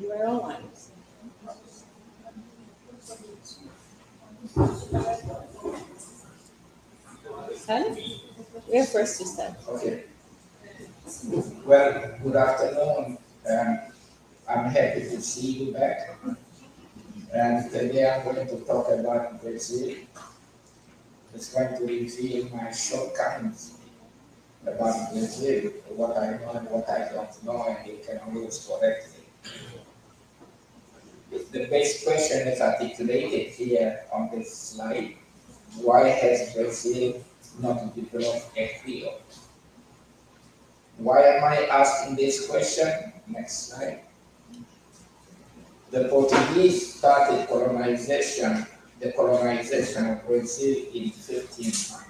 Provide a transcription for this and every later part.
You are online. Huh? We're first to start. Okay. Well, good afternoon. I'm happy to see you back. And today I'm going to talk about Brazil. It's going to reveal my shortcomings about Brazil, what I know and what I don't know, and you can always correct me. The base question is articulated here on this slide. Why has Brazil not developed a Creole? Why am I asking this question? Next slide. The Portuguese started the colonization of Brazil in 1500.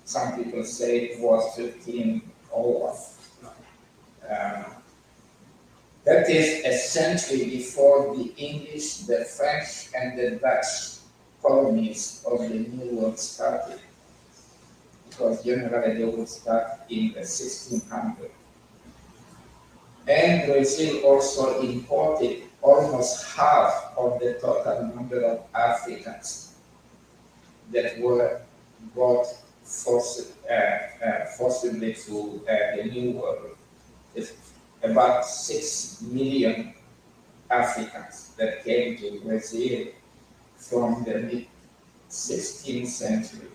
Some people say it was 1501. Um, that is a century before the English, the French, and the Dutch colonies of the New World started. Because generally they would start in the 1600s. And Brazil also imported almost half of the total number of Africans that were brought forcibly to the New World. It's about 6 million Africans that came to Brazil from the mid 16th century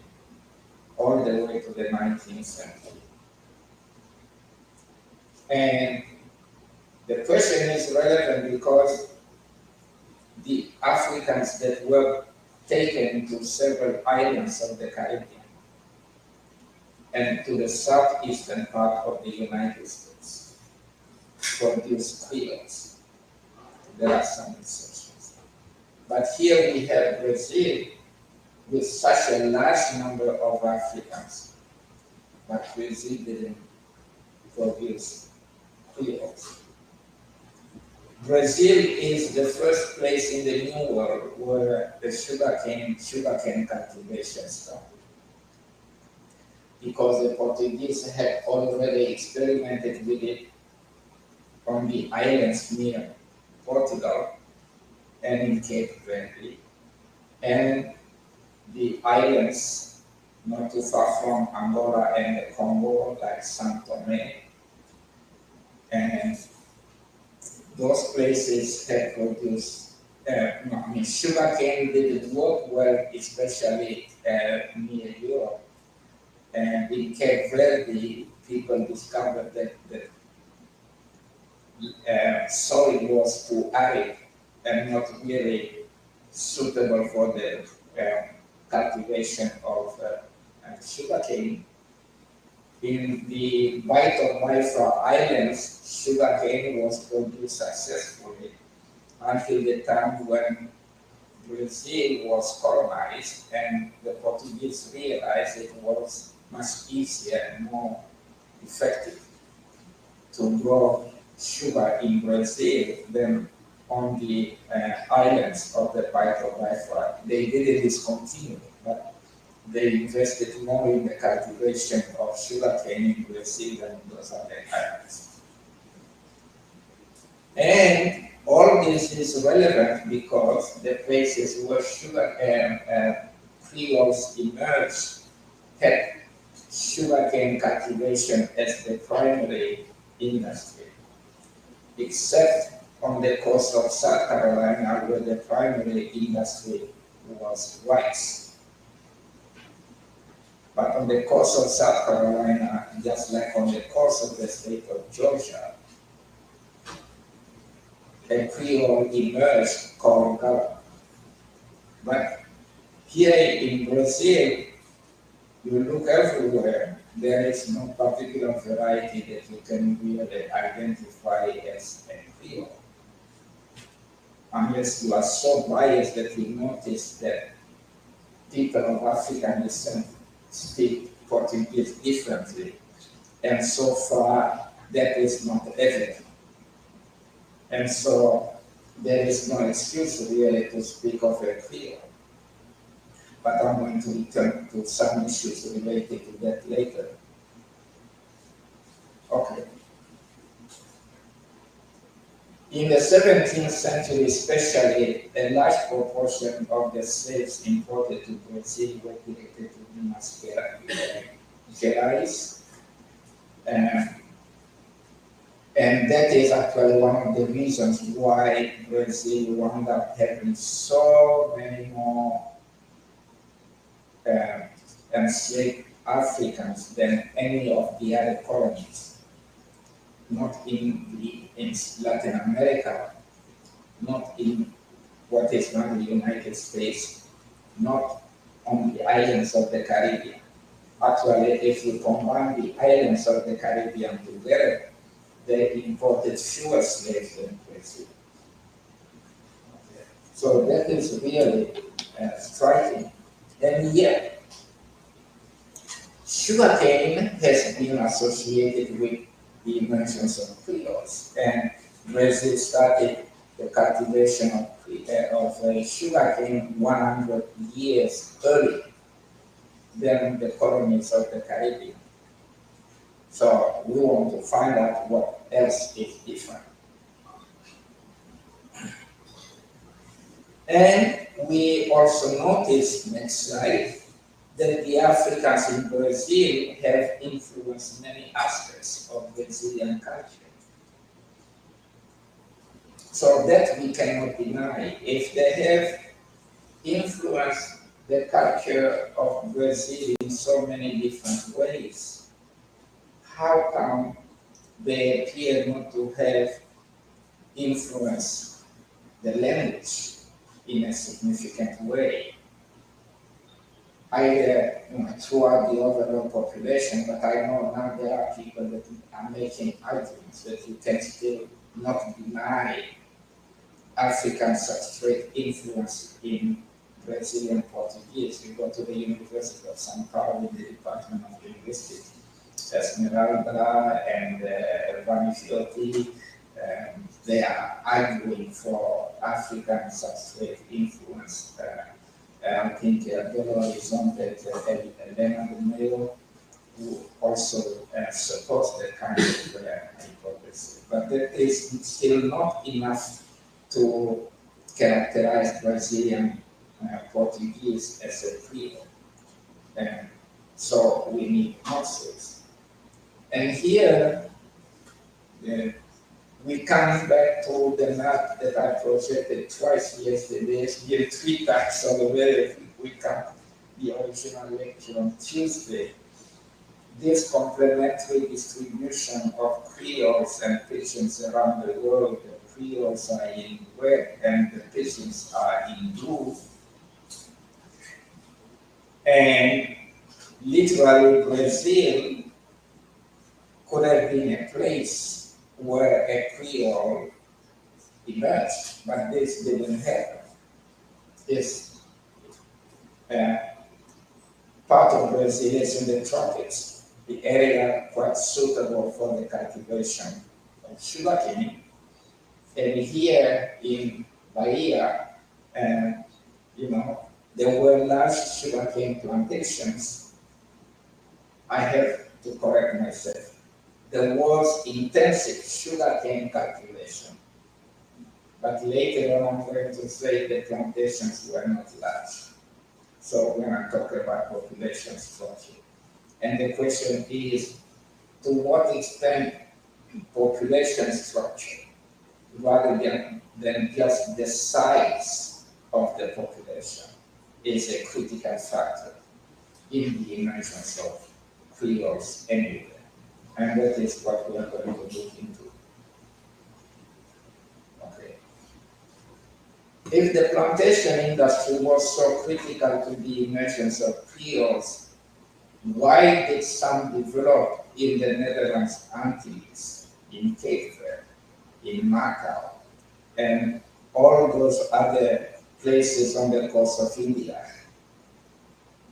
all the way to the 19th century. And the question is relevant because the Africans that were taken to several islands of the Caribbean and to the southeastern part of the United States produced Creoles. There are some exceptions. But here we have Brazil with such a large number of Africans, but Brazil didn't produce Creoles. Brazil is the first place in the New World where the sugarcane cultivation started. Because the Portuguese had already experimented with it on the islands near Portugal and in Cape Verde, and the islands not too far from Angola and the Congo, like São Tomé. And those places had produced, sugarcane didn't work well, especially near Europe. And in Cape Verde, people discovered that the soil was too arid and not really suitable for the cultivation of sugarcane. In the Bight of Biafra Islands, sugarcane was produced successfully until the time when Brazil was colonized and the Portuguese realized it was much easier and more effective to grow sugar in Brazil than on the islands of the Bight of Biafra. They didn't discontinue, but they invested more in the cultivation of sugarcane in Brazil than in those other islands. And all this is relevant because the places where Creoles emerged had sugarcane cultivation as the primary industry, except on the coast of South Carolina where the primary industry was rice. But on the coast of South Carolina, just like on the coast of the state of Georgia, a Creole emerged called Gala. But here in Brazil, you look everywhere, there is no particular variety that you can really identify as a Creole. Unless you are so biased that you notice that people of African descent speak Portuguese differently. And so far, that is not evident. And so there is no excuse really to speak of a Creole. But I'm going to return to some issues related to that later. Okay. In the 17th century, especially, a large proportion of the slaves imported to Brazil were directed to Minas Gerais, uh, and that is actually one of the reasons why Brazil wound up having so many more uh, enslaved Africans than any of the other colonies, not in Latin America, not in what is now the United States, not on the islands of the Caribbean. Actually, if you combine the islands of the Caribbean together, they imported fewer slaves than Brazil. So that is really striking. And yet, sugarcane has been associated with the emergence of Creoles, and Brazil started the cultivation of sugarcane 100 years earlier than the colonies of the Caribbean. So we want to find out what else is different. And we also notice, next slide, that the Africans in Brazil have influenced many aspects of Brazilian culture. So that we cannot deny. If they have influenced the culture of Brazil in so many different ways, how come they appear not to have influenced the language in a significant way? Either throughout the overall population, but I know now there are people that are making arguments that you can still not deny African substrate influence in Brazilian Portuguese. You go to the University of São Paulo in the Department of Linguistics, Esmeralda and Vani Fiotti, they are arguing for African substrate influence. I think Belo Horizonte, Elena de Mello, who also supports that kind of hypothesis. But that is still not enough to characterize Brazilian Portuguese as a Creole. And so we need answers. And here uh, we come back to the map that I projected twice yesterday, here three times on the way we come the original lecture on Tuesday. This complementary distribution of Creoles and Pidgins around the world, the Creoles are in red and the Pidgins are in blue, and literally Brazil could have been a place where a Creole emerged, but this didn't happen. This uh, part of Brazil is in the tropics, the area quite suitable for the cultivation of sugarcane. And here in Bahia, uh, there were large sugarcane plantations. I have to correct myself. There was intensive sugarcane cultivation, but later on I'm going to say the plantations were not large. So when I talk about population structure, and the question is, to what extent population structure, rather than just the size of the population, is a critical factor in the emergence of Creoles anywhere. And that is what we are going to look into. Okay. If the plantation industry was so critical to the emergence of Creoles, why did some develop in the Netherlands Antilles, in Cape Verde, in Macau, and all those other places on the coast of India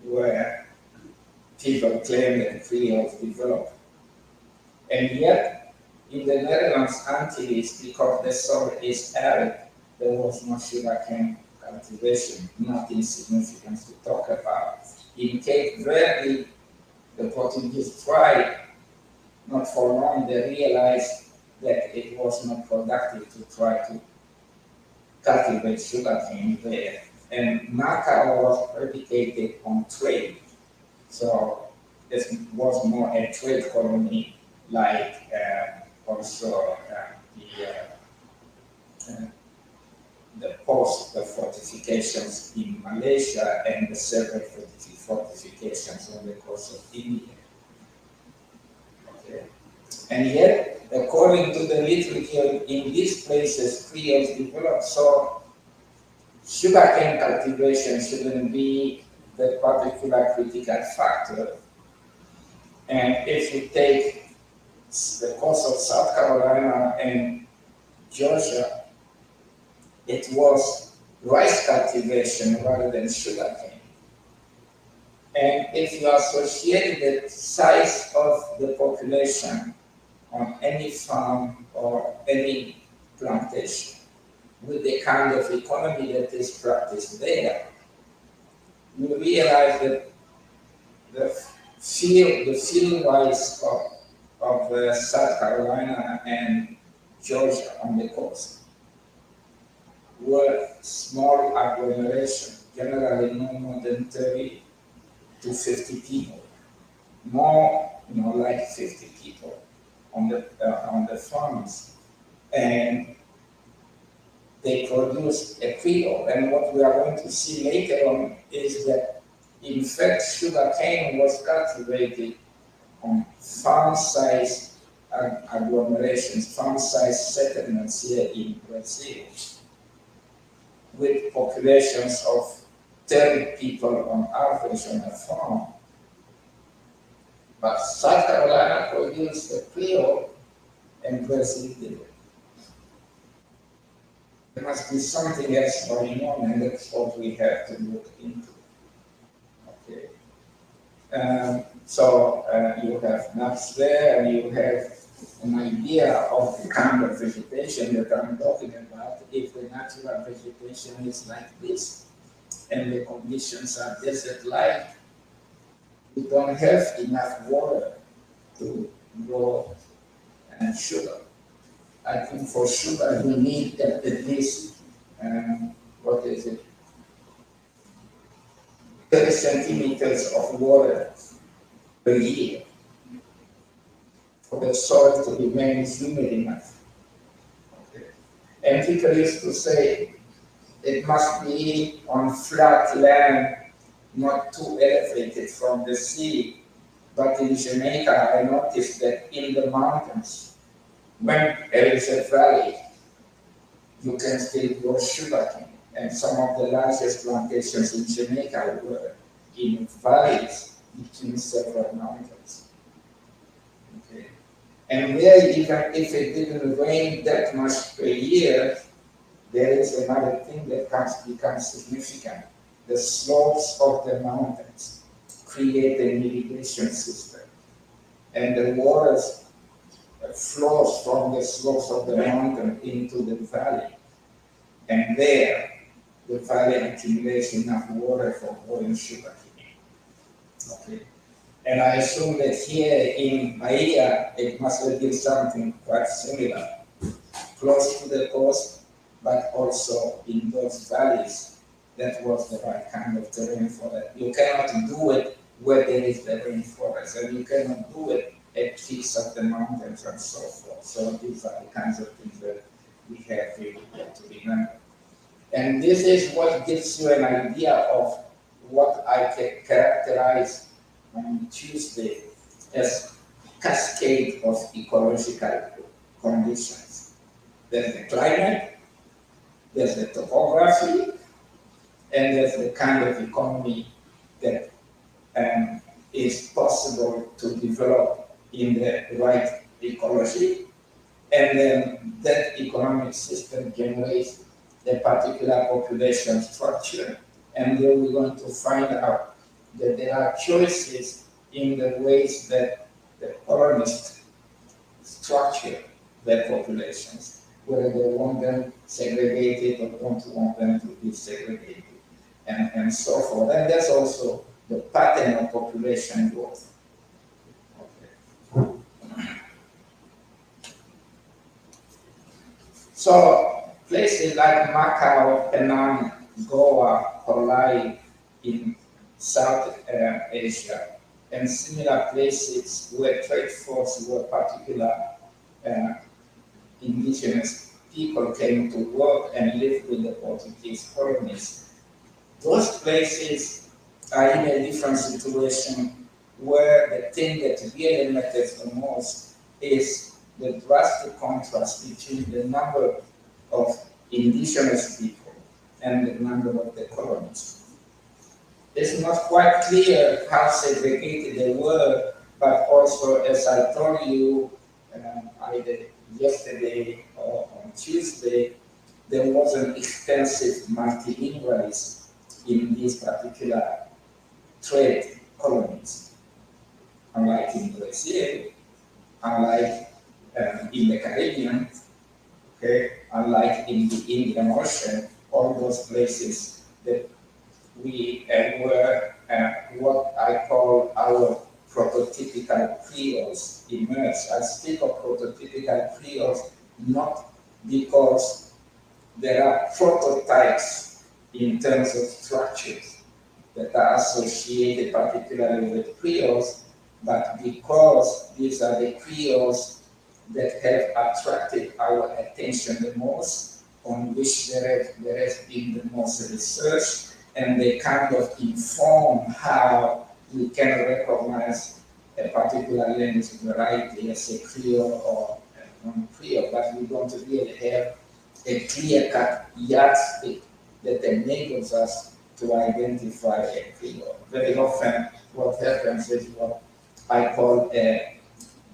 where people claim that Creoles developed? And yet, in the Netherlands Antilles, because the soil is arid, there was no sugarcane cultivation, nothing significant to talk about. In Cape Verde, the Portuguese tried, not for long, they realized that it was not productive to try to cultivate sugarcane there. And Naka was predicated on trade. So this was more a trade colony, like also uh, the post the fortifications in Malaysia and the several fortifications on the coast of India. Okay. And yet, according to the literature, in these places, fields developed. So sugarcane cultivation shouldn't be the particular critical factor. And if you take the coast of South Carolina and Georgia, it was rice cultivation rather than sugarcane. And if you associate the size of the population on any farm or any plantation with the kind of economy that is practiced there, you realize that the field wise of South Carolina and Georgia on the coast were small agglomerations, generally no more than 30 to 50 people, more, like 50 people on the farms, and they produce a kilo. And what we are going to see later on is that, in fact, sugar cane was cultivated on farm-sized agglomerations, farm-sized settlements here in Brazil, with populations of 30 people on average on a farm. But South Carolina produced a Creole and Brazil did. There must be something else going on, and that's what we have to look into. Okay. So you have nuts there, and you have an idea of the kind of vegetation that I'm talking about. If the natural vegetation is like this, and the conditions are desert-like, we don't have enough water to grow sugar. I think for sugar we need at least, what is it, 30 centimeters of water per year for the soil to remain humid enough. Okay. And people used to say it must be on flat land, not too elevated from the sea. But in Jamaica, I noticed that in the mountains, when there is a valley, you can still grow sugarcane. And some of the largest plantations in Jamaica were in valleys between several mountains. Okay. And there, even if it didn't rain that much per year, there is another thing that becomes significant. The slopes of the mountains create an irrigation system. And the water flows from the slopes of the mountain into the valley. And there, the valley accumulates enough water for growing sugar. Okay. And I assume that here in Bahia, it must have been something quite similar, close to the coast, but also in those valleys. That was the right kind of terrain for that. You cannot do it where there is the rainforest, and you cannot do it at peaks of the mountains and so forth. So these are the kinds of things that we have really to remember. And this is what gives you an idea of what I can characterize on Tuesday as cascade of ecological conditions. There's the climate, there's the topography, and there's the kind of economy that is possible to develop in the right ecology. And then that economic system generates a particular population structure. And then we're going to find out that there are choices in the ways that the colonists structure their populations, whether they want them segregated or don't want them to be segregated, and so forth. And that's also the pattern of population growth. Okay. So places like Macau, Penang, Goa, Hawaii in South Asia, and similar places where trade forces were particular uh, indigenous people came to work and live with the Portuguese colonies. Those places are in a different situation where the thing that really matters the most is the drastic contrast between the number of indigenous people and the number of the colonies. It's not quite clear how segregated they were, but also, as I told you either yesterday or on Tuesday, there was an extensive multilingualism in these particular trade colonies, unlike in Brazil, unlike in the Caribbean, okay, unlike in the Indian Ocean, all those places that we were what I call our prototypical creoles emerged. I speak of prototypical creoles not because there are prototypes in terms of structures that are associated particularly with creoles, but because these are the creoles that have attracted our attention the most, on which there has been the most research, and they kind of inform how we can recognize a particular language variety as a Creole or a non-Creole, but we don't really have a clear-cut yardstick that enables us to identify a Creole. Very often, what happens is what I call a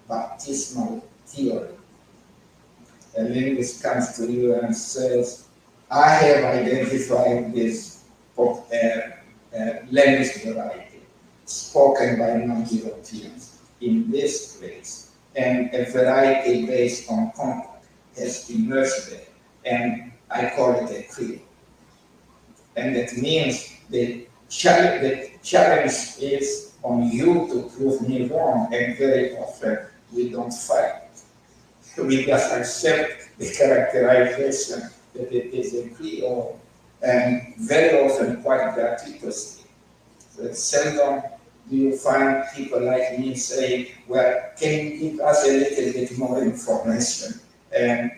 baptismal theory. A linguist comes to you and says, I have identified this language variety spoken by non-Europeans in this place, and a variety based on contact has emerged there, and I call it a Creole. And that means the challenge is on you to prove me wrong, and very often we don't fight. We just accept the characterization that it is a Creole, and very often quite gratuitously. So seldom do you find people like me saying, well, can you give us a little bit more information? And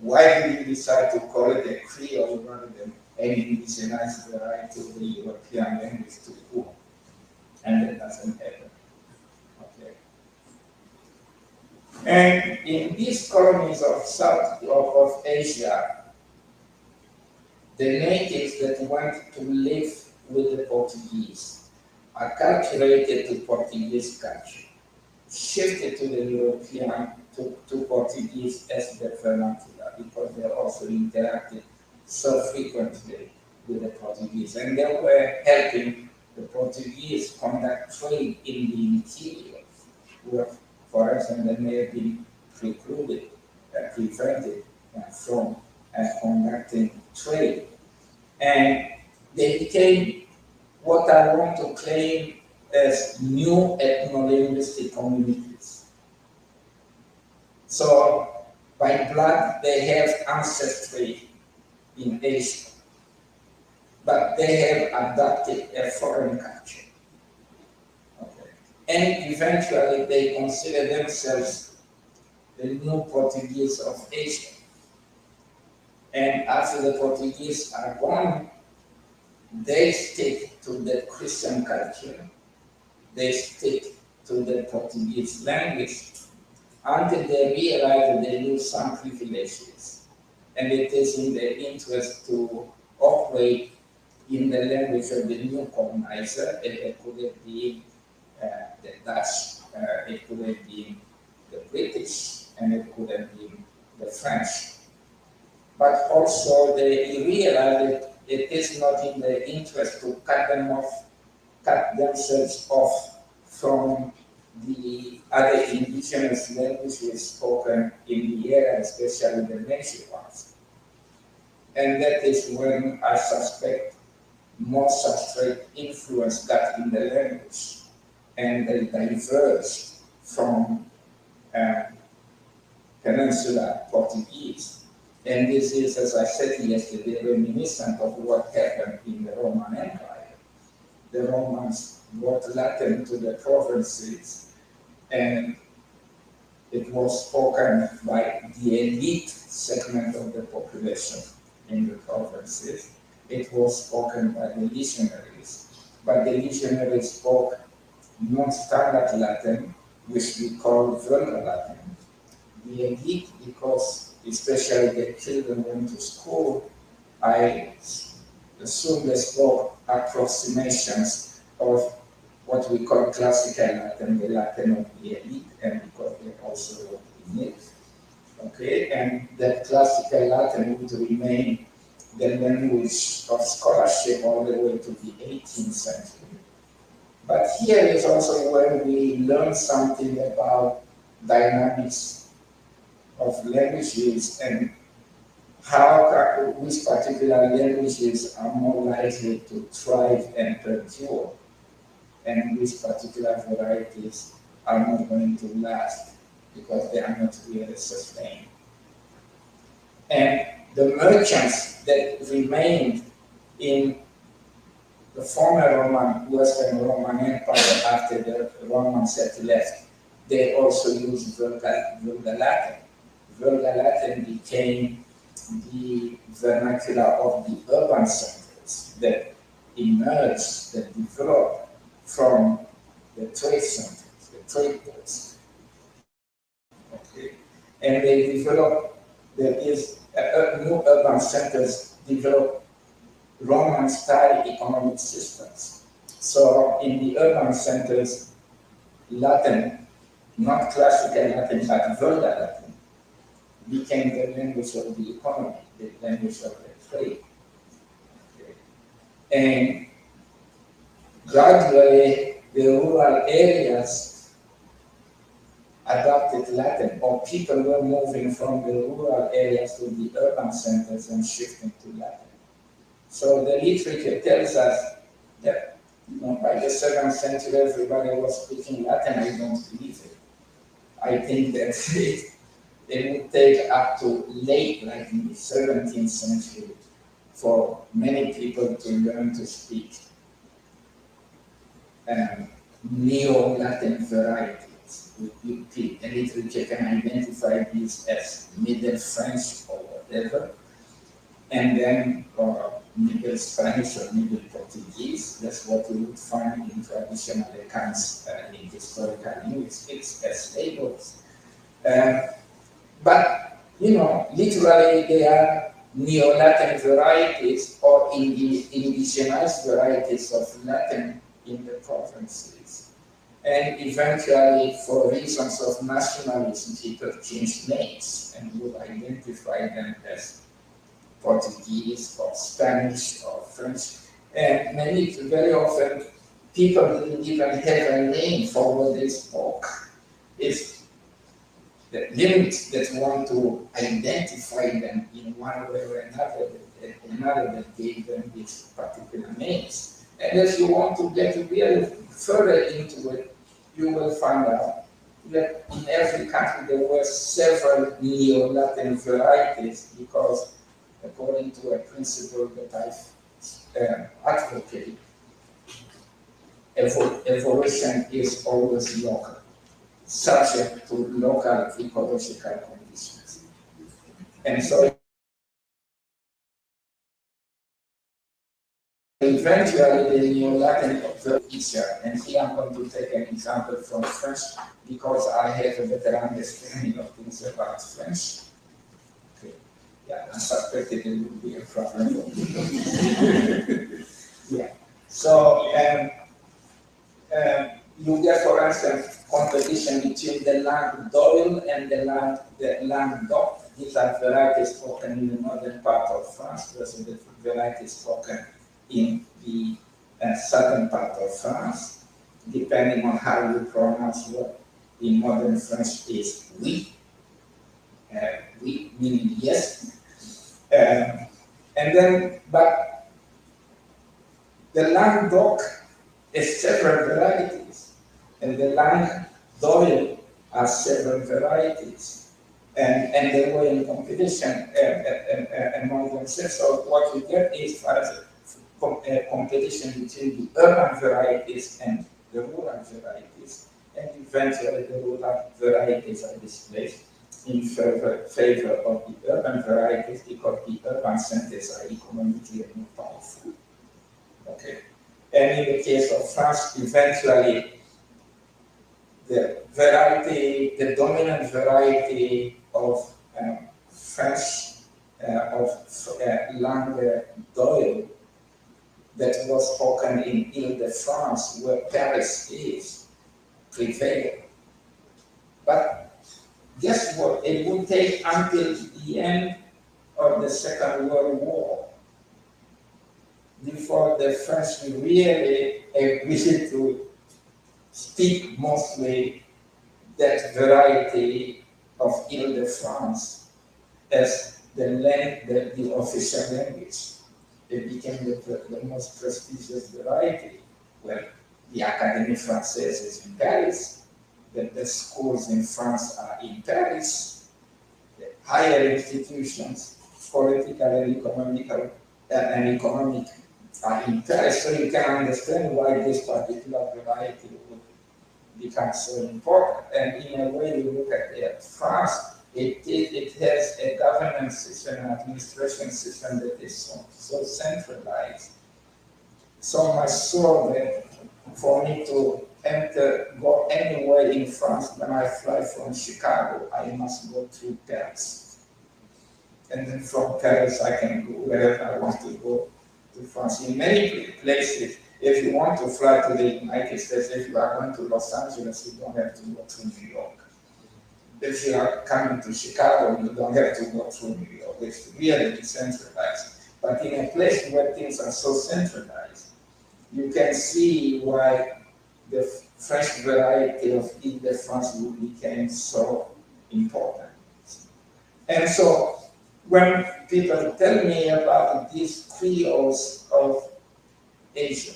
why did you decide to call it a Creole rather than any indigenized variety of the European language to whom? And that doesn't happen. Okay. And in these colonies of of Asia, the natives that went to live with the Portuguese are culturated to Portuguese culture, shifted to the European, to Portuguese as their vernacular, because they also interacted so frequently with the Portuguese. And they were helping the Portuguese conduct trade in the interior, where, for example, they may have been precluded, prevented from conducting trade. And they became what I want to claim as new ethno-linguistic communities. So by blood, they have ancestry in Asia, but they have adopted a foreign culture. Okay. And eventually, they consider themselves the new Portuguese of Asia. And after the Portuguese are gone, they stick to the Christian culture, they stick to the Portuguese language until they realize that they lose some privileges. And it is in their interest to operate in the language of the new colonizer. It could have been the Dutch, it could have been the British, and it could have been the French. But also they realize that it is not in their interest to cut themselves off from the other indigenous languages spoken in the area, especially the Mexican ones. And that is when I suspect more substrate influence got in the language, and they diverged from uh, Peninsular Portuguese. And this is, as I said yesterday, reminiscent of what happened in the Roman Empire. The Romans brought Latin to the provinces, and it was spoken by the elite segment of the population in the provinces. It was spoken by the legionaries, but the legionaries spoke non-standard Latin, which we call vulgar Latin. The elite, because especially the children went to school, I assume they spoke approximations of what we call classical Latin, the Latin of the elite, and because they also wrote in it. Okay, and that classical Latin would remain the language of scholarship all the way to the 18th century. But here is also where we learn something about dynamics of languages and how which particular languages are more likely to thrive and perdure, and which particular varieties are not going to last because they are not really sustained. And the merchants that remained in the former Roman, Western Roman Empire after the Romans had left, they also used Vulgar Latin. Vulgar Latin became the vernacular of the urban centers that emerged, that developed from the trade centers, the trade ports. Okay? And they developed, there is new urban centers developed Roman style economic systems. So in the urban centers, Latin, not classical Latin, but vulgar Latin, became the language of the economy, the language of the trade. Okay. And gradually, the rural areas adopted Latin, or people were moving from the rural areas to the urban centers and shifting to Latin. So the literature tells us that by the 7th century everybody was speaking Latin. I don't believe it. I think that it would take up to late, like in the 17th century, for many people to learn to speak Neo-Latin varieties. The literature can identify these as Middle French or whatever, and then Middle Spanish or Middle Portuguese. That's what we would find in traditional accounts in historical linguistics as labels. But, literally they are Neo-Latin varieties or indigenized varieties of Latin in the provinces. And eventually, for reasons of nationalism, people changed names and would identify them as Portuguese or Spanish or French. And very often, people didn't even have a name for what they spoke. It's the limits that want to identify them in one way or another that gave them these particular names. And if you want to get really further into it, you will find out that in every country there were several Neo-Latin varieties because according to a principle that I advocate, evolution is always local, subject to local ecological conditions. And so eventually the Neo-Latin very easier. And here I'm going to take an example from French because I have a better understanding of things about French. Okay. Yeah, I suspected it would be a problem for people. Yeah. So you get, for instance, competition between the land Doyle and the land Doc. These are varieties spoken in the northern part of France versus the varieties spoken in the southern part of France, depending on how you pronounce what in modern French is oui, oui meaning yes. And then, but the land Doc is several varieties, and the land Doyle are several varieties. and they were in competition among themselves. So what we get is competition between the urban varieties and the rural varieties, and eventually the rural varieties are displaced in favor of the urban varieties because the urban centers are economically more powerful. Okay, and in the case of France, eventually the dominant variety of French langue d'oil that was spoken in Ile-de-France, where Paris is, prevailed. But guess what? It would take until the end of the Second World War before the French really agreed to speak mostly that variety of Ile-de-France as the official language. It became the most prestigious variety. Well, the Académie Française is in Paris, the schools in France are in Paris, the higher institutions, political and economic are in Paris, so you can understand why this particular variety would become so important. And in a way, you look at France, it has a governance system, an administration system that is so centralized, so much so that for me to go anywhere in France, when I fly from Chicago, I must go through Paris. And then from Paris, I can go wherever I want to go to France. In many places, if you want to fly to the United States, if you are going to Los Angeles, you don't have to go through New York. If you are coming to Chicago, you don't have to go through New York. It's really decentralized. But in a place where things are so centralized, you can see why the French variety of Ile-de-France became so important. And so when people tell me about these creoles of Asia,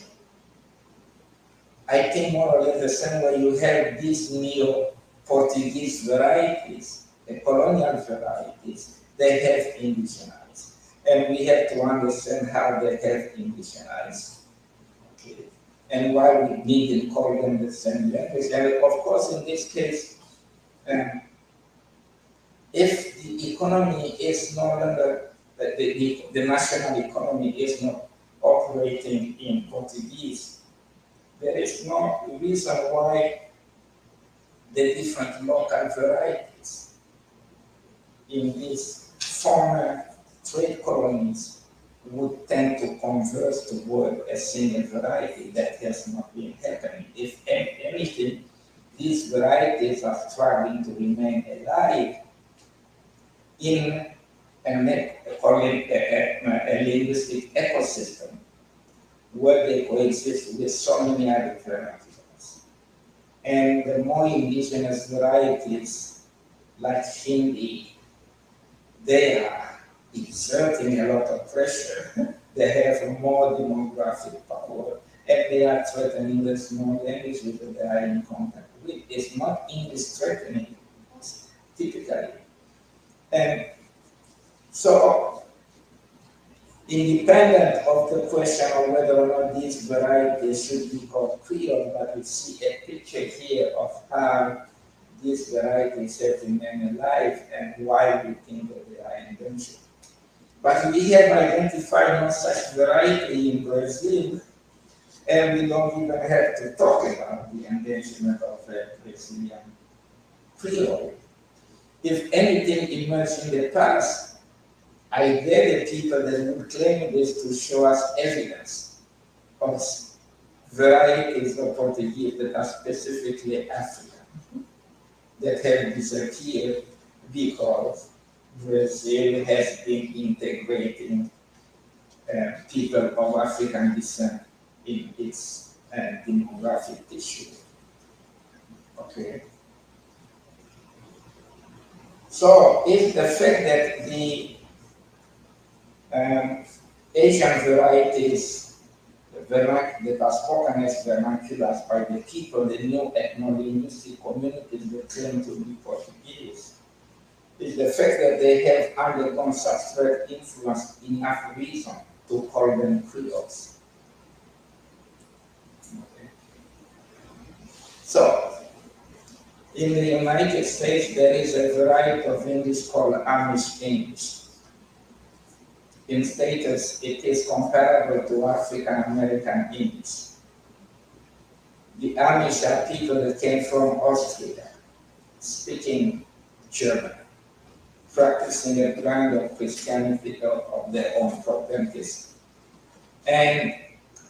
I think more or less the same way you have these neo-Portuguese varieties, the colonial varieties, they have indigenized. And we have to understand how they have indigenized. Okay. And why we need to call them the same language. And of course, in this case, if the economy is no longer, the national economy is not operating in Portuguese, there is no reason why the different local varieties in these former trade colonies would tend to converge toward a single variety. That has not been happening. If anything, these varieties are struggling to remain alive in a linguistic ecosystem where they coexist with so many other varieties. And the more indigenous varieties like Hindi, they are exerting a lot of pressure. They have more demographic power, and they are threatening the small languages that they are in contact with. It's not English threatening, typically. And so, independent of the question of whether or not these varieties should be called Creole, but we see a picture here of how these varieties have remained alive and why we think that they are endangered. But we have identified no such variety in Brazil, and we don't even have to talk about the endangerment of the Brazilian Creole. If anything emerged in the past, I dare the people that would claim this to show us evidence of varieties of Portuguese that are specifically African, that have disappeared because Brazil has been integrating people of African descent in its demographic tissue. Okay. So it's the fact that the Asian varieties that are spoken as vernaculars by the people, the new ethno-linguistic communities that claim to be Portuguese, is the fact that they have undergone substrate influence enough reason to call them Creoles. Okay. So, in the United States, there is a variety of English called Amish English. In status, it is comparable to African American English. The Amish are people that came from Austria, speaking German, practicing a brand of Christianity of their own propensities. And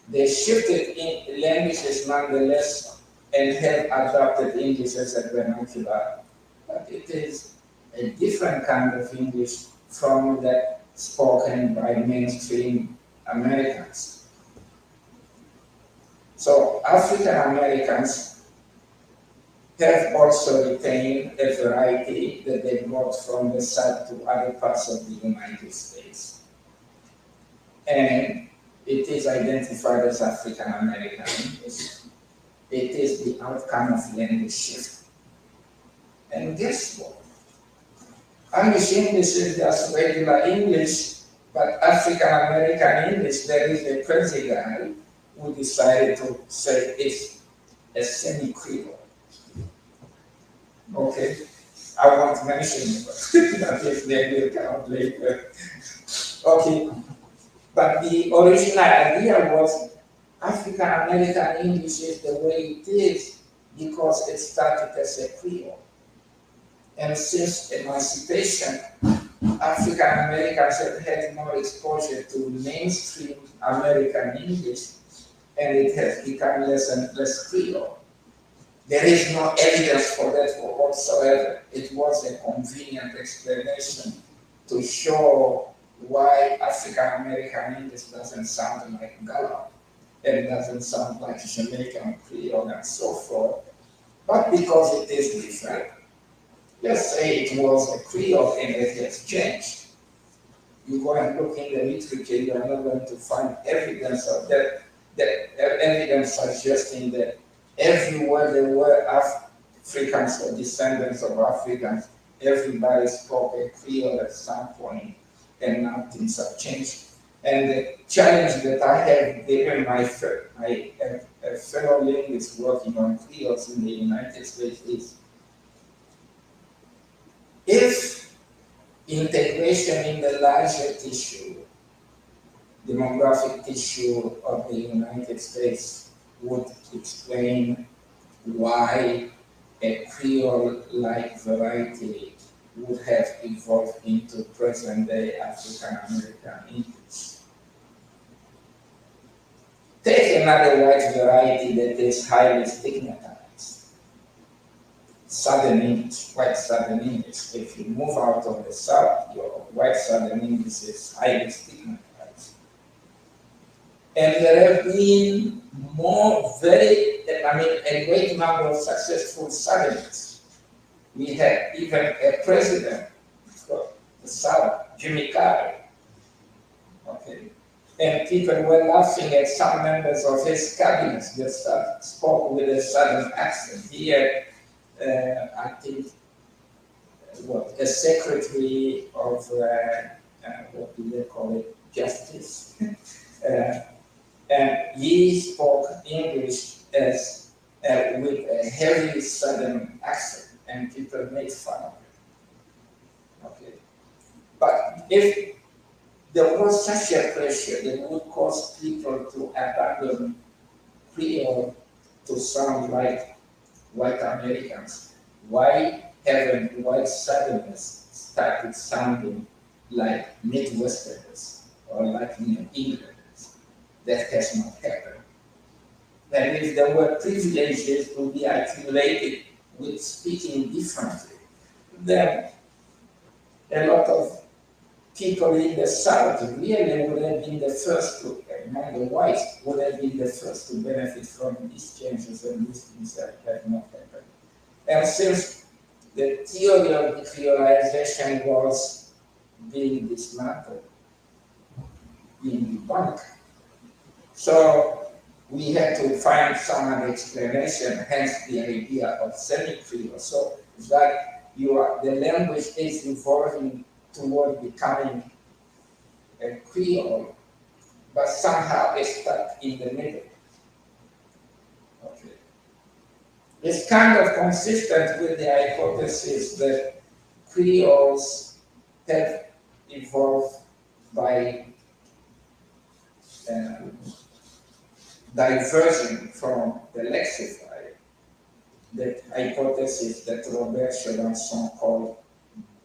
they shifted in languages nonetheless and have adopted English as a vernacular. But it is a different kind of English from that spoken by mainstream Americans. So African Americans have also retained a variety that they brought from the South to other parts of the United States. And it is identified as African American English. It is the outcome of language shift. And guess what? Amish English is just regular English, but African American English, there is a crazy guy who decided to say it's a semi-Creole. Okay, I won't mention it, but if they will come later. Okay, but the original idea was African American English is the way it is because it started as a Creole. And since emancipation, African Americans have had more exposure to mainstream American English, and it has become less and less Creole. There is no evidence for that whatsoever. It was a convenient explanation to show why African American English doesn't sound like Gallup and doesn't sound like Jamaican Creole and so forth. But because it is different, let's say it was a Creole and it has changed. You go and look in the literature, you are not going to find evidence of that, evidence suggesting that everywhere there were Africans or descendants of Africans, everybody spoke a Creole at some point, and now things have changed. And the challenge that I have given my fellow linguists working on Creoles in the United States is, if integration in the larger tissue, demographic tissue of the United States would explain why a Creole-like variety would have evolved into present-day African American English. Take another white variety that is highly stigmatized. Southern English, white Southern English. If you move out of the South, your white Southern English is highly stigmatized. And there have been a great number of successful Southerners. We had even a president of the South, Jimmy Carter. Okay. And people were laughing at some members of his cabinet that spoke with a Southern accent. He had, I think, a secretary of, what do they call it, justice. And he spoke English as with a heavy Southern accent, and people made fun of it. Okay. But if there was such a pressure that would cause people to abandon Creole to sound like white Americans, why haven't white Southerners started sounding like Midwesterners or like New Englanders? That has not happened. And if there were privileges to be accumulated with speaking differently, then a lot of people in the South really would have been the first to, among the whites, would have been the first to benefit from these changes, and these things that have not happened. And since the theory of decreolization was being dismantled, being debunked, so we had to find some other explanation, hence the idea of semi-Creole. So it's like the language is evolving toward becoming a Creole, but somehow it's stuck in the middle. Okay. It's kind of consistent with the hypothesis that Creoles have evolved by um, diversion from the lexicon, the hypothesis that Robert Chalençon called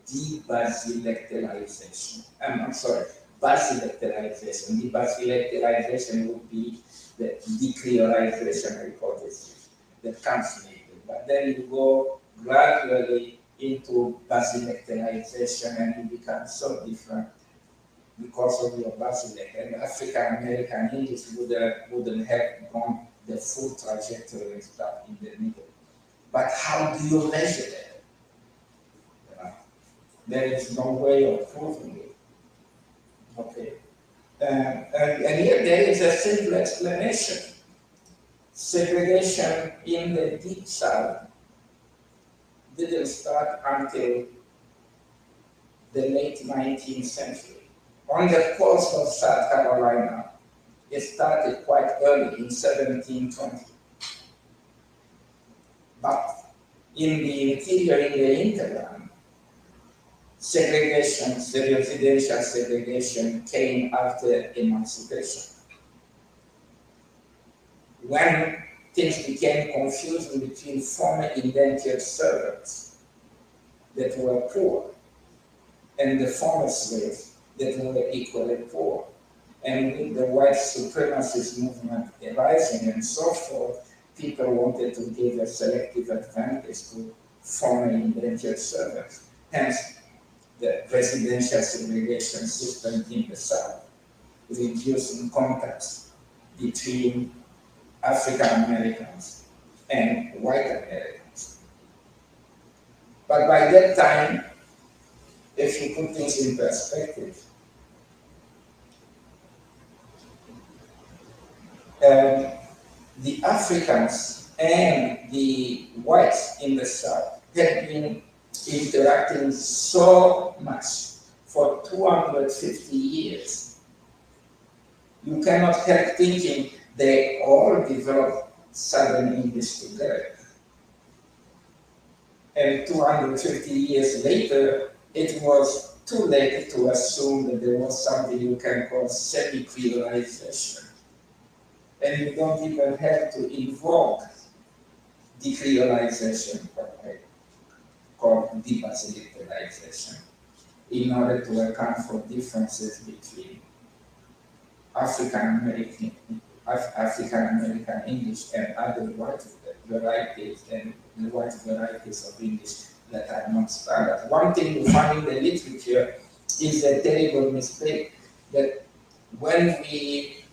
debasilectalization. I'm sorry, basilectalization. Debasilectalization would be the decreolization hypothesis that comes later. But then you go gradually into basilectalization and you become so different because of your basilect. And African American English wouldn't have gone the full trajectory and stuff in the middle. But how do you measure that? There is no way of proving it. Okay. And here there is a simple explanation. Segregation in the Deep South didn't start until the late 19th century. On the coast of South Carolina, it started quite early in 1720. But in the interior, in the hinterland, segregation, the residential segregation came after emancipation. When things became confused between former indentured servants that were poor and the former slaves that were equally poor, and with the white supremacist movement arising and so forth, people wanted to give a selective advantage to former indentured servants. Hence, the residential segregation system in the South, reducing contacts between African Americans and white Americans. But by that time, if you put things in perspective, the Africans and the whites in the South had been interacting so much for 250 years. You cannot help thinking they all developed Southern English together. And 250 years later, it was too late to assume that there was something you can call semi-creolization. And you don't even have to invoke decreolization, called debasilictalization, in order to account for differences between African American English and other white varieties and the white varieties of English that are not standard. One thing you find in the literature is a terrible mistake that when we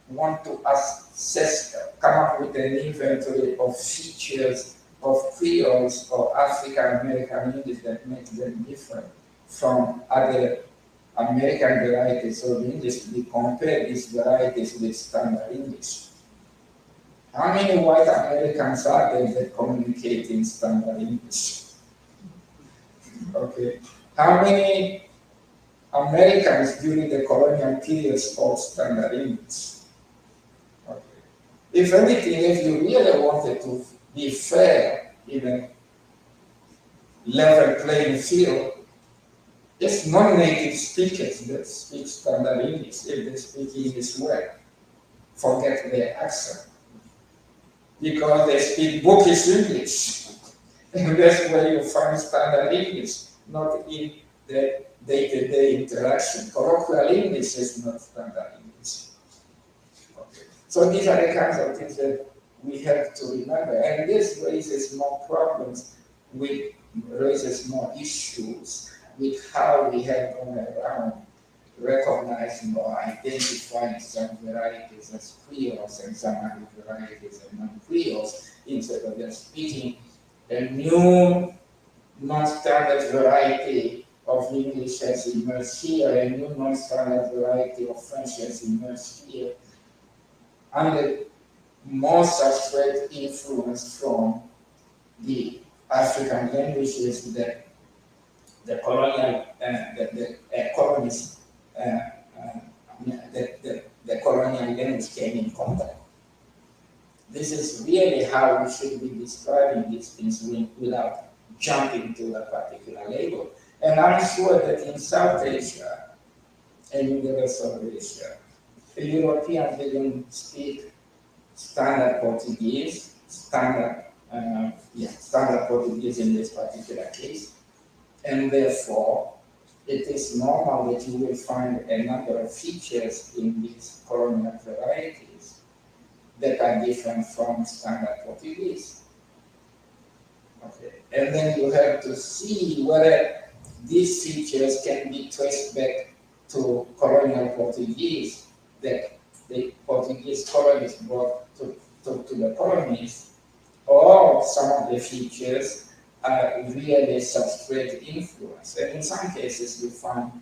want to assess, come up with an inventory of features of Creoles or African American English that make them different from other American varieties of English, we compare these varieties with standard English. How many white Americans are there that communicate in standard English? Okay. How many Americans during the colonial period spoke standard English? Okay. If anything, if you really wanted to be fair in a level playing field, it's non-native speakers that speak standard English, if they speak English well, forget their accent. Because they speak bookish English. And that's where you find standard English, not in the day-to-day interaction. Colloquial English is not standard English. Okay. So these are the kinds of things that we have to remember. And this raises more problems, raises more issues with how we have gone around recognizing or identifying some varieties as Creoles and some other varieties as non-Creoles, instead of just speaking a new non-standard variety of English has emerged here, a new non-standard variety of French has emerged here, under more substrate influence from the African languages that the colonial, the colonies, the colonial language came in contact. This is really how we should be describing these things without jumping to a particular label. And I'm sure that in South Asia and in the rest of Asia, the Europeans didn't speak standard Portuguese, standard Portuguese in this particular case, and therefore it is normal that you will find a number of features in these colonial varieties that are different from standard Portuguese. Okay. And then you have to see whether these features can be traced back to colonial Portuguese that the Portuguese colonists brought to the colonies, or some of the features are really substrate influence. And in some cases, you find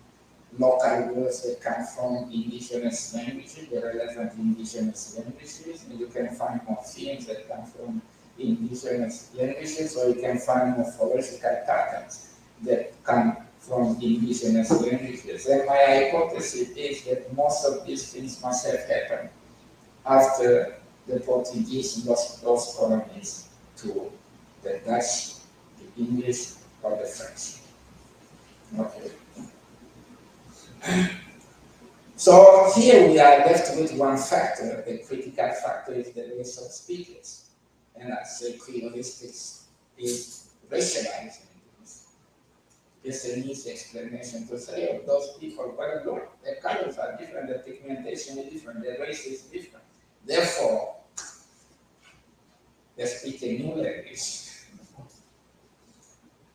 local words that come from indigenous languages, the relevant indigenous languages, and you can find morphemes that come from indigenous languages, or you can find morphological patterns that come from indigenous languages. And my hypothesis is that most of these things must have happened after the Portuguese lost those colonies to the Dutch, the English, or the French. Okay. So here we are left with one factor. The critical factor is the race of speakers. And I say creolistics is racializing things. It's an easy explanation to say, oh, those people, well, look, their colors are different, their pigmentation is different, their race is different. Therefore, they speak a new language.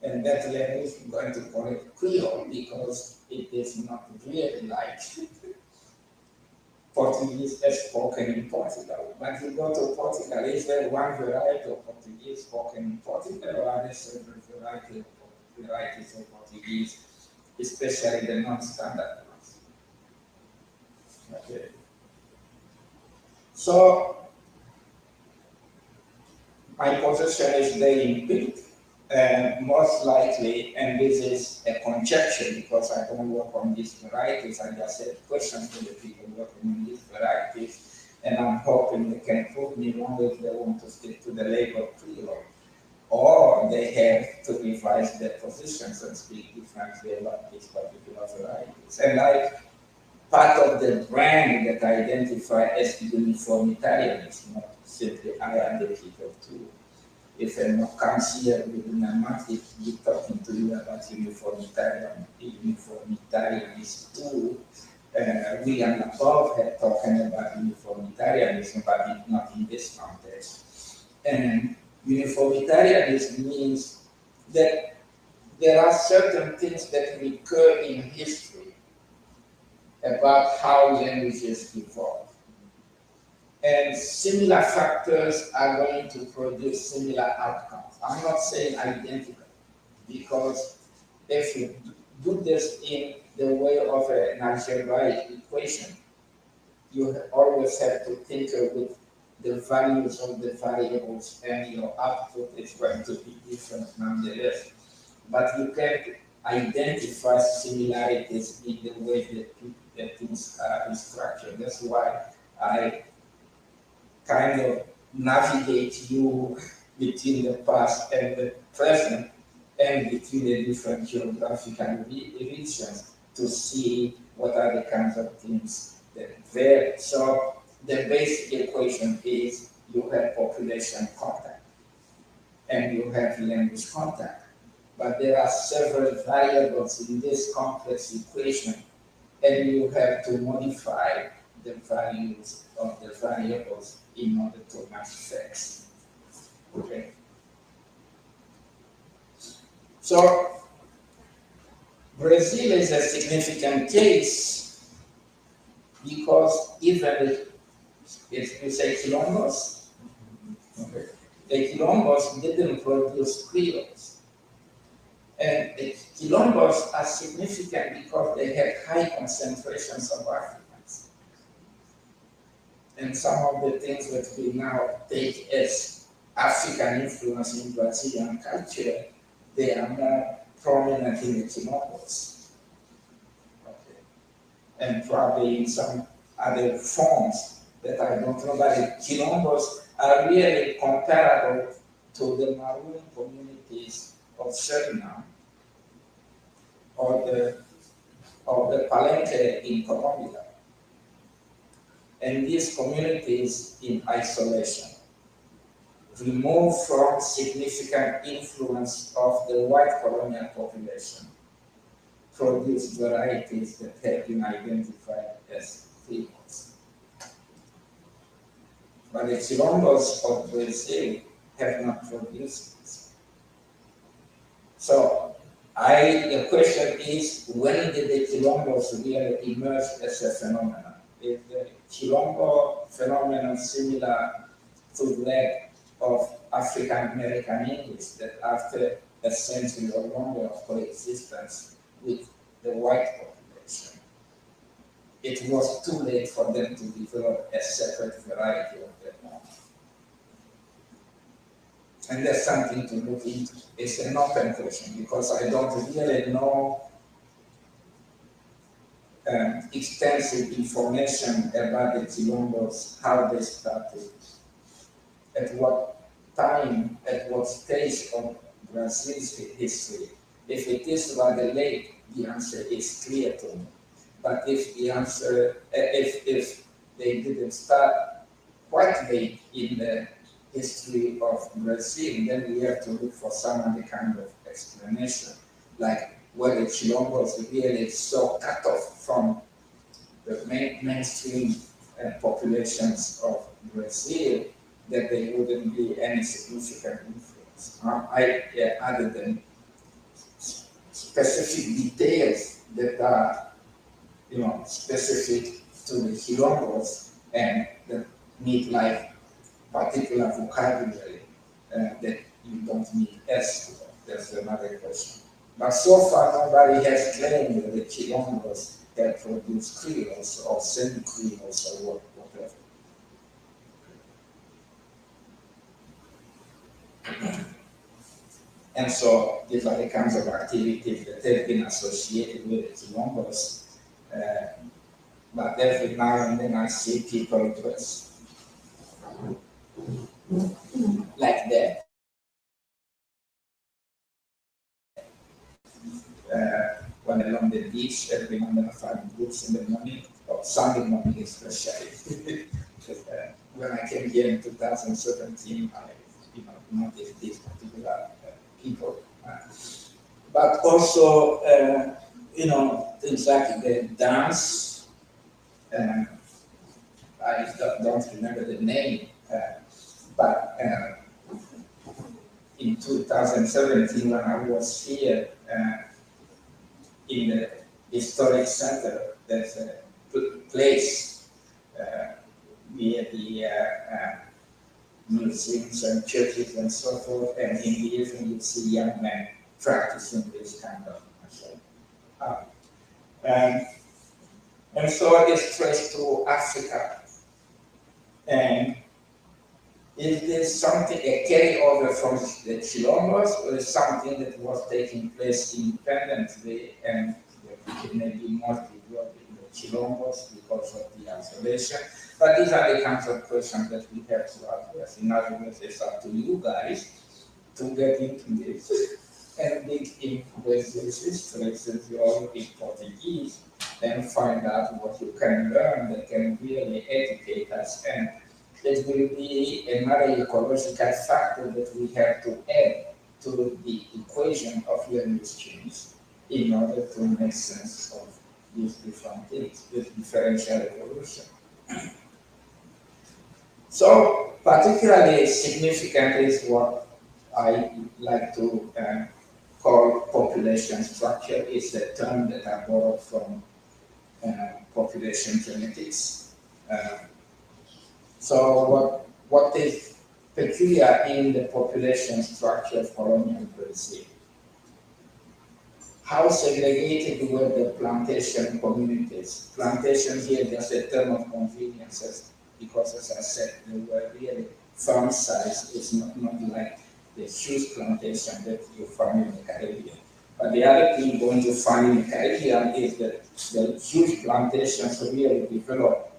And that language, I'm going to call it Creole because it is not really like Portuguese as spoken in Portugal. But you go to Portugal, is there one variety of Portuguese spoken in Portugal, or are there several varieties of Portuguese, especially the non-standard ones? Okay. So my position is very empirical. Most likely, and this is a conjecture because I don't work on these varieties, I just have questions to the people working on these varieties, and I'm hoping they can prove me wrong if they want to stick to the label Creole, or they have to revise their positions and speak differently about these particular varieties. And like part of the brand that I identify as uniformitarianism, not simply I am the people too. If a comes here within a month, if we talking to you about uniformitarianism too, we and above have talking about uniformitarianism, but not in this context. And uniformitarianism means that there are certain things that recur in history about how languages evolve. And similar factors are going to produce similar outcomes. I'm not saying identical, because if you do this in the way of an algebraic equation, you always have to tinker with the values of the variables, and your output is going to be different nonetheless. But you can identify similarities in the way that things are structured. That's why I kind of navigate you between the past and the present, and between the different geographical regions to see what are the kinds of things that vary. So the basic equation is you have population contact and you have language contact. But there are several variables in this complex equation, and you have to modify the values of the variables in order to match facts. Okay. So Brazil is a significant case because even if you say Quilombos, okay, the Quilombos didn't produce Creoles. And the Quilombos are significant because they had high concentrations of Africans. And some of the things that we now take as African influence in Brazilian culture, they are more prominent in the Quilombos, okay, and probably in some other forms that I don't know, but the Quilombos are really comparable to the Maroon communities of Suriname or the Palenque in Colombia. And these communities in isolation, removed from significant influence of the white colonial population, produce varieties that have been identified as females. But the Quilombos of Brazil have not produced this. So the question is, when did the Quilombos really emerge as a phenomenon? Is the Quilombo phenomenon similar to that of African American English, that after a century or longer of coexistence with the white population, it was too late for them to develop a separate variety of their own? And there's something to look into. It's an open question because I don't really know extensive information about the Quilombos, how they started, at what time, at what stage of Brazil's history. If it is rather late, the answer is clear to me. But if the answer, if they didn't start quite late in the history of Brazil, then we have to look for some other kind of explanation, like whether Quilombos really so cut off from the mainstream populations of Brazil that there wouldn't be any significant influence. Other than specific details that are, specific to the Quilombos and that need like particular vocabulary that you don't need elsewhere. That's another question. But so far, nobody has claimed that the Quilombos have produced Creoles or semi-Creoles or whatever. And so these are the kinds of activities that have been associated with the Quilombos. But every now and then I see people dress like that. When along the beach, every morning I find groups in the morning, or Sunday morning especially. When I came here in 2017, I noticed these particular people. But also, things like the dance. I don't remember the name, but in 2017, when I was here in the historic center, there's a place near the museums and churches and so forth, and in the evening you see young men practicing this kind of martial art. And so it's traced to Africa. And is this something, a carryover from the Quilombos, or is something that was taking place independently and it may be more developed in the Quilombos because of the isolation? But these are the kinds of questions that we have to address. In other words, it's up to you guys to get into this and dig in with this history, since you all in Portuguese, and find out what you can learn that can really educate us. And it will be another ecological factor that we have to add to the equation of land streams in order to make sense of these different things, this differential evolution. So, particularly significant is what I like to call population structure. It's a term that I borrowed from population genetics. So what is peculiar in the population structure of colonial Brazil? How segregated were the plantation communities? Plantation here is just a term of convenience, because as I said, they were really farm size. It's not like the huge plantation that you find in the Caribbean. But the other thing going to find in the Caribbean is that the huge plantations really developed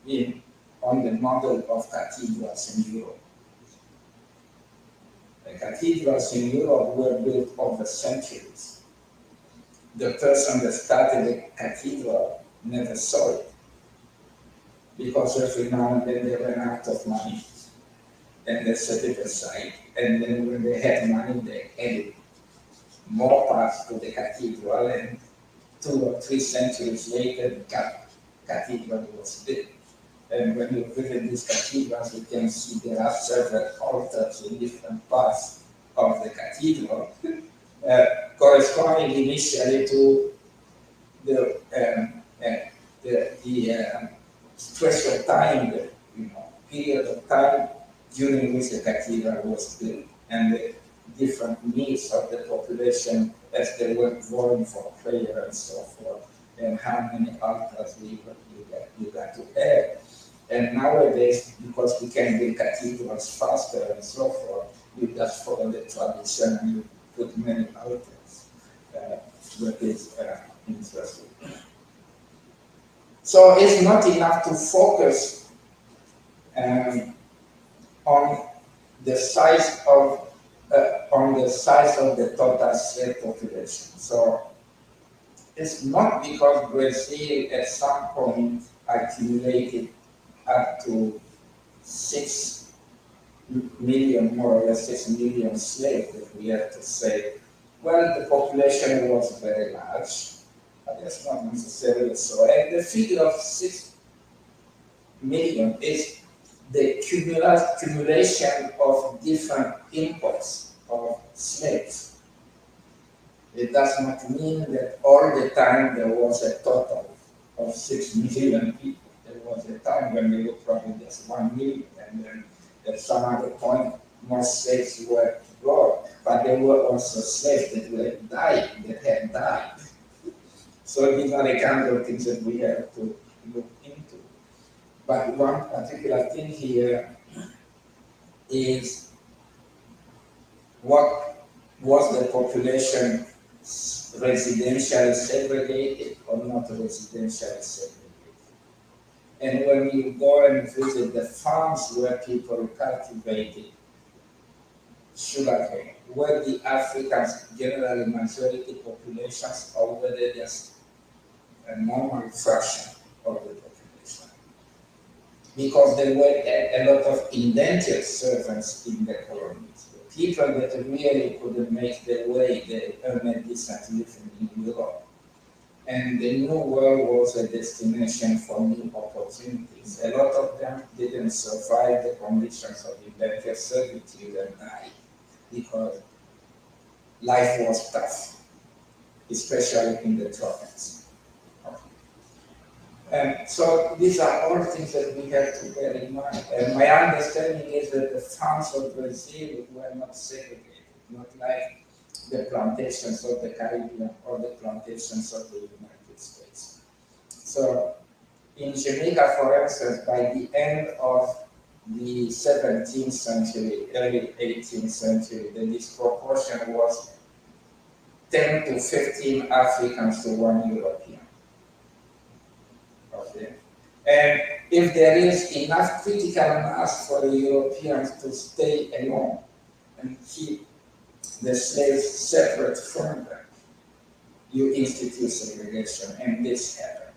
in on the model of cathedrals in Europe. The cathedrals in Europe were built over centuries. The person that started the cathedral never saw it because every now and then they ran out of money and they set it aside. And then when they had money, they added more parts to the cathedral, and 2 or 3 centuries later, the cathedral was built. And when you visit these cathedrals, you can see there are several altars in different parts of the cathedral, corresponding initially to the stretch of time, the period of time during which the cathedral was built, and the different needs of the population as they were going for prayer and so forth, and how many altars you got to have. And nowadays, because we can build cathedrals faster and so forth, you just follow the tradition and you put many altars. That is interesting. So it's not enough to focus on the size of the total slave population. So it's not because Brazil at some point accumulated up to 6 million, more or less 6 million slaves, that we have to say, well, the population was very large, but that's not necessarily so. And the figure of 6 million is the accumulation of different imports of slaves. It does not mean that all the time there was a total of 6 million people. There was a time when there were probably just 1 million, and then at some other point more slaves were brought, but there were also slaves that had died. So these are the kind of things that we have to look into. But one particular thing here is, what was the population residentially segregated or not residentially segregated? And when you go and visit the farms where people cultivated sugarcane, were the Africans generally majority populations, or were they just a normal fraction of the population? Because there were a lot of indentured servants in the colonies. The people that really couldn't make their way, they earned a decent living in Europe. And the New World was a destination for new opportunities. A lot of them didn't survive the conditions of indentured servitude and died because life was tough, especially in the tropics. And so these are all things that we have to bear in mind. And my understanding is that the farms of Brazil were not segregated, not like the plantations of the Caribbean or the plantations of the United States. So in Jamaica, for instance, by the end of the 17th century, early 18th century, the disproportion was 10 to 15 Africans to 1 European. Okay. And if there is enough critical mass for the Europeans to stay alone and keep the slaves separate from them, you institute segregation, and this happened.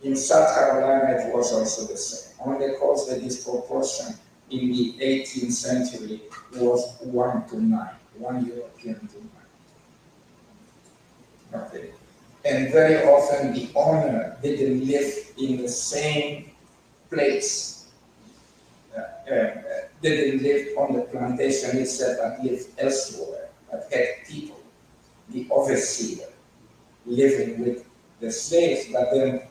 In South Carolina, it was also the same. On the coast, the disproportion in the 18th century was 1 to 9, 1 European to 9. Okay. And very often the owner didn't live in the same place, didn't live on the plantation itself, but lived elsewhere, but had people, the overseer, living with the slaves, but then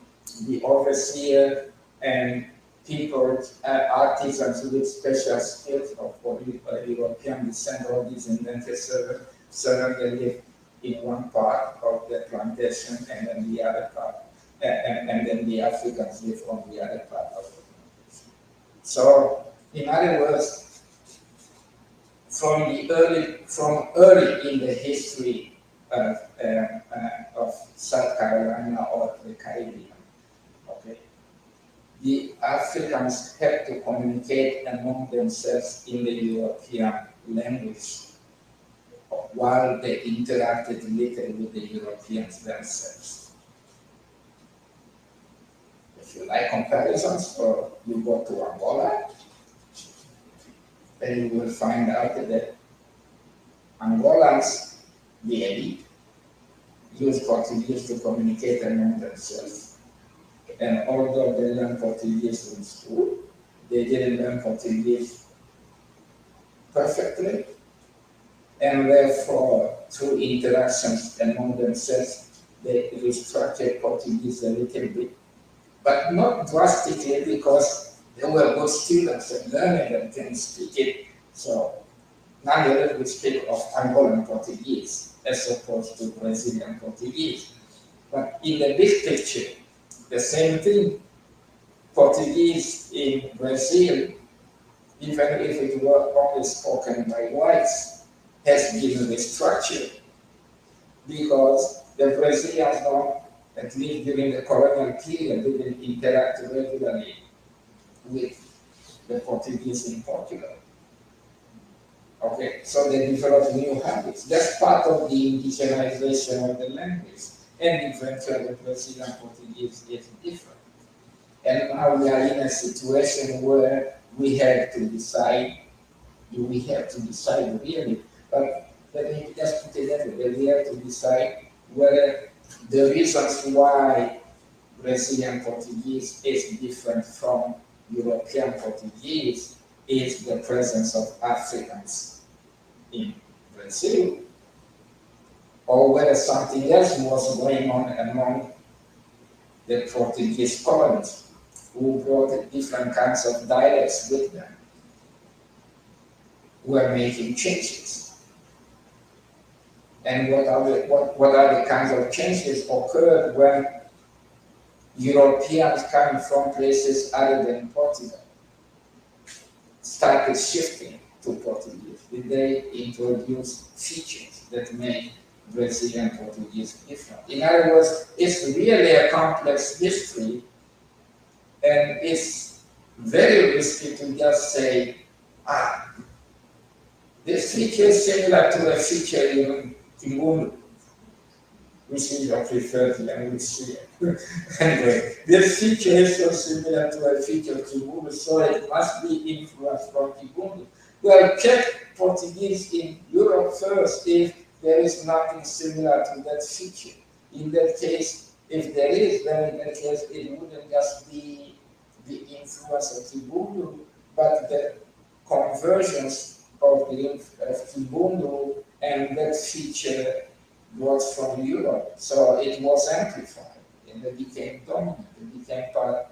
the overseer and people, artisans with special skills of European descent, all these indentured servants, they live in one part of the plantation, and then the other part, and then the Africans live on the other part of the plantation. So, in other words, from early in the history of South Carolina or the Caribbean. Okay, the Africans had to communicate among themselves in the European language while they interacted little with the Europeans themselves. If you like comparisons, or you go to Angola, then you will find out that Angolans, the elite, use Portuguese to communicate among themselves. And although they learn Portuguese in school, they didn't learn Portuguese perfectly, and therefore, through interactions among themselves, they restructured Portuguese a little bit, but not drastically because they were good students and learning and can speak it. So nonetheless, we speak of Angolan Portuguese as opposed to Brazilian Portuguese. But in the big picture, the same thing. Portuguese in Brazil, even if it were only spoken by whites, has been restructured because the Brazilians don't, at least during the colonial period, didn't interact regularly with the Portuguese in Portugal. Okay, so they developed new habits. That's part of the indigenization of the language. And eventually, the Brazilian Portuguese is different. And now we are in a situation where we have to decide, really, but let me just put it that way, we have to decide whether the reasons why Brazilian Portuguese is different from European Portuguese is the presence of Africans in Brazil, or whether something else was going on among the Portuguese colonies, who brought different kinds of dialects with them, were making changes. And what are the kinds of changes occurred when Europeans coming from places other than Portugal started shifting to Portuguese? Did they introduce features that make Brazilian Portuguese different? In other words, it's really a complex history, and it's very risky to just say, this feature is similar to a feature in Kimbundu, which is your preferred language here. Anyway, this feature is so similar to a feature of Kimbundu, so it must be influenced from Kimbundu. Well, check Portuguese in Europe first if there is nothing similar to that feature. In that case, if there is, then in that case it wouldn't just be the influence of Kimbundu, but the conversions of Kimbundu, and that feature was from Europe. So it was amplified and it became dominant, it became part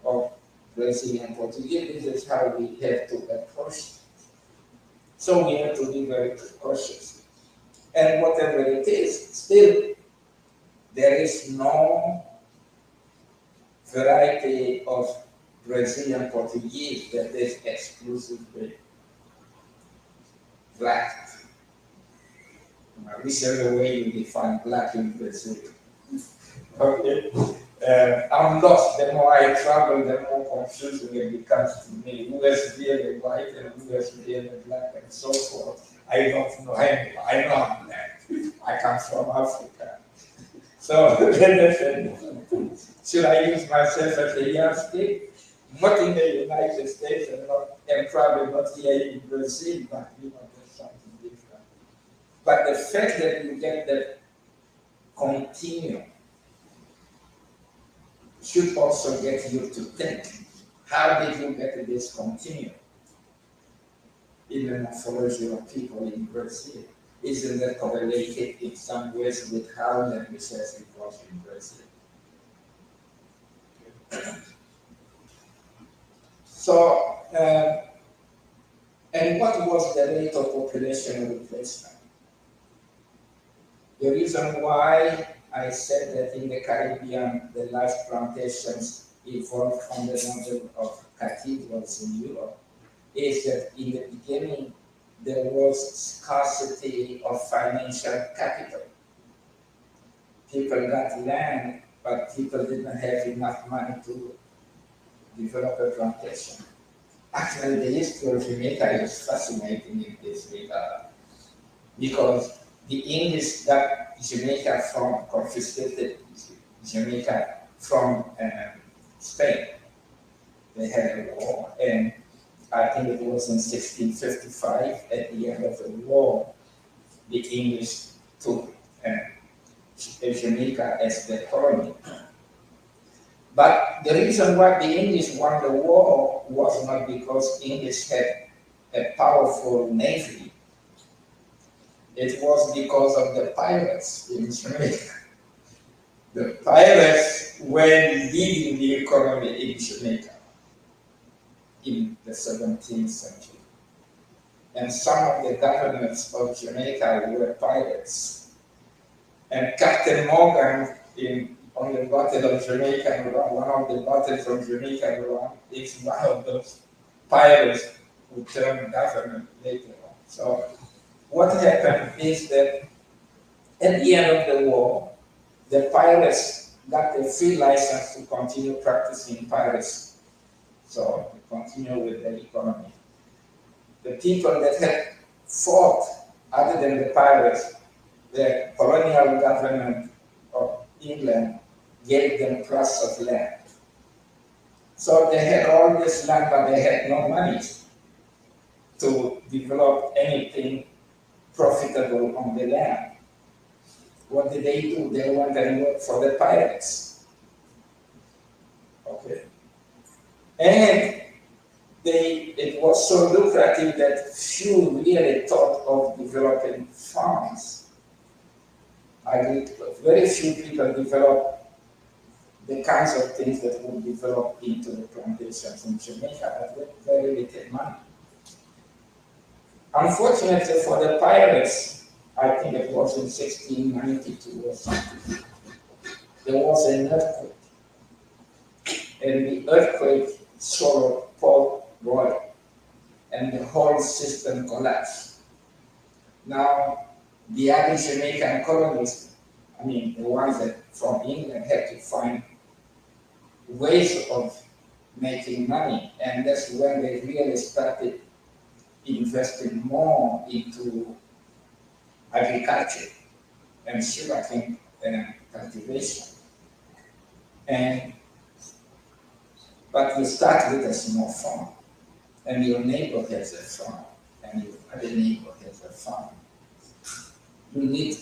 of Brazilian Portuguese. This is how we have to approach it. So we have to be very cautious. And whatever it is, still there is no variety of Brazilian Portuguese that is exclusively black. Whichever way you define black in Brazil. Okay. I'm lost. The more I travel, the more confusing it becomes to me. Who is really white and who is really black and so forth. I don't know. I know I'm black. I come from Africa. So should I use myself as a yardstick? Not in the United States and probably not here in Brazil, but there's something different. But the fact that you get that continuum should also get you to think, how did you get this continuum in the morphology of people in Brazil? Isn't that correlated in some ways with how language has evolved in Brazil? So, and what was the rate of population replacement? The reason why I said that in the Caribbean, the large plantations evolved from the model of cathedrals in Europe is that in the beginning, there was scarcity of financial capital. People got land, but people didn't have enough money to develop a plantation. Actually, the history of Jamaica is fascinating in this regard because the English got Jamaica from, confiscated Jamaica from Spain. They had a war, and I think it was in 1655, at the end of the war, the English took Jamaica as their colony. But the reason why the English won the war was not because English had a powerful navy. It was because of the pirates in Jamaica. The pirates were leading the economy in Jamaica in the 17th century. And some of the governors of Jamaica were pirates. And Captain Morgan, on the Battle of Jamaica, one of the battles from Jamaica, is one of those pirates who turned governor later on. So what happened is that at the end of the war, the pirates got a free license to continue practicing piracy. So to continue with the economy. The people that had fought, other than the pirates, the colonial government of England gave them plots of land. So they had all this land, but they had no money to develop anything profitable on the land. What did they do? They went and worked for the pirates. Okay. And it was so lucrative that few really thought of developing farms. Very few people developed the kinds of things that would develop into the plantations in Jamaica, but with very little money. Unfortunately for the pirates, I think it was in 1692 or something, there was an earthquake. And the earthquake swallowed Port Royal, and the whole system collapsed. Now, the other Jamaican colonists, I mean, the ones that from England had to find ways of making money, and that's when they really started investing more into agriculture and sugarcane cultivation. But you start with a small farm, and your neighbor has a farm, and your other neighbor has a farm. You need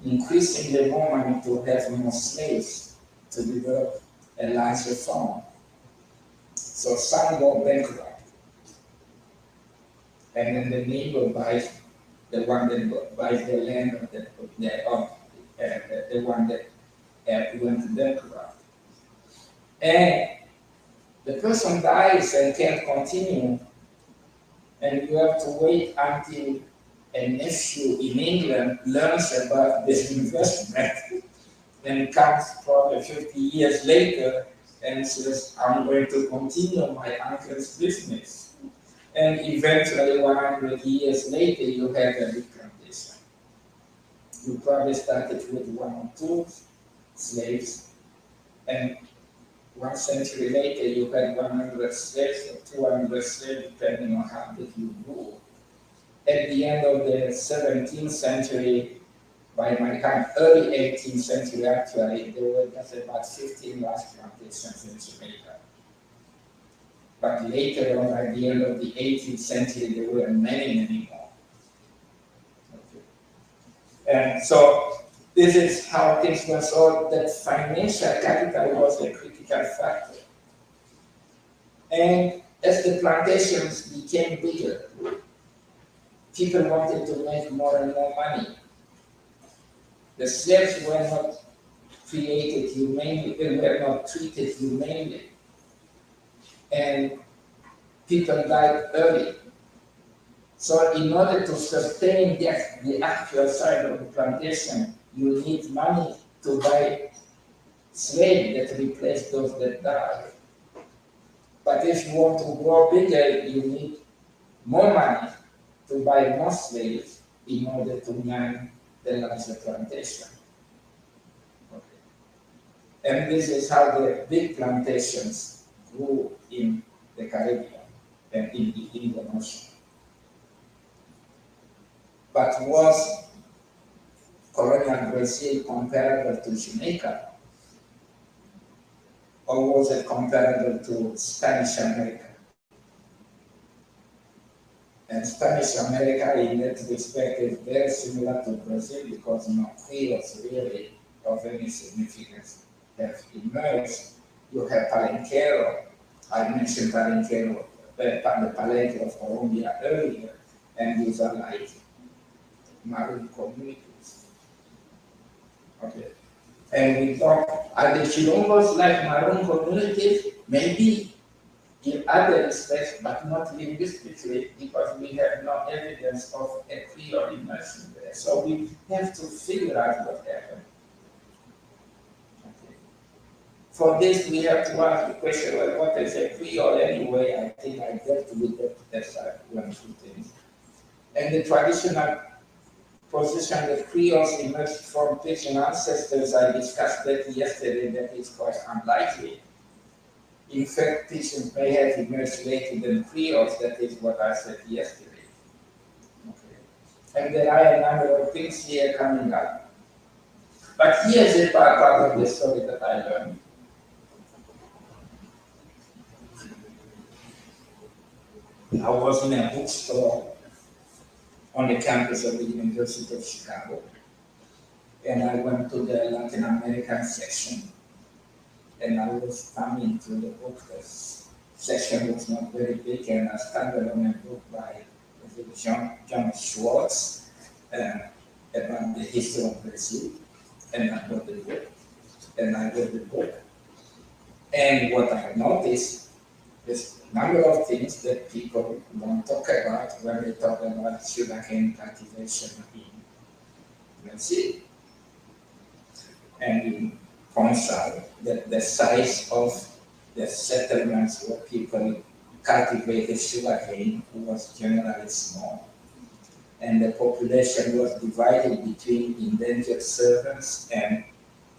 increasingly more money to have more slaves to develop a larger farm. So some go bankrupt, and then the neighbor buys the one that buys the land of the one that went bankrupt. And the person dies and can't continue, and you have to wait until a nephew in England learns about this investment and comes probably 50 years later and says, I'm going to continue my uncle's business. And eventually, 100 years later, you have a big plantation. You probably started with one or two slaves, and 1 century later, you had 100 slaves or 200 slaves, depending on how big you grew. At the end of the 17th century, by my count, early 18th century actually, there were just about 15 large plantations in Jamaica. But later on, at the end of the 18th century, there were many, many more. Okay. And so this is how things were. So that financial capital was a critical factor. And as the plantations became bigger, people wanted to make more and more money. The slaves were not created humanely, they were not treated humanely. And people died early. So in order to sustain the actual side of the plantation, you need money to buy slaves that replace those that died. But if you want to grow bigger, you need more money to buy more slaves in order to man the larger plantation. And this is how the big plantations grew in the Caribbean and in the Indian Ocean. But was colonial Brazil comparable to Jamaica, or was it comparable to Spanish America? And Spanish America, in that respect, is very similar to Brazil because no creoles really of any significance have emerged. You have Palenquero. I mentioned Palenquero, the Palenque of Colombia earlier, and these are like Maroon communities. Okay. And we talk, are the Chilombos like Maroon communities? Maybe in other respects, but not linguistically, because we have no evidence of a Creole immersion there. So we have to figure out what happened. Okay. For this, we have to ask the question, well, what is a Creole anyway? I think I dealt with that as I went through things. And the traditional position that Creoles emerged from Pidgin ancestors, I discussed that yesterday, that is quite unlikely. In fact, Pidgins may have emerged later than Creoles, that is what I said yesterday. Okay. And there are a number of things here coming up. But here's a part of the story that I learned. I was in a bookstore on the campus of the University of Chicago, and I went to the Latin American section, and I was thumbing through the book. The section was not very big, and I stumbled on a book by John Schwartz about the history of Brazil, and I bought the book, and I read the book. And what I noticed is a number of things that people don't talk about when they talk about sugarcane cultivation in Brazil. And it points out that the size of the settlements where people cultivated sugarcane was generally small. And the population was divided between indentured servants and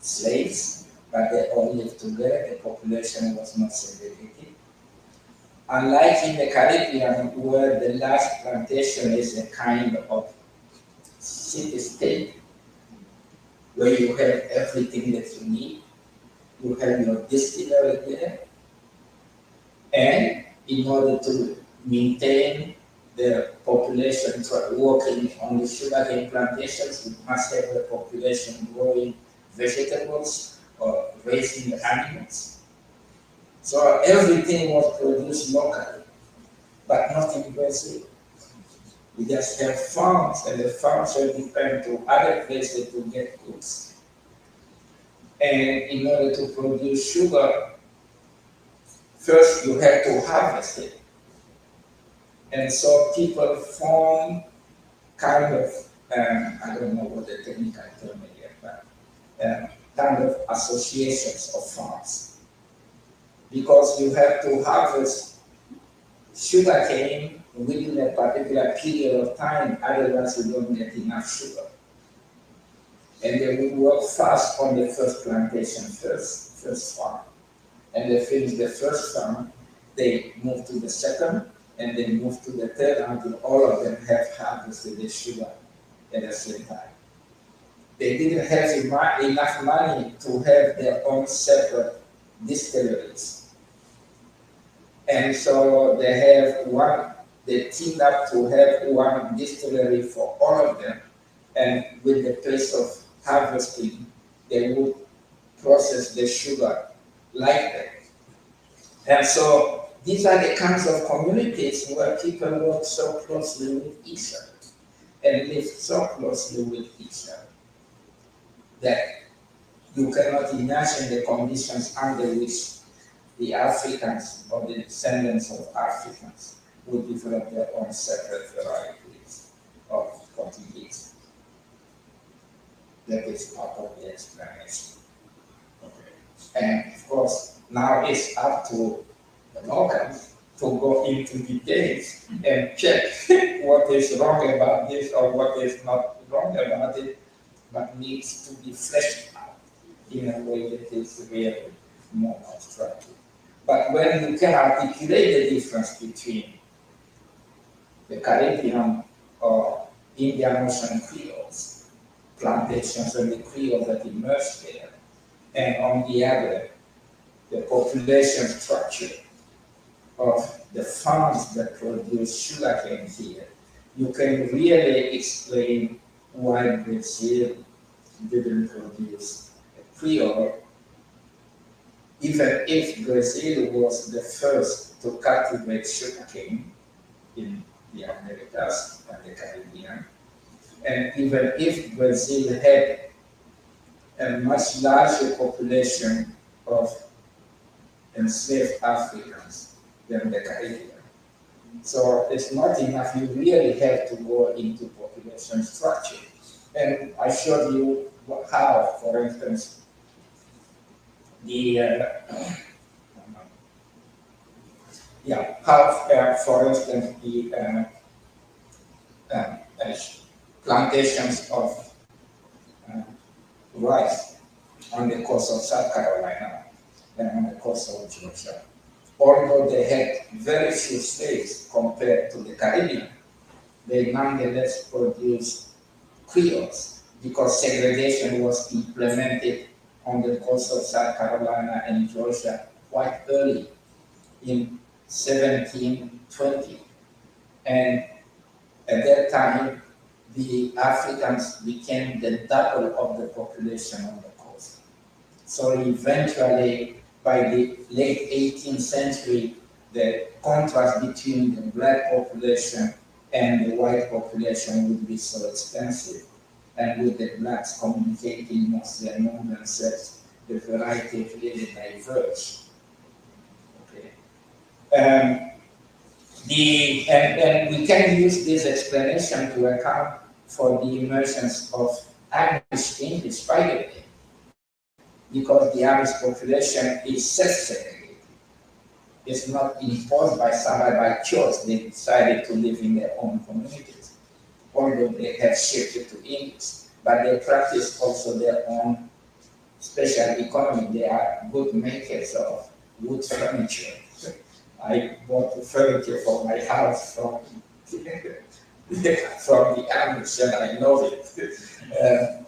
slaves, but they all lived together. The population was not segregated. Unlike in the Caribbean, where the last plantation is a kind of city-state, where you have everything that you need, you have your distillery there, and in order to maintain the population working on the sugarcane plantations, you must have a population growing vegetables or raising animals. So everything was produced locally, but not in Brazil. We just have farms, and the farms will depend to other places to get goods. And in order to produce sugar, first you have to harvest it. And so people form kind of, I don't know what the technical term is yet, but kind of associations of farms. Because you have to harvest sugarcane within a particular period of time, otherwise you don't get enough sugar. And they will work fast on the first plantation, first farm. And they finish the first farm, they move to the second, and they move to the third until all of them have harvested the sugar at the same time. They didn't have enough money to have their own separate distilleries. And so they teamed up to have one distillery for all of them. And with the place of harvesting, they would process the sugar like that. And so these are the kinds of communities where people work so closely with each other and live so closely with each other that you cannot imagine the conditions under which the Africans or the descendants of Africans would develop their own separate varieties of cotton beans. That is part of the explanation. Okay. And of course, now it's up to the locals to go into details and check what is wrong about this or what is not wrong about it, but needs to be fleshed out. in a way that is really more constructive. But when you can articulate the difference between the Caribbean or Indian Ocean Creoles, plantations and the Creoles that emerged there, and on the other, the population structure of the farms that produce sugarcane here, you can really explain why Brazil didn't produce a Creole, even if Brazil was the first to cultivate sugarcane in the Americas and the Caribbean, and even if Brazil had a much larger population of enslaved Africans than the Caribbean. So it's not enough. You really have to go into population structure. And I showed you how, for instance, the for instance, the uh, uh, plantations of uh, rice on the coast of South Carolina and on the coast of Georgia, although they had very few slaves compared to the Caribbean, they nonetheless produced Creoles because segregation was implemented on the coast of South Carolina and Georgia quite early in 1720. And at that time, the Africans became the double of the population on the coast. So eventually, by the late 18th century, the contrast between the black population and the white population would be so extensive. And with the blacks communicating mostly among themselves, the variety really diverged. Okay. Um, and we can use this explanation to account for the emergence of Amish English, by the way, because the Amish population is self-segregated. It's not imposed by somebody by choice. They decided to live in their own communities, although they have shifted to English. But they practice also their own special economy. They are good makers of wood furniture. I bought the furniture for my house from the Amish, and I know it.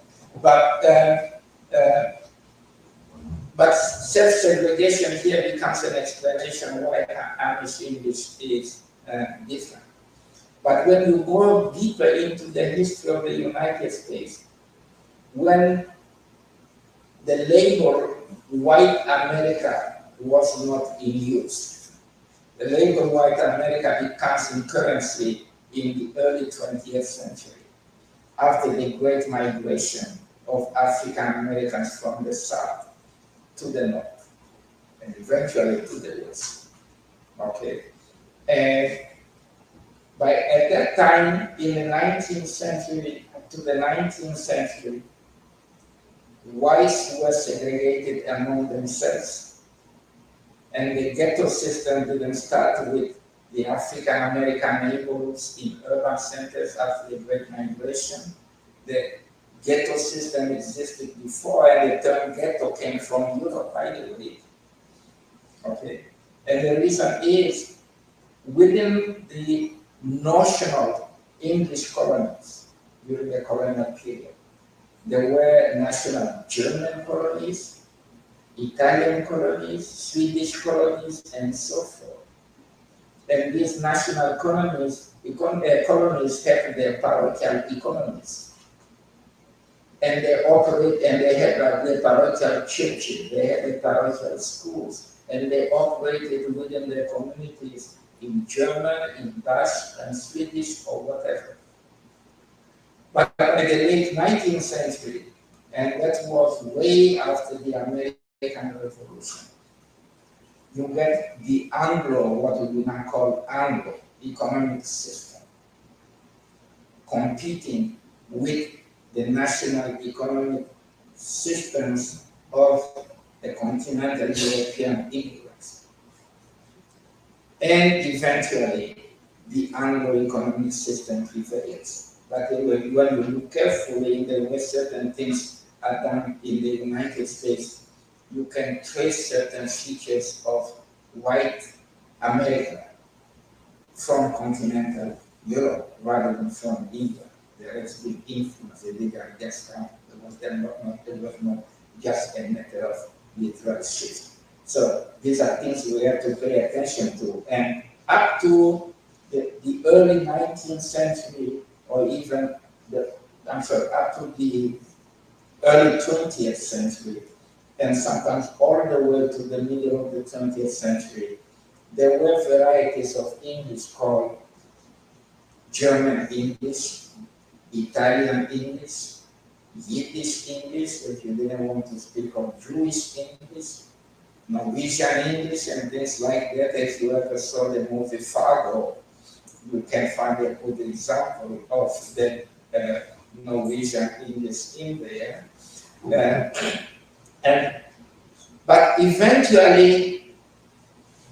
But uh, but self-segregation here becomes an explanation why Amish English is different. But when you go deeper into the history of the United States, when the label white America was not in use, the label white America becomes in currency in the early 20th century, after the great migration of African Americans from the South to the North, and eventually to the West. Okay? And at that time, in the 19th century to the 19th century, whites were segregated among themselves. And the ghetto system didn't start with the African American neighborhoods in urban centers after the Great Migration. The ghetto system existed before, and the term ghetto came from Europe, by the way. Okay? And the reason is within the notional English colonies during the colonial period, there were national German colonies, Italian colonies, Swedish colonies, and so forth. And these national colonies have their parochial economies. And they operate, and they have the parochial churches, they have the parochial schools, and they operated within their communities in German, in Dutch, and Swedish, or whatever. But by the late 19th century, and that was way after the American Revolution, you get the Anglo, what we now call Anglo economic system, competing with the national economic systems of the continental European immigrants. And eventually, the Anglo economic system prevails. But when you look carefully, there were certain things are done in the United States, you can trace certain features of white America from continental Europe rather than from India. There has been influence, a legal discount. There was not just a matter of literal shift. So these are things we have to pay attention to. And up to the early 19th century, or even up to the early 20th century, and sometimes all the way to the middle of the 20th century, there were varieties of English called German English, Italian English, Yiddish English, if you didn't want to speak of Jewish English, Norwegian English, and things like that. If you ever saw the movie Fargo, you can find a good example of the Norwegian English in there. And but eventually,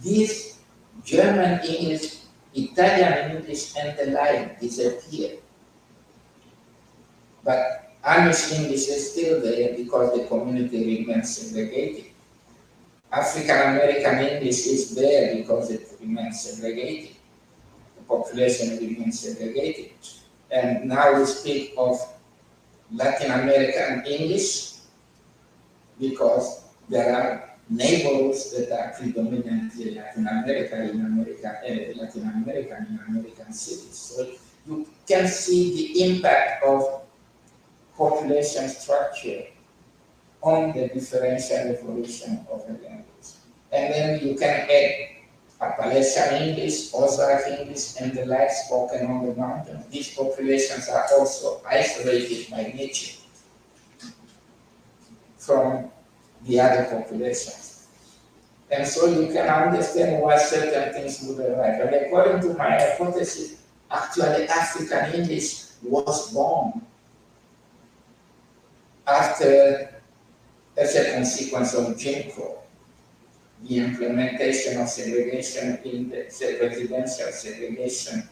these German English, Italian English, and the like disappeared. But Amish English is still there because the community remains segregated. African American English is there because it remains segregated. The population remains segregated. And now we speak of Latin American English because there are neighborhoods that are predominantly Latin American in American cities. So you can see the impact of population structure on the differential evolution of a language. And then you can add Appalachian English, Ozark English, and the like spoken on the mountain. These populations are also isolated by nature from the other populations. And so you can understand why certain things would arrive. And according to my hypothesis, actually African English was born after, as a consequence of Jim Crow, the implementation of segregation in the residential segregation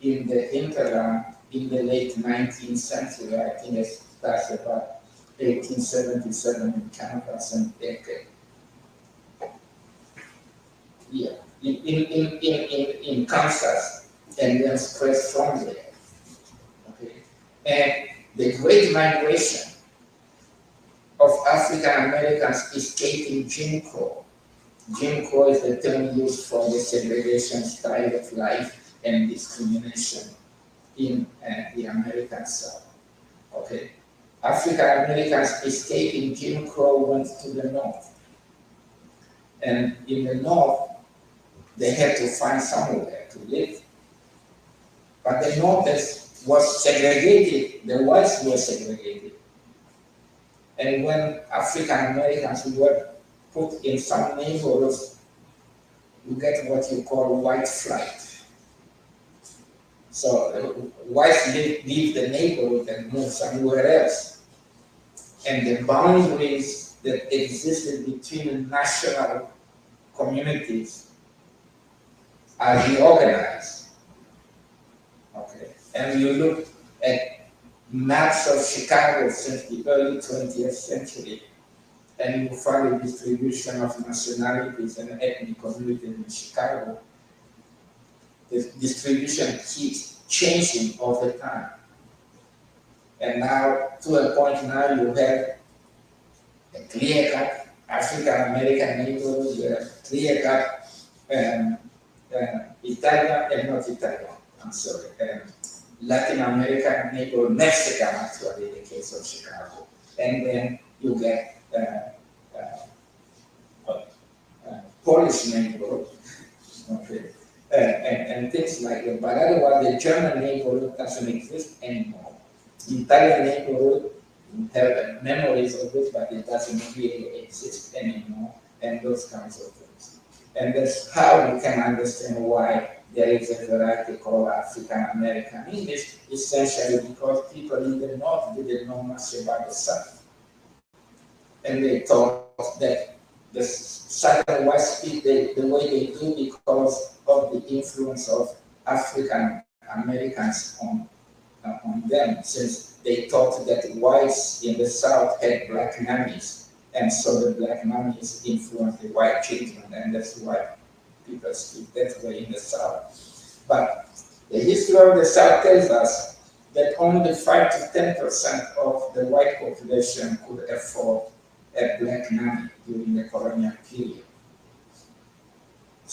in the hinterland in the late 19th century. I think it starts about 1877 in Kansas and yeah, in Kansas, and then spread from there. Okay, and the Great Migration of African Americans escaping Jim Crow. Jim Crow is the term used for the segregation style of life and discrimination in the American South. Okay, African Americans escaping Jim Crow went to the north, and in the north they had to find somewhere to live. But the north was segregated. The whites were segregated. And when African Americans were put in some neighborhoods, you get what you call white flight. So whites leave the neighborhood and move somewhere else. And the boundaries that existed between national communities are reorganized. Okay. And you look at maps of Chicago since the early 20th century, and you find a distribution of nationalities and ethnic communities in Chicago. The distribution keeps changing all the time. And now, to a point now, you have a clear-cut African American neighborhood, you have clear-cut Italian, and not Italian, I'm sorry, Latin American neighborhood, Mexican actually, in the case of Chicago. And then you get Polish neighborhood, okay, and things like that. But otherwise, the German neighborhood doesn't exist anymore. The Italian neighborhood, we have memories of it, but it doesn't really exist anymore, and those kinds of things. And that's how you can understand why there is a variety called African American English, essentially because people in the North didn't know much about the South. And they thought that the Southern whites speak the way they do because of the influence of African Americans on on them, since they thought that whites in the South had black nannies, and so the black nannies influenced the white children, and that's why people speak that way in the South. But the history of the South tells us that only 5 to 10% of the white population could afford a black nanny during the colonial period.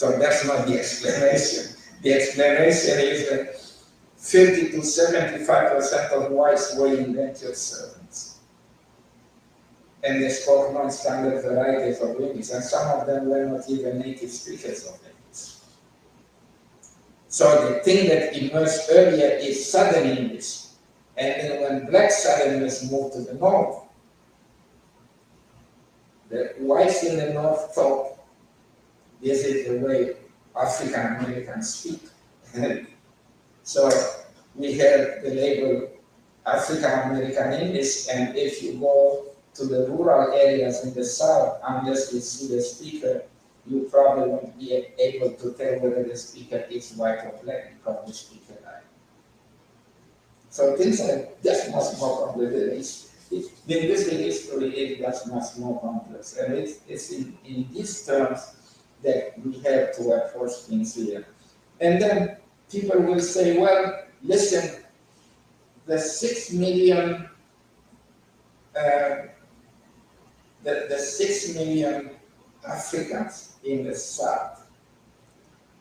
So that's not the explanation. The explanation is that 50 to 75% of whites were indentured servants. And they spoke non-standard varieties of English, and some of them were not even native speakers of English. So the thing that emerged earlier is Southern English. And then when black Southerners moved to the North, the whites in the North thought this is the way African Americans speak. So we have the label African American English, and if you go to the rural areas in the South, unless you see the speaker, you probably won't be able to tell whether the speaker is white or black because the speaker died. So things are just much more complicated. Linguistic history is just much more complex, and it's in these terms that we have to approach things here. And then people will say, well, listen, the 6 million, uh, the 6 million Africans in the South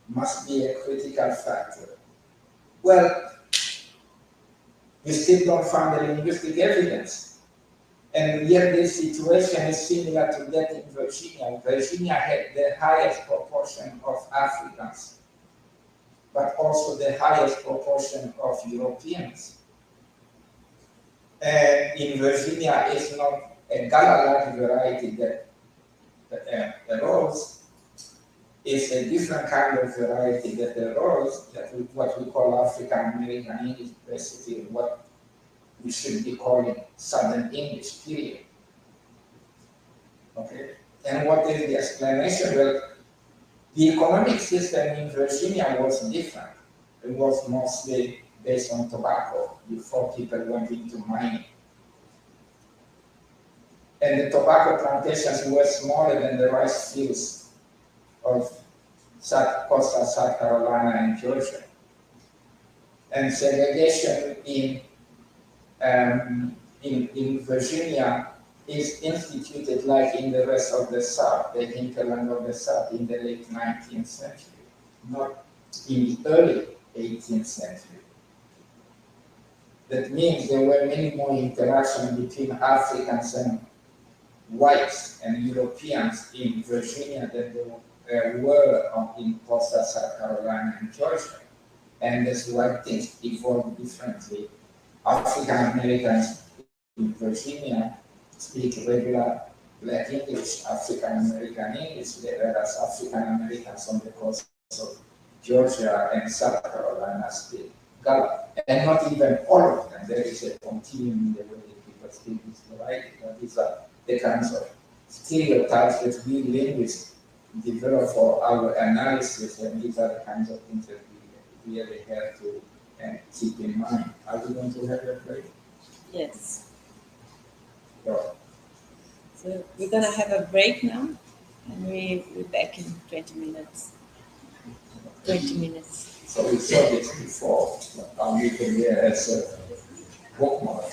must be a critical factor. Well, we still don't find the linguistic evidence. And yet the situation is similar to that in Virginia. Virginia had the highest proportion of Africans, but also the highest proportion of Europeans. And in Virginia, it's not a Gala-like variety that the rose is a different kind of variety that the rose, what we call African American English, basically what we should be calling Southern English, period. Okay? And what is the explanation? Well, the economic system in Virginia was different. It was mostly based on tobacco before people went into mining. And the tobacco plantations were smaller than the rice fields of coastal South Carolina and Georgia. And segregation in Virginia is instituted like in the rest of the South, the hinterland of the South in the late 19th century, not in the early 18th century. That means there were many more interactions between Africans and whites and Europeans in Virginia than there were in coastal South Carolina and Georgia. And that's why things evolved differently. African Americans in Virginia speak regular Black English, African American English, whereas African Americans on the coast of Georgia and South Carolina speak Gala. And not even all of them. There is a continuum in the way that people speak this variety. But these are the kinds of stereotypes that we linguists develop for our analysis, and these are the kinds of things that we really have to keep in mind. Are we going to have a break? Yes. So, So we're gonna have a break now, and we're back in 20 minutes. 20 minutes. so we saw this before. We can hear as a bookmark.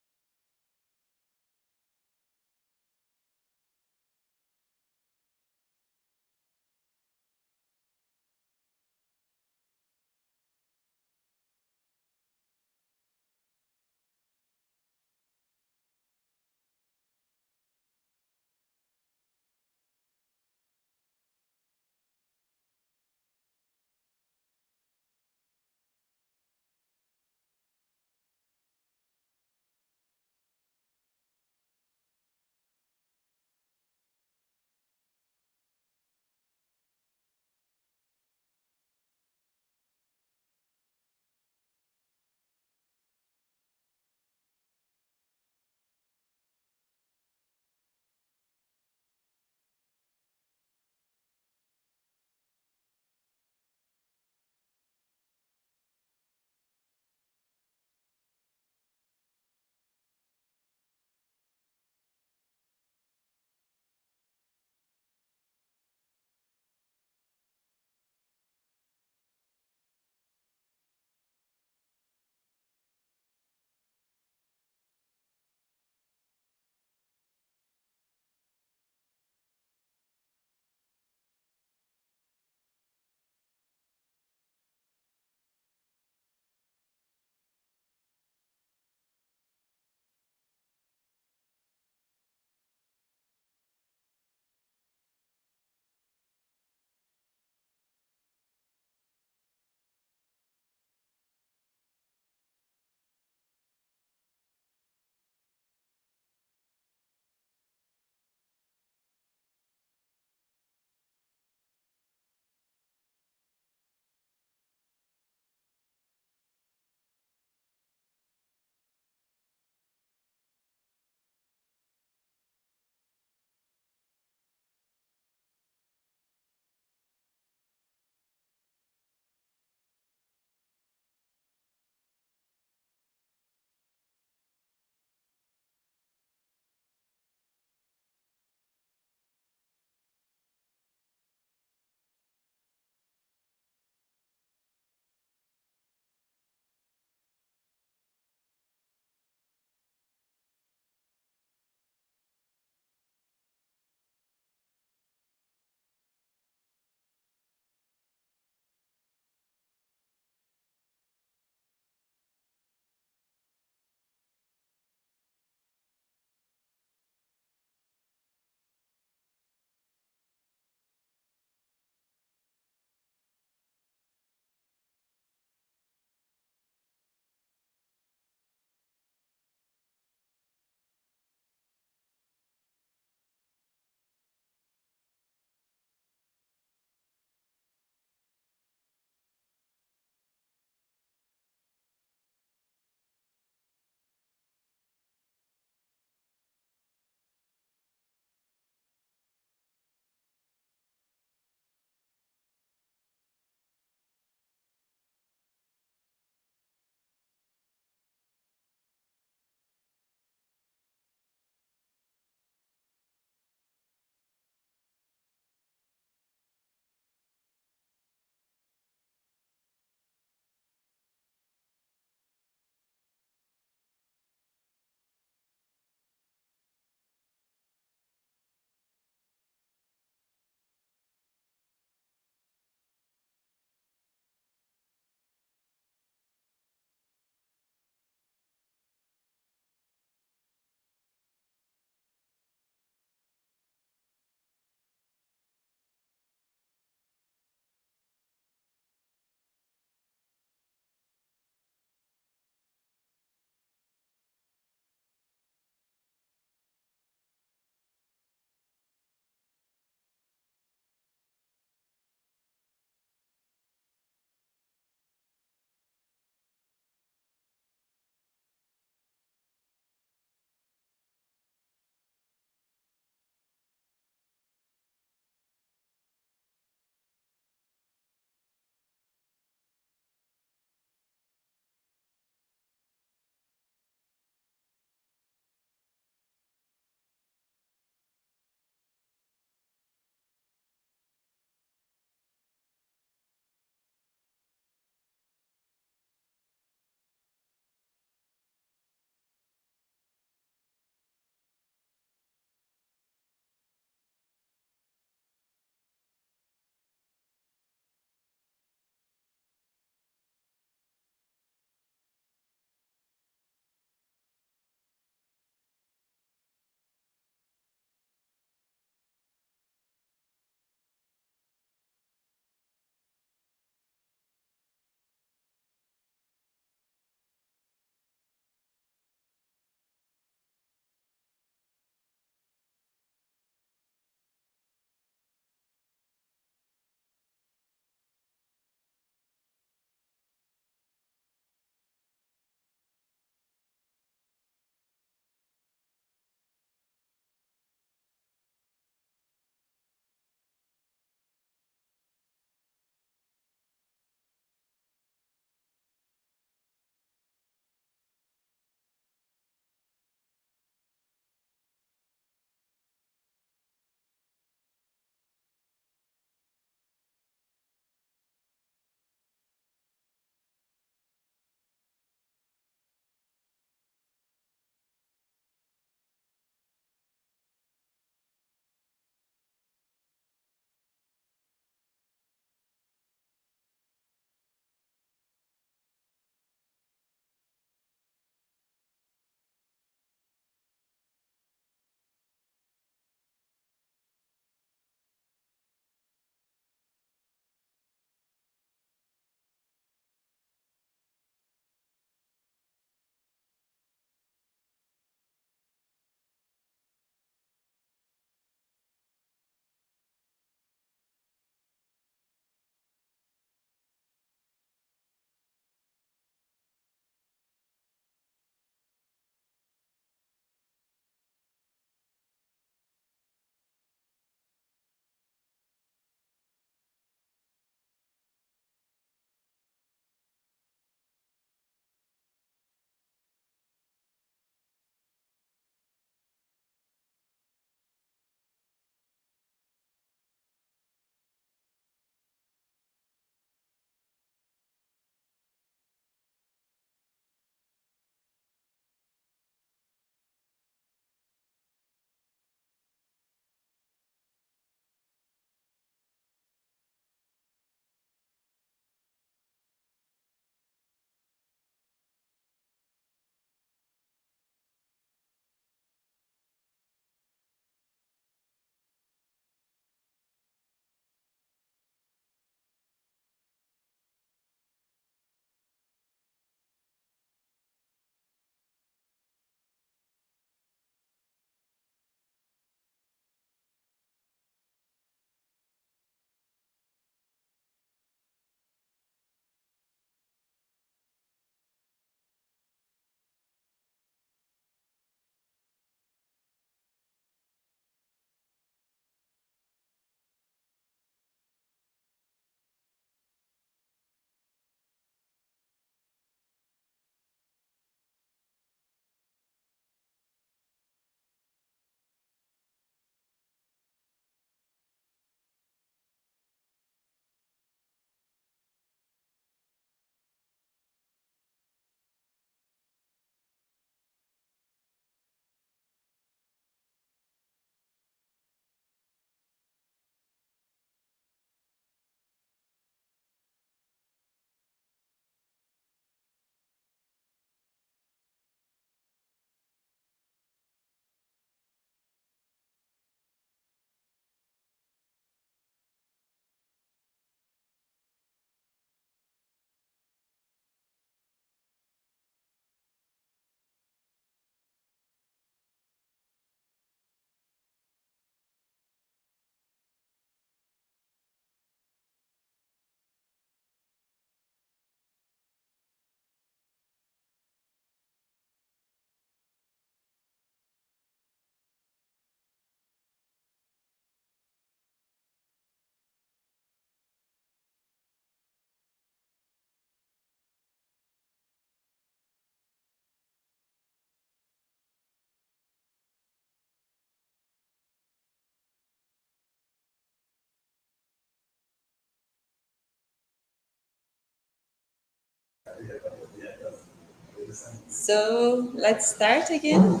So let's start again.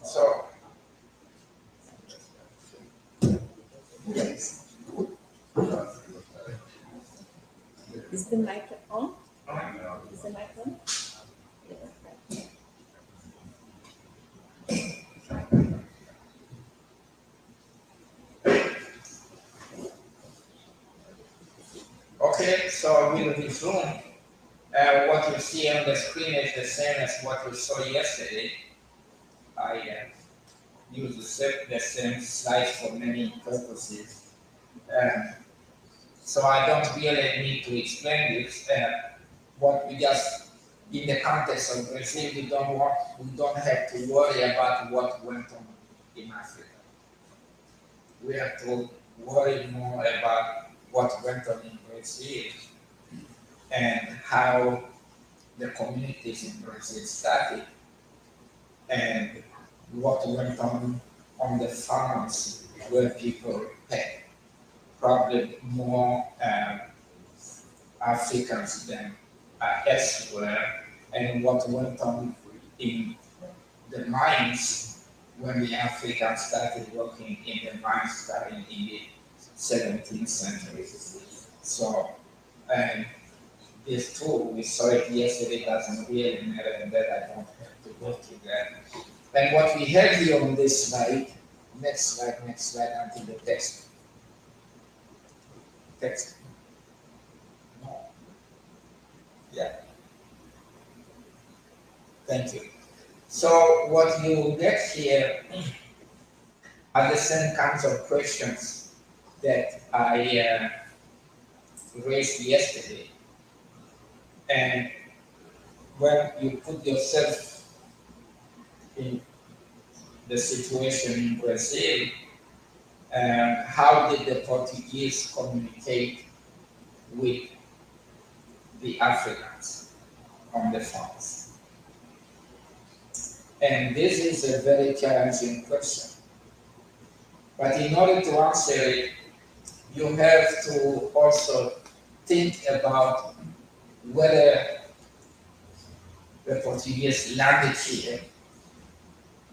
So, Is the mic on? Is the mic on? Yeah. okay, so we'll resume. What you see on the screen is the same as what you saw yesterday. I use the same slides for many purposes. Um, so I don't really need to explain this. What we just, in the context of Brazil, we don't have to worry about what went on in Africa. We have to worry more about what went on in Brazil and how the communities in Brazil started and what went on the farms where people had probably more Africans than elsewhere, and what went on in the mines when the Africans started working in the mines starting in the 17th century. So, and this too, we saw it yesterday, doesn't really matter, and that I don't have to go through that. And what we have here on this slide, next slide until the text. No. Yeah, thank you. So what you get here are the same kinds of questions that I raised yesterday. And when you put yourself in the situation in Brazil, how did the Portuguese communicate with the Africans on the farms? And this is a very challenging question. But in order to answer it, you have to also think about whether the Portuguese landed here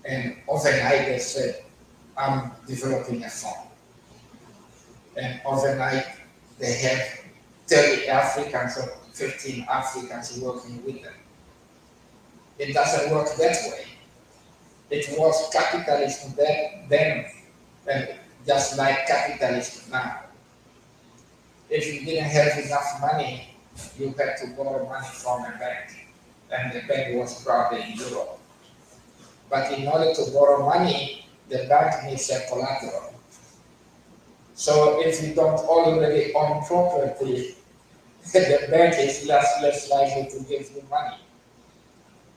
and overnight they said, I'm developing a farm. And overnight they have 30 Africans or 15 Africans working with them. It doesn't work that way. It was capitalism then and just like capitalism now. If you didn't have enough money, you had to borrow money from a bank. And the bank was probably in Europe. But in order to borrow money, the bank needs a collateral. So if you don't already own property, the bank is less likely to give you money.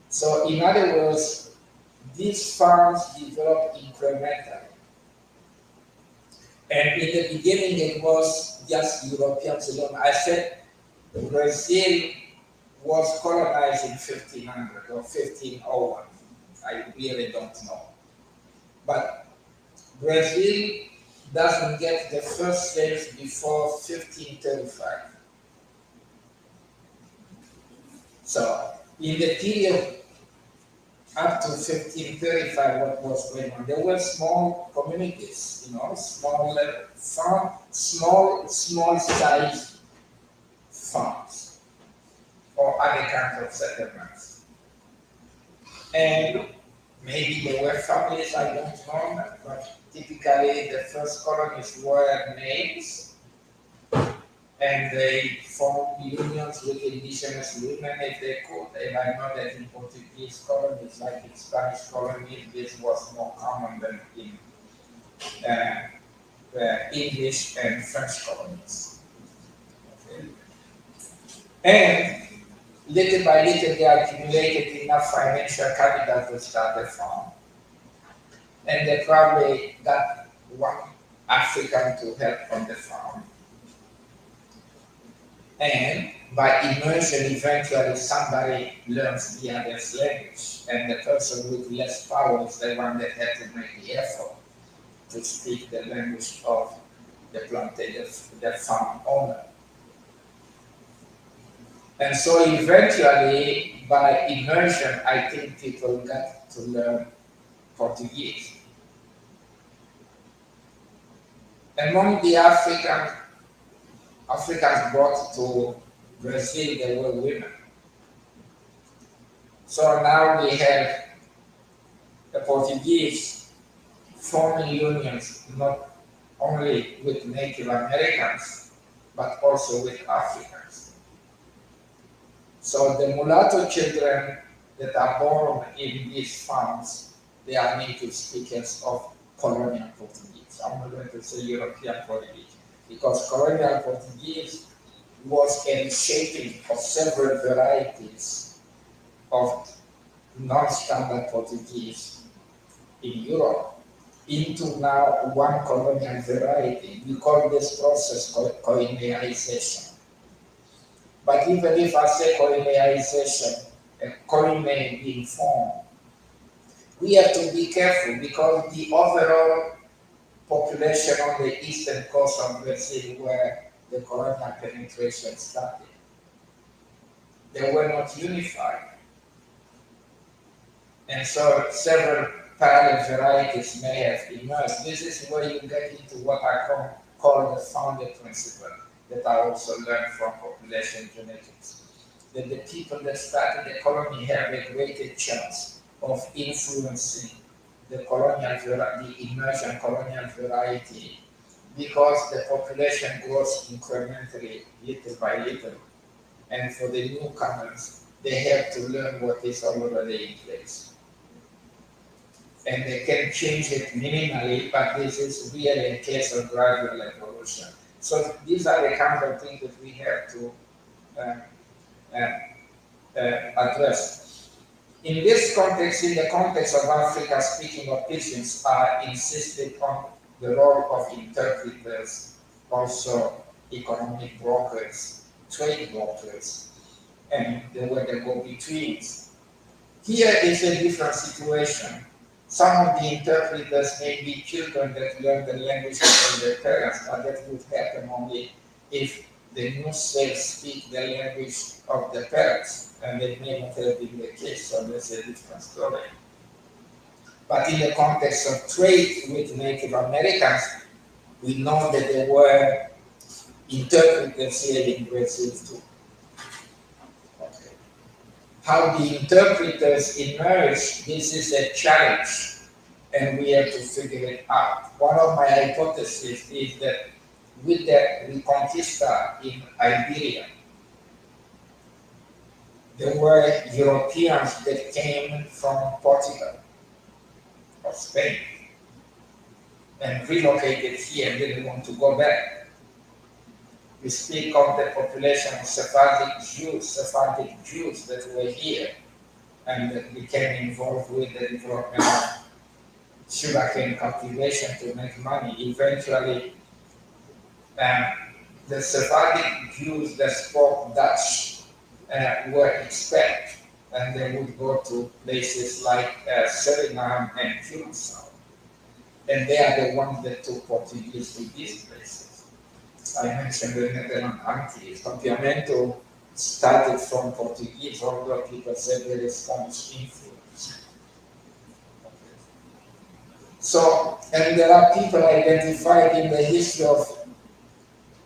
So in other words, these farms develop incrementally. And in the beginning, it was just Europeans alone. I said Brazil was colonized in 1500 or 1501. I really don't know. But Brazil doesn't get the first slaves before 1535. So in the period up to 1535, what was going on? There were small communities, small size farms or other kinds of settlements. And maybe there were families, I don't know, but typically the first colonies were males and they formed unions with indigenous women if they could. And I know that in Portuguese colonies, like in Spanish colonies, this was more common than in English and French colonies. Okay. And little by little, they accumulated enough financial capital to start a farm. And they probably got one African to help on the farm. And by immersion, eventually somebody learns the other's language, and the person with less power is the one that had to make the effort to speak the language of the plantation, the farm owner. And so eventually, by immersion, I think people got to learn Portuguese. Among the Africans brought to Brazil, they were women. So now we have the Portuguese forming unions not only with Native Americans, but also with Africans. So the mulatto children that are born in these farms, they are native speakers of colonial Portuguese. I'm not going to say European Portuguese, because colonial Portuguese was a reshaping of several varieties of non-standard Portuguese in Europe into now one colonial variety. We call this process colonization. But even if I say colonization, a colony being formed, we have to be careful because the overall population on the eastern coast of Brazil, where the colonial penetration started, they were not unified. And so several parallel varieties may have emerged. This is where you get into what I call the founder principle that I also learned from population genetics. That the people that started the colony have a greater chance of influencing the the emergent colonial variety, because the population grows incrementally, little by little. And for the newcomers, they have to learn what is already in place, and they can change it minimally, but this is really a case of gradual evolution. So these are the kinds of things that we have to uh, address. In this context, in the context of Africa, speaking of pigeons, I insisted on the role of interpreters, also economic brokers, trade brokers, and they were the go-betweens. Here is a different situation. Some of the interpreters may be children that learn the language from their parents, but that would happen only if the new slaves speak the language of the parents, and it may not have been the case, so that's a different story. But in the context of trade with Native Americans, we know that there were interpreters here in Brazil too. Okay. How the interpreters emerge, this is a challenge, and we have to figure it out. One of my hypotheses is that with the Reconquista in Iberia, there were Europeans that came from Portugal or Spain and relocated here and didn't want to go back. We speak of the population of Sephardic Jews that were here and that became involved with the development of sugarcane cultivation to make money. Eventually, um, the Sephardic Jews that spoke Dutch were expelled, and they would go to places like Suriname and Curaçao. And they are the ones that took Portuguese to these places. I mentioned the Netherlands Antilles. Campeamento started from Portuguese, although people said there is Spanish influence. So, and there are people identified in the history of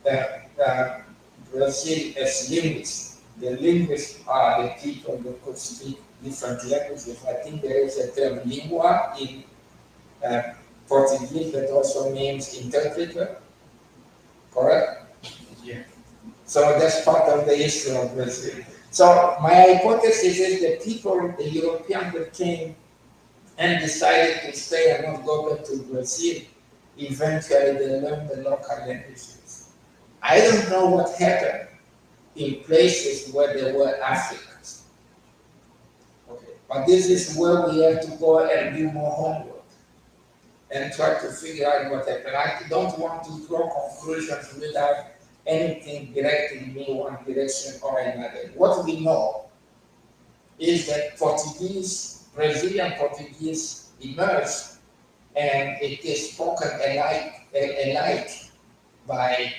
uh, Brazil as linguists. The linguists are the people that could speak different languages. I think there is a term lingua in uh, Portuguese that also means interpreter, correct? Yeah. So that's part of the history of Brazil. So my hypothesis is that people, the Europeans that came and decided to stay and not go back to Brazil, eventually they learned the local languages. I don't know what happened in places where there were Africans. Okay. But this is where we have to go and do more homework and try to figure out what happened. I don't want to draw conclusions without anything directing me one direction or another. What we know is that Brazilian Portuguese emerged, and it is spoken alike by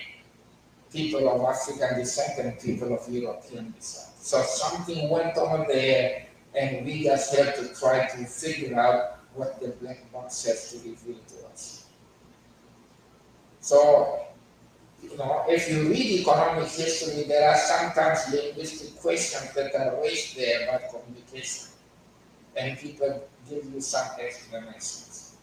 people of African descent and people of European descent. So something went on there, and we just have to try to figure out what the black box has to reveal to us. So, if you read economic history, there are sometimes linguistic questions that are raised there about communication, and people give you some explanations.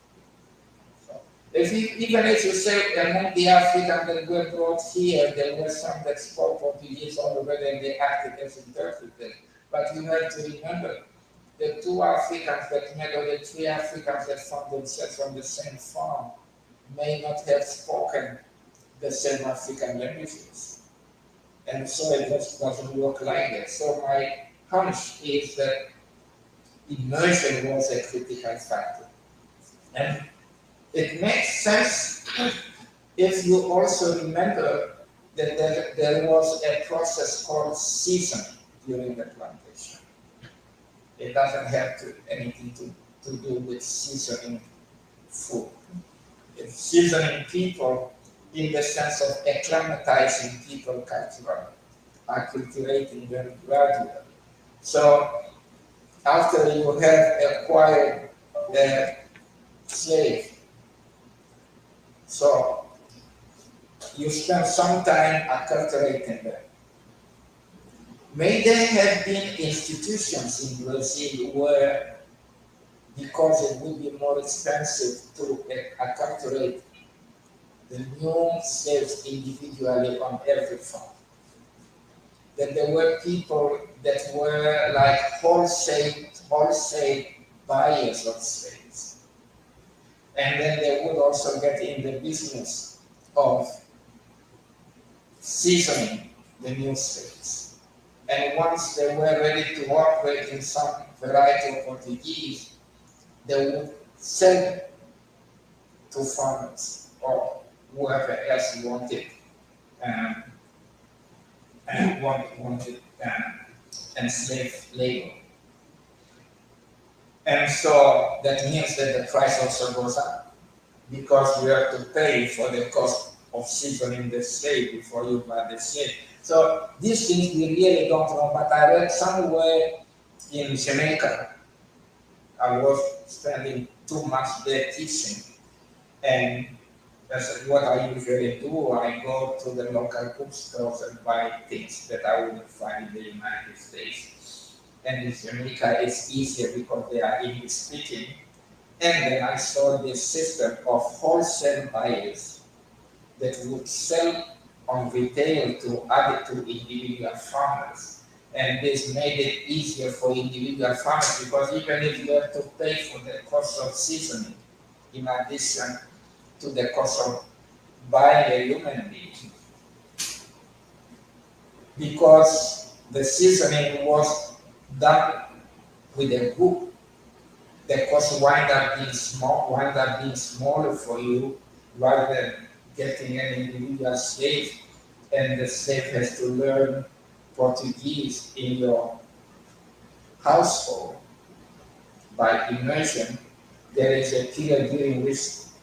So, even if you say among the Africans that were brought here, there were some that spoke Portuguese already and they acted as interpreters. But you have to remember the two Africans that met, or the three Africans that found themselves on the same farm, may not have spoken the same African languages. And so it just doesn't work like that. So my hunch is that immersion was a critical factor. And it makes sense if you also remember that there was a process called seasoning during the plantation. It doesn't have anything to do with seasoning food. It's seasoning people in the sense of acclimatizing people culturally, acculturating them gradually. So after you have acquired the slave, so you spend some time acculturating them. May there have been institutions in Brazil where, because it would be more expensive to acculturate the new slaves individually on every farm, that there were people that were like wholesale buyers of slaves. And then they would also get in the business of seasoning the new slaves. And once they were ready to operate in some variety of Portuguese, they would sell to farmers or whoever else wanted um, wanted enslaved labor. And so that means that the price also goes up because you have to pay for the cost of seasoning the slave before you buy the slave. So these things we really don't know, but I read somewhere in Jamaica, I was spending 2 months there teaching, and that's what I usually do. I go to the local bookstores and buy things that I wouldn't find in the United States. And in Jamaica, it's easier because they are English speaking. And then I saw this system of wholesale buyers that would sell on retail to other to individual farmers. And this made it easier for individual farmers because even if you have to pay for the cost of seasoning, in addition to the cost of buying a human being, because the seasoning was done with a group, the cost wind up being smaller for you rather than getting an individual slave, and the slave has to learn Portuguese in your household by immersion. There is a period during which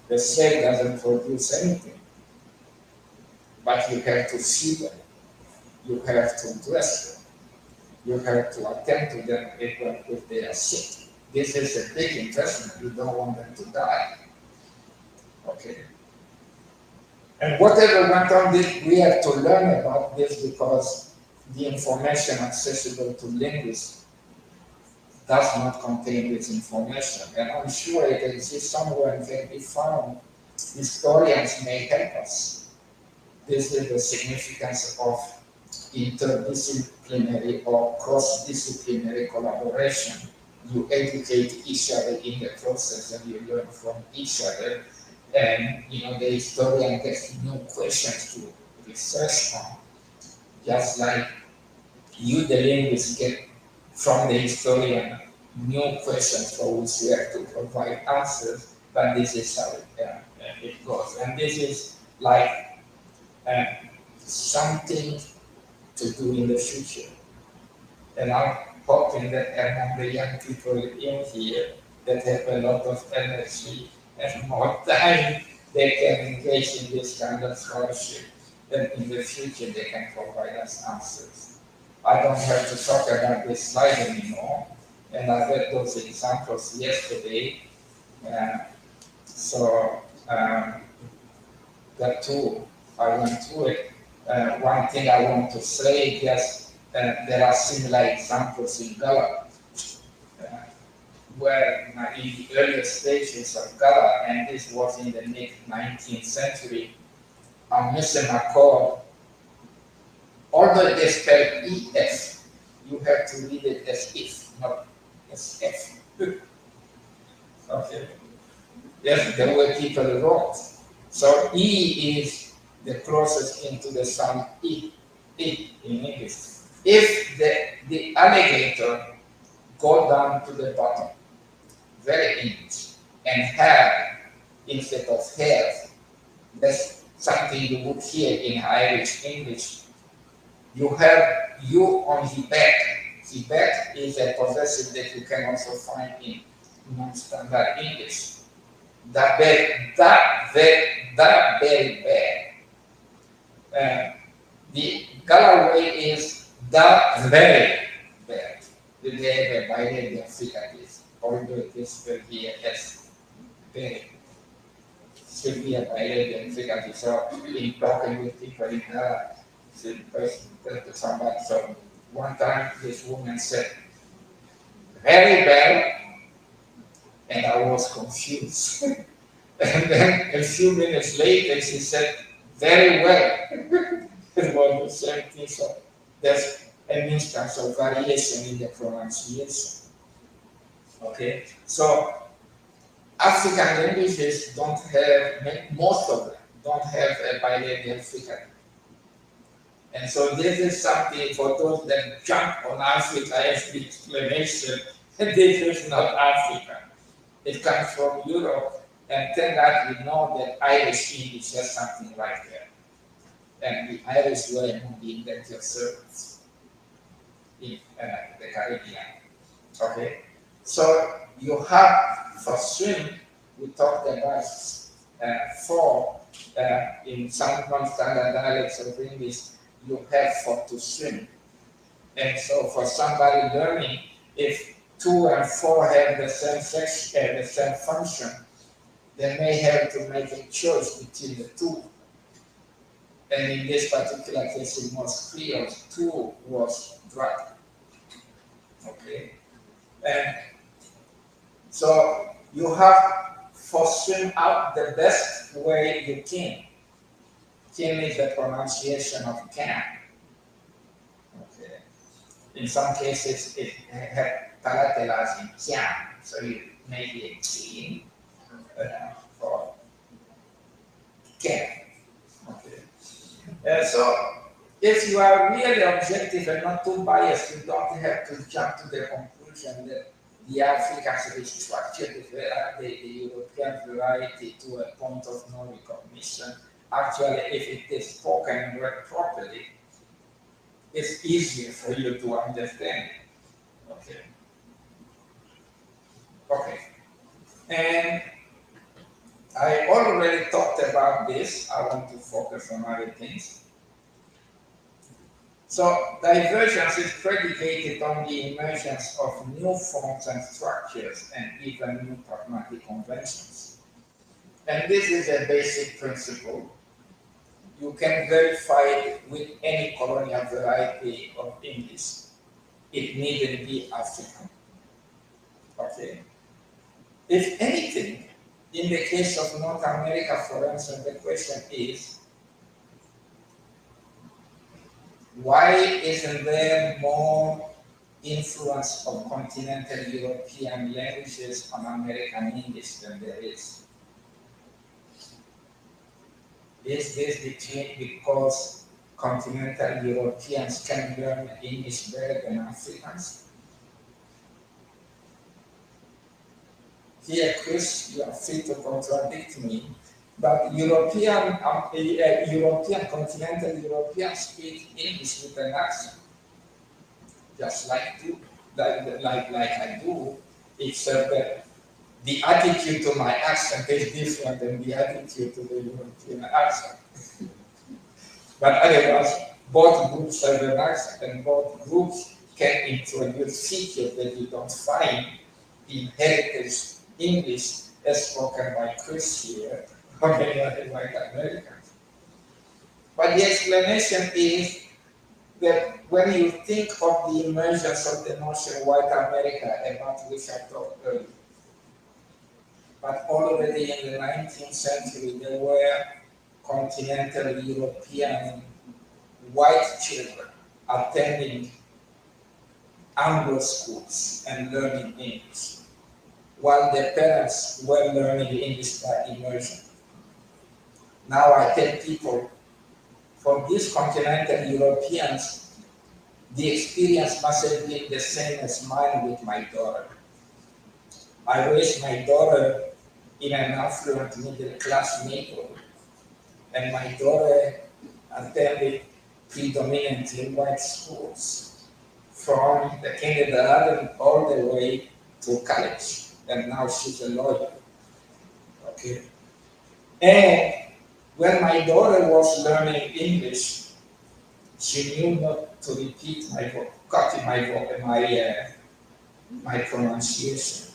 the slave doesn't produce anything, but you have to feed them, you have to dress them, you have to attend to them if they are sick. This is a big investment. You don't want them to die. Okay. And whatever went on, we have to learn about this because the information accessible to linguists does not contain this information. And I'm sure it exists somewhere and can be found. Historians may help us. This is the significance of interdisciplinary or cross-disciplinary collaboration. You educate each other in the process and you learn from each other. And the historian gets new questions to research on, just like you, the linguist, get from the historian new questions for which you have to provide answers. But this is how it goes, and this is like uh, something to do in the future. And I'm hoping that among the young people in here that have a lot of energy and more time, they can engage in this kind of scholarship. then in the future they can provide us answers. I don't have to talk about this slide anymore, and I read those examples yesterday. Uh, so that too, I went through it. One thing I want to say is there are similar examples in Gala, uh, where in the earlier stages of Gala, and this was in the mid 19th century, Mr. McCall, although they spell EF, you have to read it as if, not as F. Okay. Yes, there were people who wrote. So E is the closest into the sound E in English. If the alligator go down to the bottom, very inch, and have instead of hair, that's something you would hear in Irish English. You have you on the back. The back is a possessive that you can also find in non-standard English. That very bad. The Galloway is that very bad. The bilingual fricative, although it is severe as very severe bilingual fricative. So in talking with people in the person to somebody, so one time this woman said, very bad, and I was confused. And then a few minutes later, she said, very well. It was the same thing. So there's an instance of variation in the pronunciation. Okay? So African languages don't have, most of them don't have a bilingual fricative. And so this is something for those that jump on Africa as the explanation. This is not Africa. It comes from Europe. And thank God we know that Irish English has something right there. And the Irish were among the indentured servants in the Caribbean. Okay? So you have for swim, we talked about for in some non-standard dialects of English, you have for to swim. And so for somebody learning, if 2 and 4 have the same section, the same function, they may have to make a choice between the two. And in this particular case, it was clear 2 was drug. Okay? And so you have for swim out the best way you can. Can is the pronunciation of can. Okay. In some cases, it had paratelas in can, so you make it clean for can. Okay. So if you are really objective and not too biased, you don't have to jump to the conclusion that the Africans restructured the European variety to a point of no recognition. Actually, if it is spoken and read properly, it's easier for you to understand. Okay. Okay. And I already talked about this. I want to focus on other things. So divergence is predicated on the emergence of new forms and structures and even new pragmatic conventions. And this is a basic principle. You can verify it with any colonial variety of English. It needn't be African. Okay. If anything, in the case of North America, for instance, the question is, why isn't there more influence of continental European languages on American English than there is? Is this because continental Europeans can learn English better than Africans? Here, Chris, you are free to contradict me, but European continental Europeans speak English with an accent, just like I do, except that the attitude to my accent is different than the attitude to the European accent. But otherwise, both groups have an accent, and both groups can introduce features that you don't find in heritage English as spoken by Chris here or many other white Americans. But the explanation is that when you think of the emergence of the notion white America, about which I talked earlier, but already in the 19th century there were continental European white children attending Anglo schools and learning English, while their parents were learning English by immersion. Now I tell people, for these continental Europeans, the experience must have been the same as mine with my daughter. I raised my daughter in an affluent middle class neighborhood, and my daughter attended predominantly white schools from the kindergarten all the way to college, and now she's a lawyer. Okay, and when my daughter was learning English, she knew not to repeat copy my pronunciation.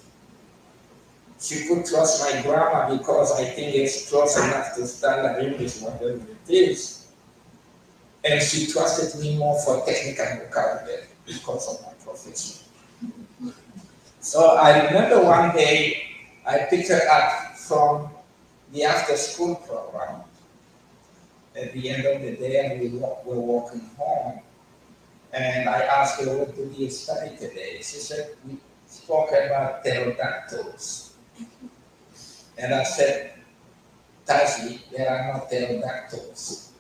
She could trust my grammar because I think it's close enough to standard English, whatever it is. And she trusted me more for technical vocabulary because of my profession. So I remember one day I picked her up from the after-school program at the end of the day, and we were walking home. And I asked her, "What did you study today?" She said, "We spoke about pterodactyls." And I said, "Tazi, there are no pterodactyls."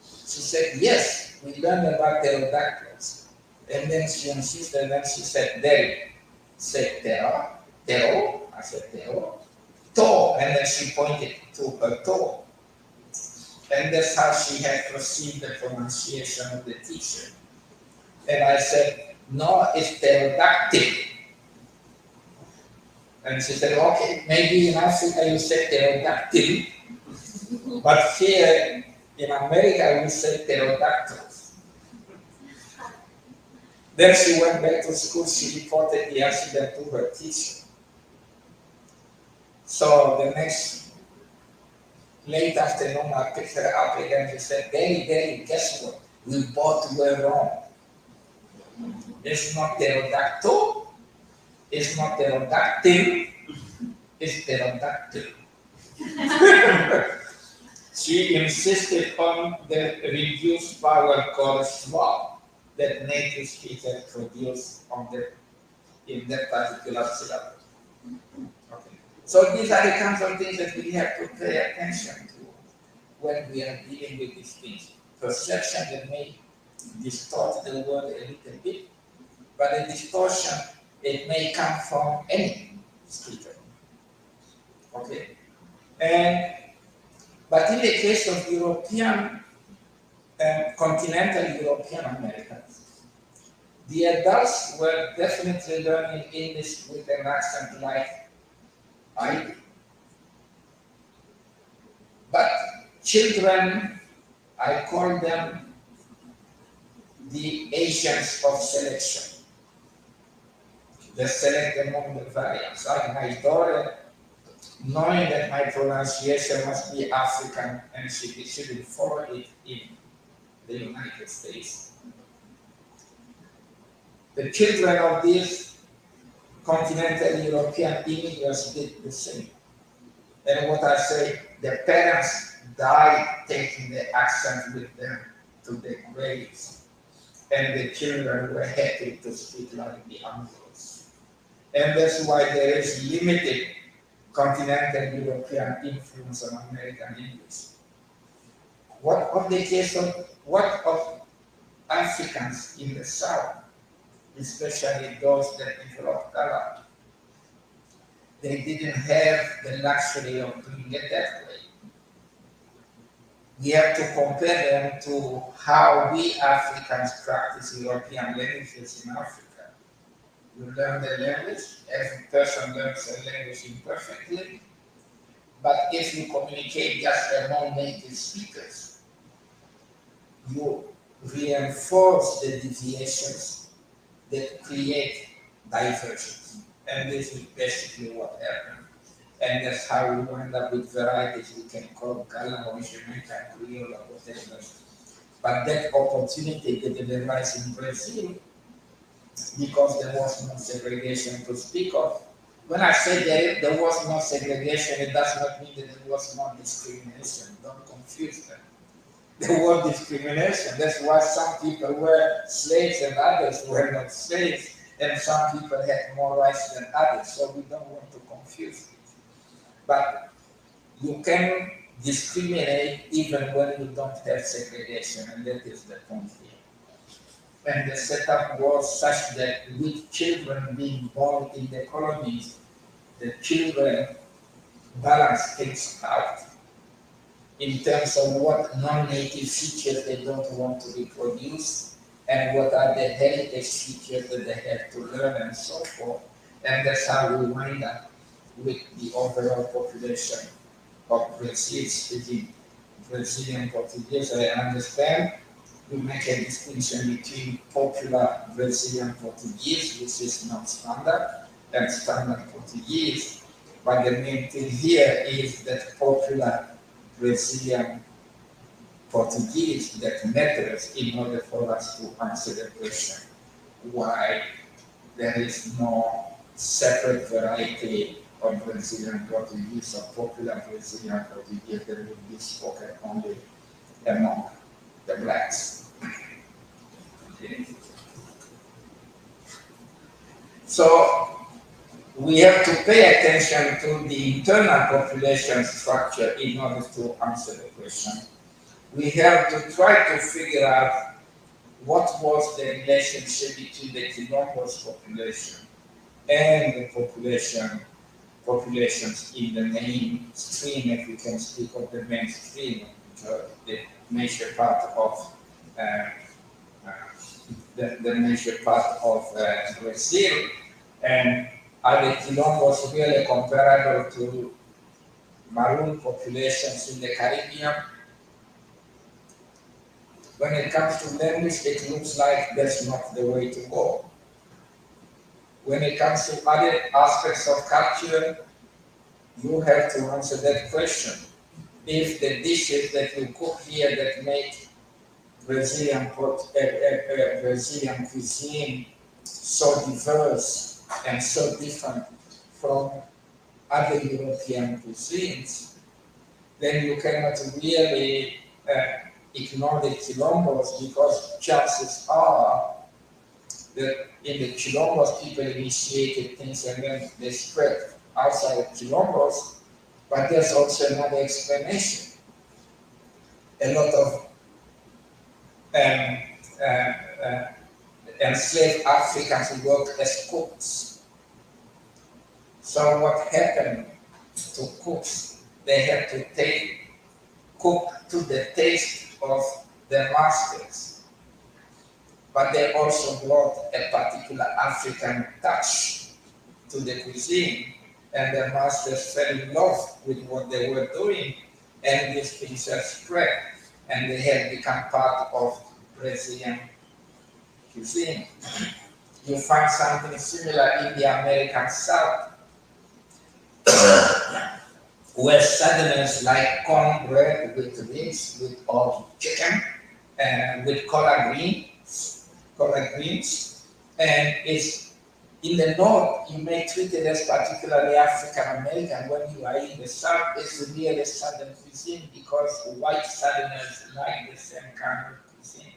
She said, "Yes, we learned about pterodactyls." And then she insisted, and then she said, "Derek, say tero." I said, "Tero." Toe, and then she pointed to her toe. And that's how she had received the pronunciation of the teacher. And I said, "No, it's pterodactyl." And she said, "Okay, maybe in Africa you say pterodactyl, but here in America we say pterodactyls." Then she went back to school, she reported the accident to her teacher. So the next late afternoon I picked her up again. She said, Daddy, guess what? We both were wrong. It's not pterodactyl, it's not pterodactyl, it's pterodactyl. She insisted on the reduced power called swab that native speakers produce in that particular syllable. Okay. So these are the kinds of things that we have to pay attention to when we are dealing with these things. Perception that may distort the word a little bit, but the distortion, it may come from any speaker. Okay? But in the case of European, continental European Americans, the adults were definitely learning English with an accent like I did. But children, I call them the agents of selection. They select among the variants. Like my daughter, knowing that my pronunciation must be African and she will follow it in the United States. The children of these continental European immigrants did the same. And what I say, the parents died taking the accent with them to the graves. And the children were happy to speak like the Anglos. And that's why there is limited continental European influence on American English. What of Africans in the South, especially those that developed color? They didn't have the luxury of doing it that way. We have to compare them to how we Africans practice European languages in Africa. You learn the language, every person learns the language imperfectly, but if you communicate just among native speakers, you reinforce the deviations that create divergence. And this is basically what happened. And that's how we wind up with varieties we can call Gala or Jamaica, Creole, or whatever. But that opportunity didn't arise in Brazil because there was no segregation to speak of. When I say there was no segregation, it does not mean that there was no discrimination. Don't confuse them. There was discrimination. That's why some people were slaves and others were not slaves, and some people had more rights than others. So we don't want to confuse it. But you can discriminate even when you don't have segregation, and that is the point here. And the setup was such that with children being born in the colonies, the children balance things out in terms of what non-native features they don't want to reproduce and what are the heritage features that they have to learn and so forth. And that's how we wind up with the overall population of Brazil speaking Brazilian Portuguese. I understand we make a distinction between popular Brazilian Portuguese, which is not standard, and standard Portuguese. But the main thing here is that popular Brazilian Portuguese that matters in order for us to answer the question why there is no separate variety of Brazilian Portuguese or popular Brazilian Portuguese that would be spoken only among the blacks. Okay. So we have to pay attention to the internal population structure in order to answer the question. We have to try to figure out what was the relationship between the Quilombo's population and the populations in the mainstream, if we can speak of the mainstream, the major part of uh, uh, the major part of Brazil, and are the Quilombos really comparable to Maroon populations in the Caribbean? When it comes to language, it looks like that's not the way to go. When it comes to other aspects of culture, you have to answer that question. If the dishes that you cook here that make Brazilian cuisine so diverse and so different from other European cuisines, then you cannot really ignore the Quilombos because chances are that in the Quilombos people initiated things and then they spread outside of Quilombos, but there's also another explanation. A lot of um, uh, uh, enslaved Africans worked as cooks. So what happened to cooks? They had to cook to the taste of their masters, but they also brought a particular African touch to the cuisine, and the masters fell in love with what they were doing, and these things have spread, and they have become part of Brazilian cuisine. You find something similar in the American South, where Southerners like cornbread with ribs, with all chicken, and with collard greens, and it's in the north, you may treat it as particularly African American. When you are in the south, it's really southern cuisine because white southerners like the same kind of cuisine.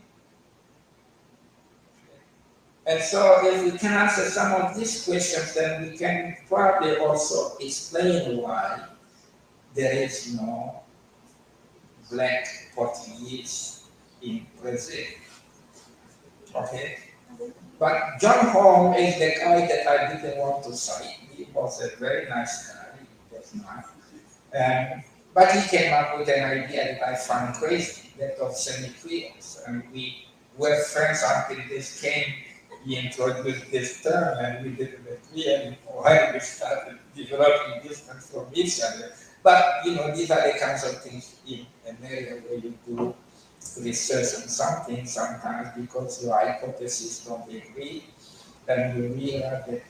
And so if we can answer some of these questions, then we can probably also explain why there is no black Portuguese in Brazil. Okay? But John Holm is the guy that I didn't want to cite. He was a very nice guy, he was not. But he came up with an idea that I found crazy, that of semi-creoles. And we were friends until this came, he introduced this term, and we didn't agree anymore. And we started developing distance from each other. But, you know, these are the kinds of things in an area where you do research on something sometimes because your hypotheses don't agree, and you realize that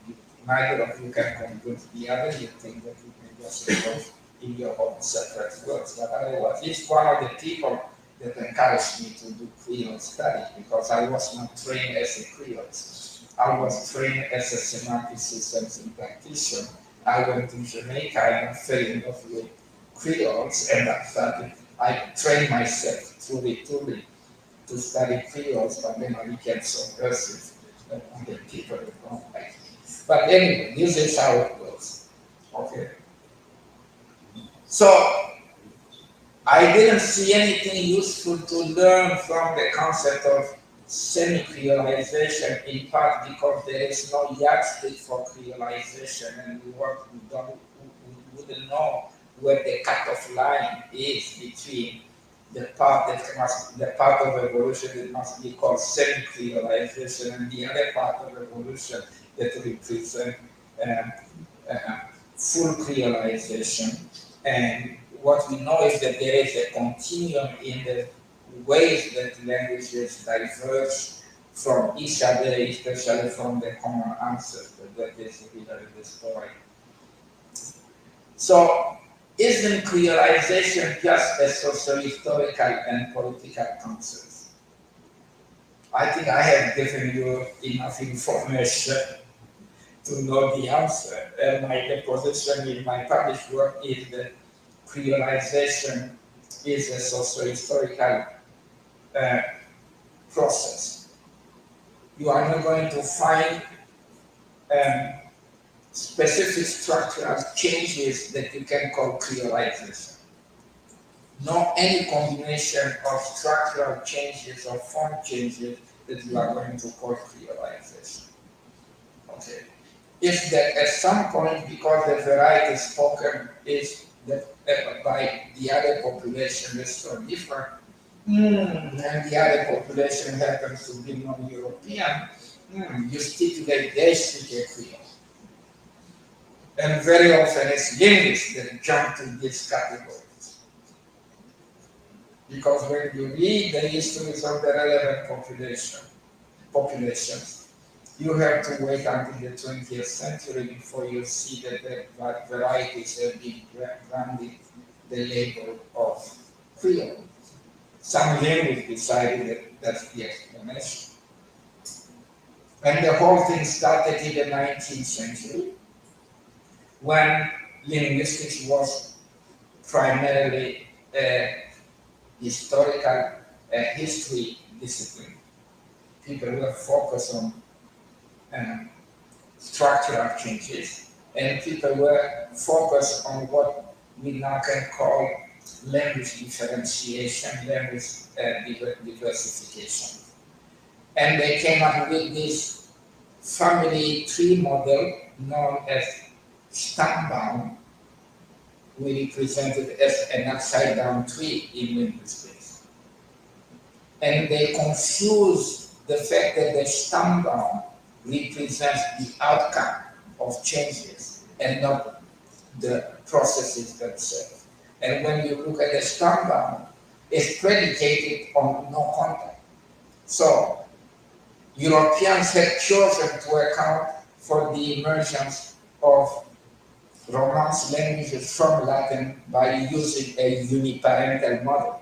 neither of you can convince the other. You think that you can just approach in your own separate words. But otherwise, it's one of the people that encouraged me to do Creole study because I was not trained as a Creole. I was trained as a semantic systems practitioner. I went to Jamaica and I fell in love with Creoles and I trained myself truly to study Creoles, but then I became so aggressive that other people don't like it. But anyway, this is how it goes. Okay. So I didn't see anything useful to learn from the concept of semi-creolization, in part because there is no yardstick for creolization, and we wouldn't know where the cutoff line is between the part of evolution that must be called semi-creolization and the other part of evolution that represents um, full creolization. And what we know is that there is a continuum in the ways that languages diverge from each other, especially from the common ancestor that is here in the story. So, isn't creolization just a socio-historical and political concept? I think I have given you enough information to know the answer. My position in my published work is that creolization is a socio-historical uh, process. You are not going to find um, specific structural changes that you can call creolization. Not any combination of structural changes or form changes that you are going to call creolization. Okay. Is that at some point, because the variety spoken is that by the other population is so different, and the other population happens to be non-European, you stipulate they speak a Creole. And very often it's linguists that jump to these categories. Because when you read the histories of the relevant populations, you have to wait until the 20th century before you see that the varieties have been granted the label of Creole. Some linguists decided that that's the explanation. And the whole thing started in the 19th century when linguistics was primarily a historical history discipline. People were focused on um, structural changes, and people were focused on what we now can call language differentiation, language diversification. And they came up with this family tree model known as stambound, we represent it as an upside down tree in linguistics. And they confuse the fact that the stambound represents the outcome of changes and not the processes themselves. And when you look at the stambound, it's predicated on no contact. So Europeans had chosen to account for the emergence of Romance languages from Latin by using a uniparental model.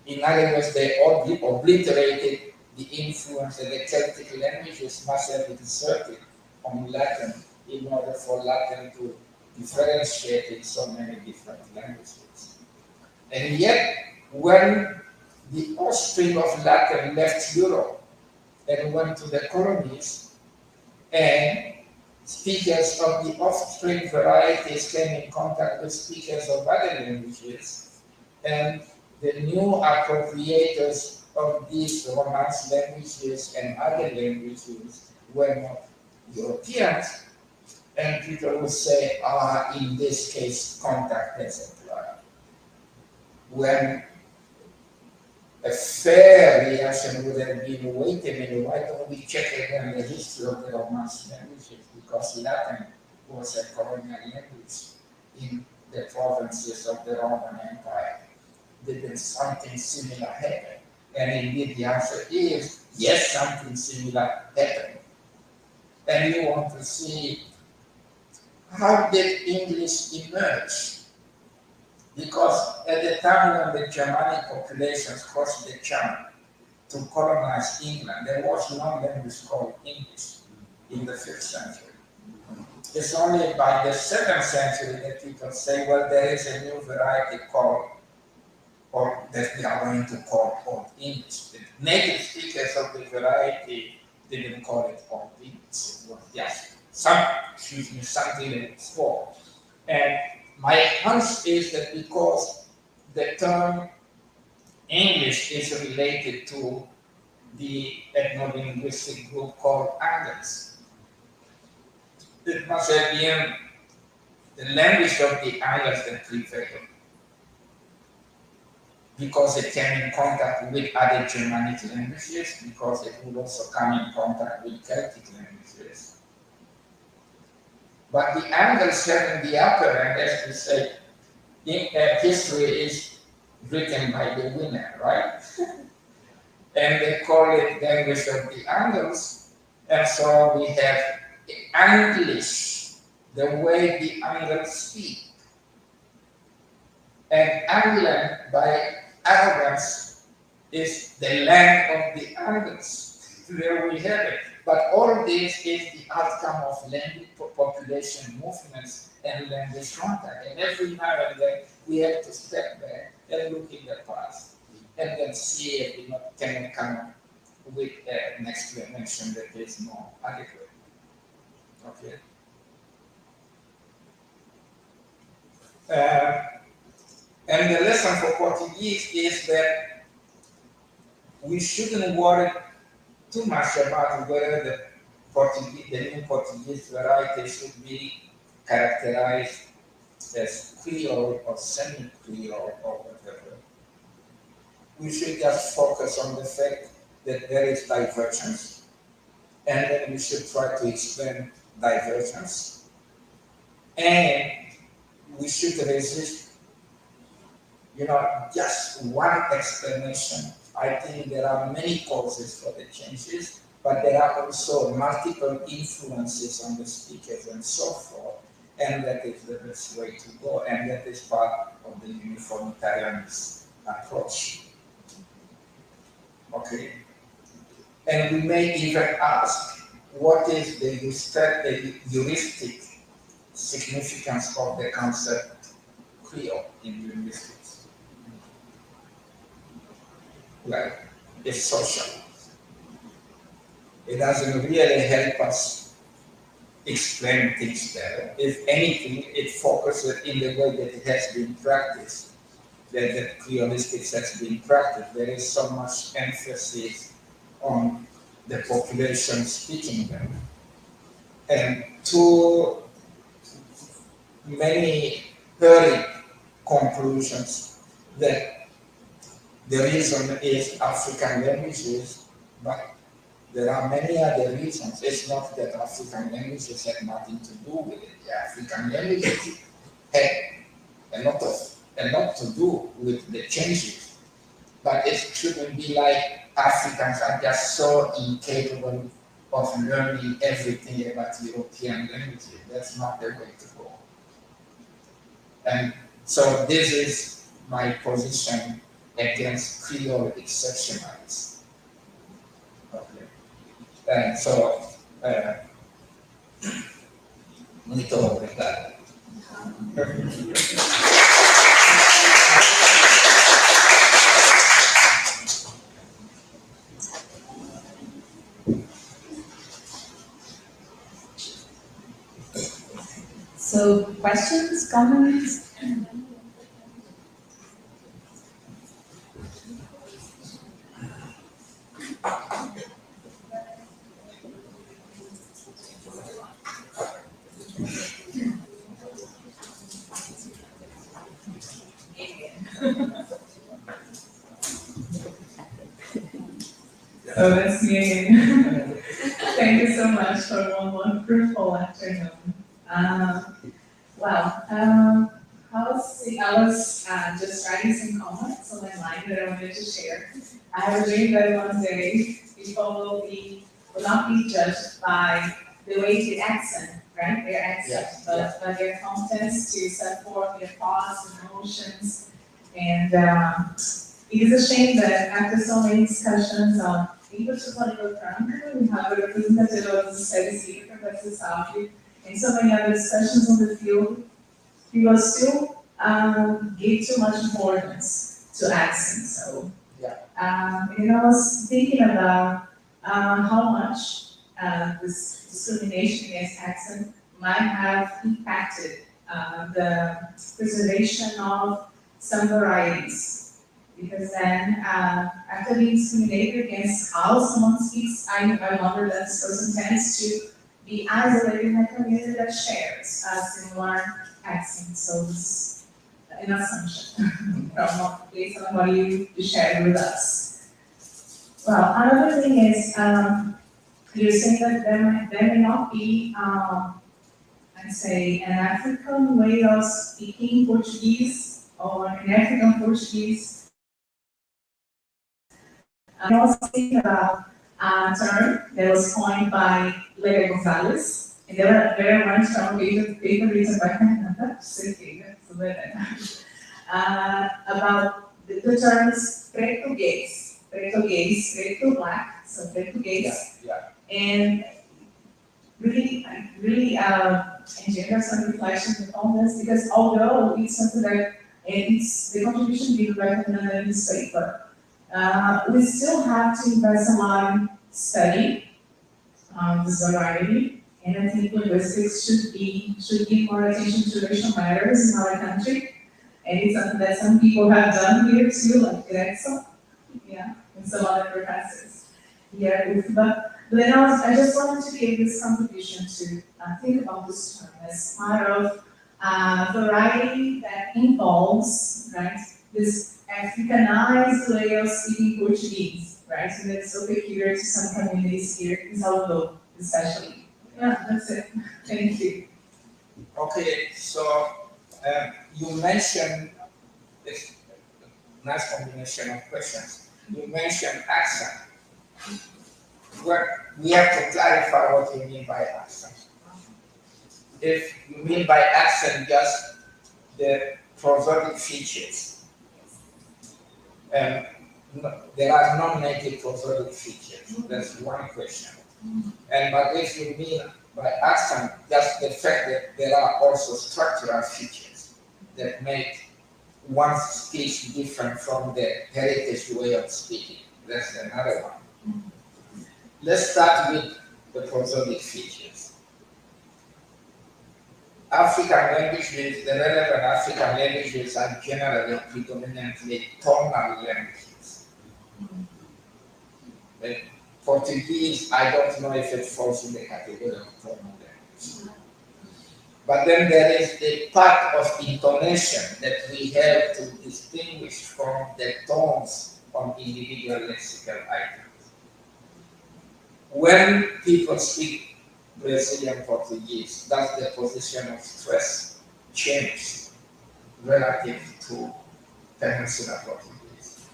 In other words, they obliterated the influence that the Celtic languages must have exerted on Latin in order for Latin to differentiate in so many different languages. And yet, when the offspring of Latin left Europe and went to the colonies, and speakers of the offspring varieties came in contact with speakers of other languages, and the new appropriators of these Romance languages and other languages were not Europeans, and people would say, in this case, contact has applied. When a fair reaction would have been, wait a minute, why don't we check again the history of the Romance languages? Because Latin was a colonial language in the provinces of the Roman Empire. didn't something similar happen? And indeed the answer is yes, something similar happened. And you want to see how did English emerge? Because at the time when the Germanic populations crossed the Channel to colonize England, there was no language called English in the 5th century. It's only by the 7th century that people say, well, there is a new variety called, or that we are going to call Old English. The native speakers of the variety didn't call it Old English. It was just something that was spoke. And my hunch is that because the term English is related to the ethno-linguistic group called Angles, it must have been the language of the Angles that prevailed because it came in contact with other Germanic languages, because it would also come in contact with Celtic languages. But the Angles having the upper hand, as we say, history is written by the winner, right? And they call it language of the Angles, and so we have English, the way the Angles speak. And England, by arrogance, is the land of the Angles. There we have it. But all this is the outcome of language population movements and language contact. And every now and then we have to step back and look in the past and then see if we can come up with an explanation that is more adequate. Okay. And the lesson for Portuguese is that we shouldn't worry too much about whether the new Portuguese variety should be characterized as Creole or semi-Creole or whatever. We should just focus on the fact that there is divergence, and then we should try to explain divergence, and we should resist just one explanation. I think there are many causes for the changes, but there are also multiple influences on the speakers and so forth, and that is the best way to go, and that is part of the uniformitarianist approach. Okay? And we may even ask, what is the heuristic significance of the concept Creole in linguistics? Well, it's social. It doesn't really help us explain things better. If anything, it focuses in the way that it has been practiced, that Creolistics has been practiced. There is so much emphasis on the population speaking them. And too many hurried conclusions that the reason is African languages, but there are many other reasons. It's not that African languages have nothing to do with it. The African languages had a lot to do with the changes, but it shouldn't be like Africans are just so incapable of learning everything about European languages. That's not the way to go. And so this is my position against Creole exceptionalism. Okay. And so, muito obrigado. So, questions, comments? Oh, that's me. Thank you so much for one wonderful afternoon. Wow. I was just writing some comments on my mind that I wanted to share. I have a dream that one day people will not be judged by the way they accent, right? Their accent, but by their contents to set forth their thoughts and emotions. And it is a shame that after so many discussions on English to political grammar, we have a representative of the studies here, Professor Salvi, and so many other discussions on the field. People still give too much importance to accent. So, I was thinking about how much this discrimination against accent might have impacted the preservation of some varieties. Because then, after being discriminated against how someone speaks, I wonder that this person tends to be isolated in a community that shares a similar accent. So this is an assumption from based on what you shared with us. Well, another thing is, you're saying that there may not be, I'd say, an African way of speaking Portuguese or an African Portuguese. I was thinking about a term that was coined by Lea Gonzalez, and there are one strong paper written by Fernanda, about the terms preto-gays, preto black, so preto-gays, and really engender some reflections on this, because although it's something that it's the contribution given by Fernanda in this paper, we still have to invest a lot in study this variety, and I think linguistics should give more attention to racial matters in our country, and it's something that some people have done here too, like Grexel, and some other professors here. But then I just wanted to give this contribution to think about this term as part of variety that involves, right, this Africanized way of speaking Portuguese, right? So that's so peculiar to some communities here in Sao Paulo, especially. Yeah, that's it. Thank you. Okay, so you mentioned this nice combination of questions. You mentioned accent. Well, we have to clarify what you mean by accent. If you mean by accent just the prosodic features, there are non-native prosodic features. That's one question. But if you mean by accent just the fact that there are also structural features that make one's speech different from the heritage way of speaking, that's another one. Let's start with the prosodic features. African languages, the relevant African languages are generally predominantly tonal languages. Portuguese, I don't know if it falls in the category of tonal language. But then there is a part of intonation that we have to distinguish from the tones on individual lexical items. When people speak Brazilian Portuguese, does the position of stress change relative to Peninsular Portuguese?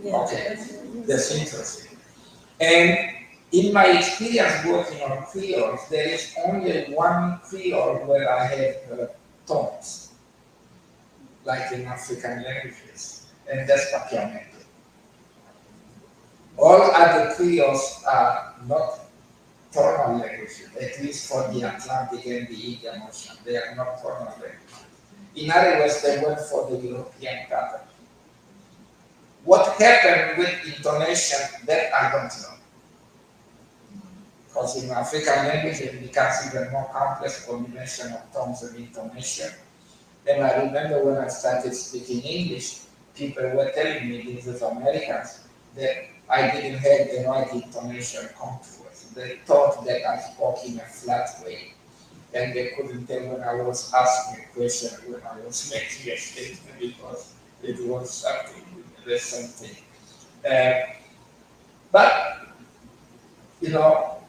Okay, that's interesting. And in my experience working on Creoles, there is only one Creole where I have tones, like in African languages, and that's Papiamento. All other Creoles are not tonal languages, at least for the Atlantic and the Indian Ocean. They are not tonal languages. In other words, they went for the European pattern. What happened with intonation, that I don't know. Because in African language, it becomes even more complex combination of tones and intonation. And I remember when I started speaking English, people were telling me, these are Americans, that I didn't have the right intonation contours. They thought that I spoke in a flat way. And they couldn't tell when I was asking a question, when I was making a statement, because it was something, the same thing. But, you know,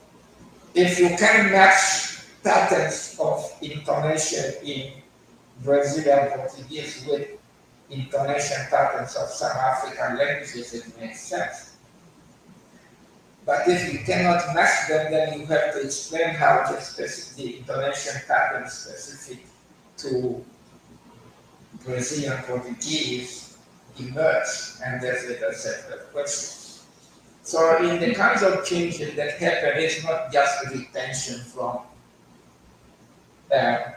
if you can match patterns of intonation in Brazilian Portuguese with intonation patterns of some African languages, it makes sense. But if you cannot match them, then you have to explain how the intonation pattern specific to Brazilian Portuguese emerge, and that's a separate question. So in the kinds of changes that happen, it's not just retention from the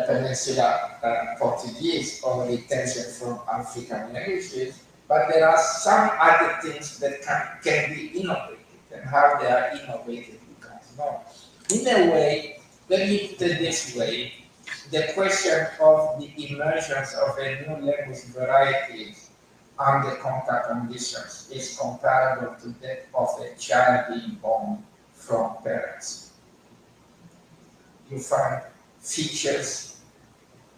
Peninsula Portuguese or retention from African languages, but there are some other things that can be innovated, and how they are innovated becomes known. In a way, let me put it this way, the question of the emergence of a new language variety under contact conditions is comparable to that of a child being born from parents. You find features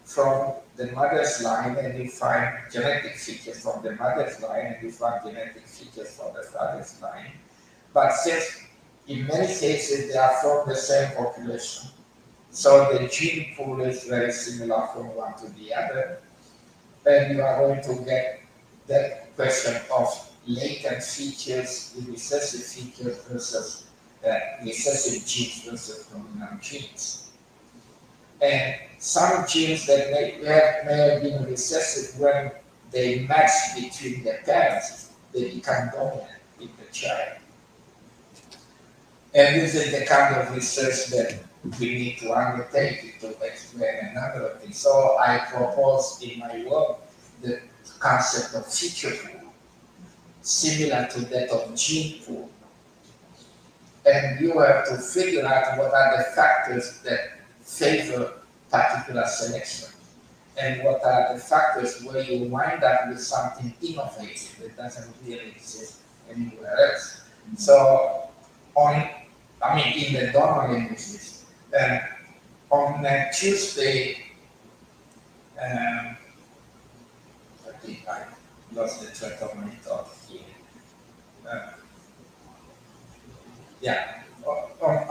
from the mother's line, and you find genetic features from the mother's line, and you find genetic features from the father's line. But since in many cases they are from the same population, so the gene pool is very similar from one to the other, and you are going to get that question of latent features, the recessive features versus recessive genes versus dominant genes. And some genes that may have been recessive, when they match between their parents, they become dominant in the child. And this is the kind of research that we need to undertake to explain a number of things. So I propose in my work the concept of feature pool, similar to that of gene pool. And you have to figure out what are the factors that favor particular selection, and what are the factors where you wind up with something innovative that doesn't really exist anywhere else. So in the donor languages, on Tuesday, I think I lost the track of my thought here.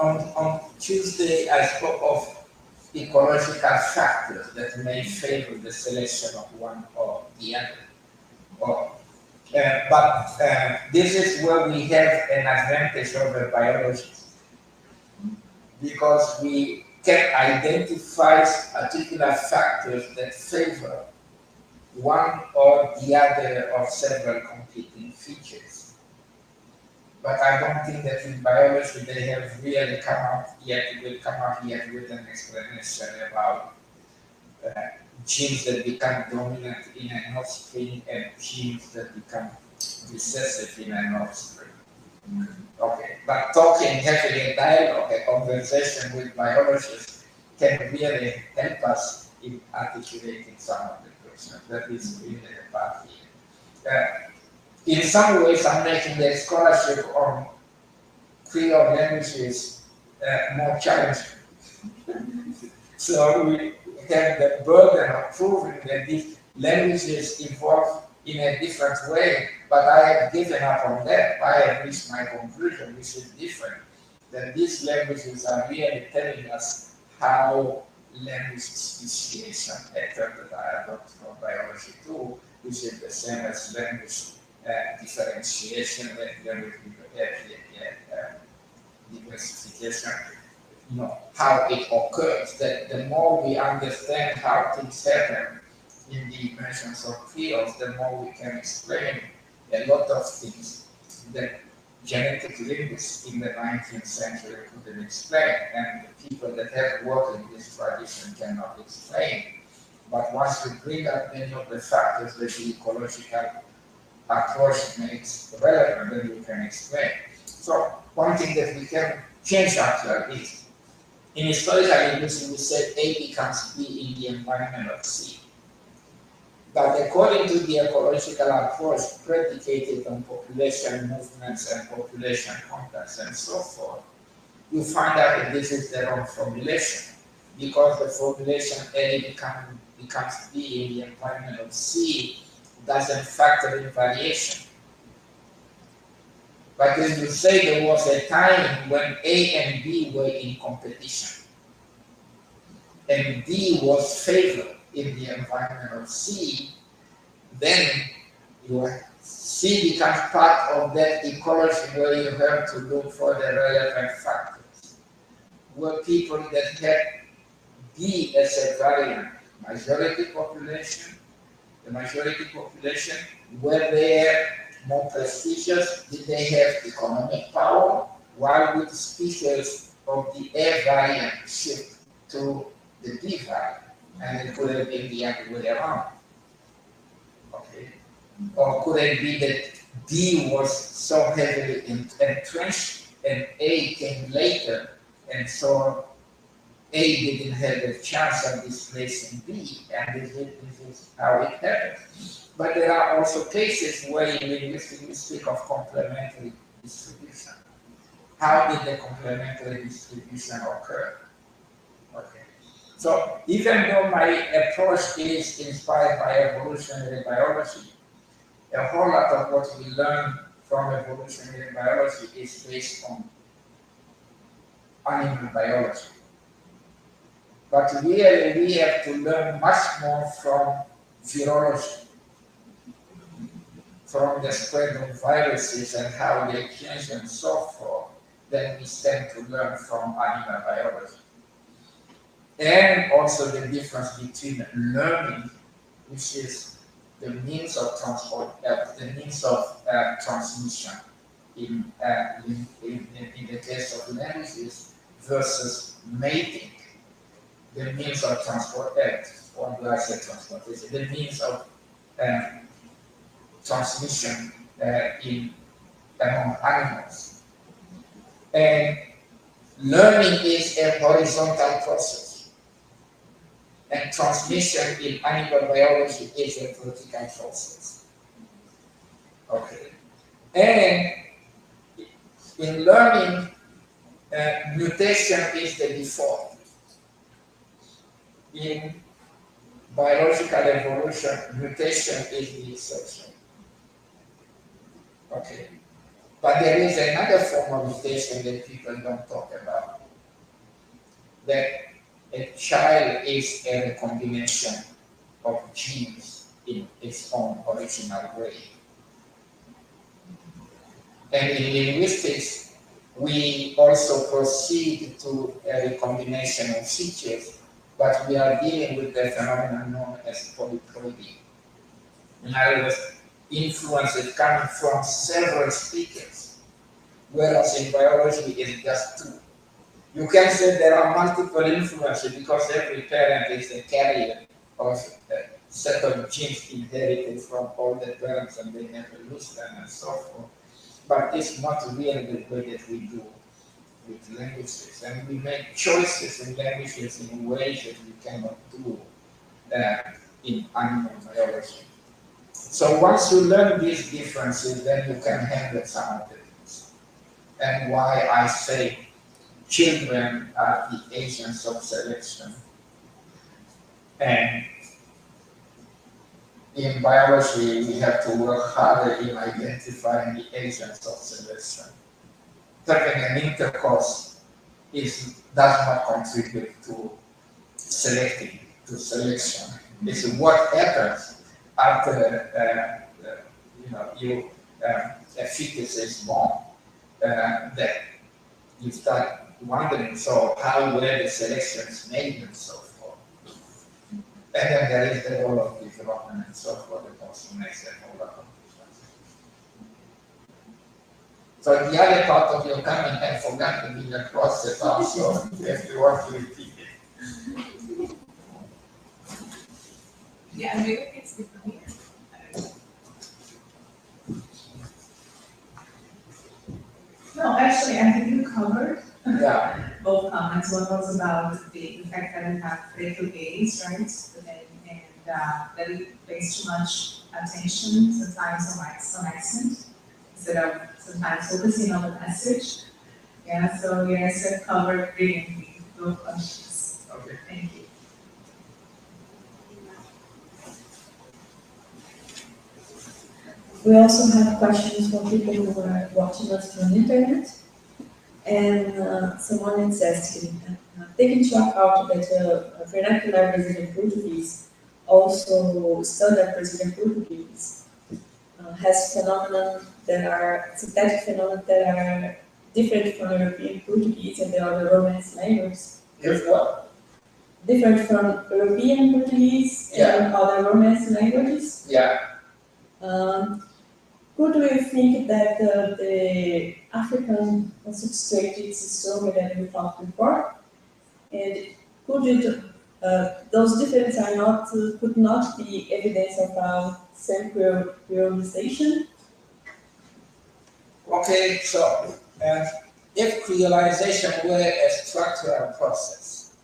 On Tuesday, I spoke of ecological factors that may favor the selection of one or the other. But this is where we have an advantage over biologists, because we can identify particular factors that favor one or the other of several competing features. But I don't think that in biology they have really come up yet with an explanation about genes that become dominant in an offspring and genes that become recessive in an offspring. Okay, but having a dialogue, a conversation with biologists can really help us in articulating some of the questions. That is really the part here. In some ways, I'm making the scholarship on Creole languages more challenging. So we have the burden of proving that these languages evolve in a different way, but I have given up on that. I have reached my conclusion, which is different. That these languages are really telling us how language speciation, a term that I adopt from biology too, which is the same as language differentiation and language diversification, how it occurs, that the more we understand how things happen in the emergence of fields, the more we can explain a lot of things that genetic linguists in the 19th century couldn't explain, and the people that have worked in this tradition cannot explain. But once you bring up many of the factors that the ecological approach makes relevant, then you can explain. So one thing that we can change actually is, in historical linguistics, we said A becomes B in the environment of C. But according to the ecological approach predicated on population movements and population contacts and so forth, you find out that this is the wrong formulation, because the formulation A becomes B in the environment of C doesn't factor in variation. But as you say, there was a time when A and B were in competition. and D was favored in the environment of C, then your C becomes part of that ecology where you have to look for the relevant factors. Were people that had D as a variant, majority population, the majority population, were they more prestigious? Did they have economic power? Why would species of the A variant shift to the D variant? And it could have been the other way around. Okay. Or could it be that D was so heavily entrenched and A came later, and so A didn't have a chance of displacing B, and this is how it happens. But there are also cases where in linguistics we speak of complementary distribution. How did the complementary distribution occur? Okay. So even though my approach is inspired by evolutionary biology, a whole lot of what we learn from evolutionary biology is based on animal biology. But really, we have to learn much more from virology, from the spread of viruses and how they change and so forth, than we tend to learn from animal biology. And also the difference between learning, which is the means of transport, the means of transmission in the case of languages, versus mating, the means of transport, or do I say transportation, the means of transmission among animals. And learning is a horizontal process, and transmission in animal biology is a vertical process. Okay. And in learning, mutation is the default. In biological evolution, mutation is the exception. Okay. But there is another form of mutation that people don't talk about. That a child is a combination of genes in its own original way. And in linguistics, we also proceed to a recombination of features, but we are dealing with the phenomenon known as polyploidy. In other words, influence is coming from several speakers, whereas in biology it's just two. You can say there are multiple influences because every parent is a carrier of a set of genes inherited from all the parents and they never lose them and so forth. But it's not really the way that we do with languages. And we make choices in languages in ways that we cannot do in animal biology. So once you learn these differences, then you can handle some of the things. And why I say children are the agents of selection. And in biology, we have to work harder in identifying the agents of selection. Having an intercourse does not contribute to selecting, to selection. It's what happens after a fetus is born that you start wondering, so how were the selections made and so forth. And then there is the role of development and so forth that also makes a whole lot of difference. So the other part of your comment I forgot to be across the top, so if you want to repeat it. Yeah, maybe it's different here. No, actually, I think you covered both comments. One was about the fact that we have critical gaze, right? And that we place too much attention sometimes on some accent instead of sometimes focusing on the message. Yeah, so yes, I covered brilliantly those questions. Okay. Thank you. We also have questions from people who are watching us on the internet. And someone is asking, take into account that vernacular Brazilian Portuguese, also standard Brazilian Portuguese, has phenomena that are synthetic phenomena that are different from European Portuguese and the other Romance languages. Here's what? Different from European Portuguese and other Romance languages. Yeah. Could we think that the African substrate is stronger than we thought before? And could it, those differences are not, could not be evidence of a self-realization? Okay, so if creolization were a structural process,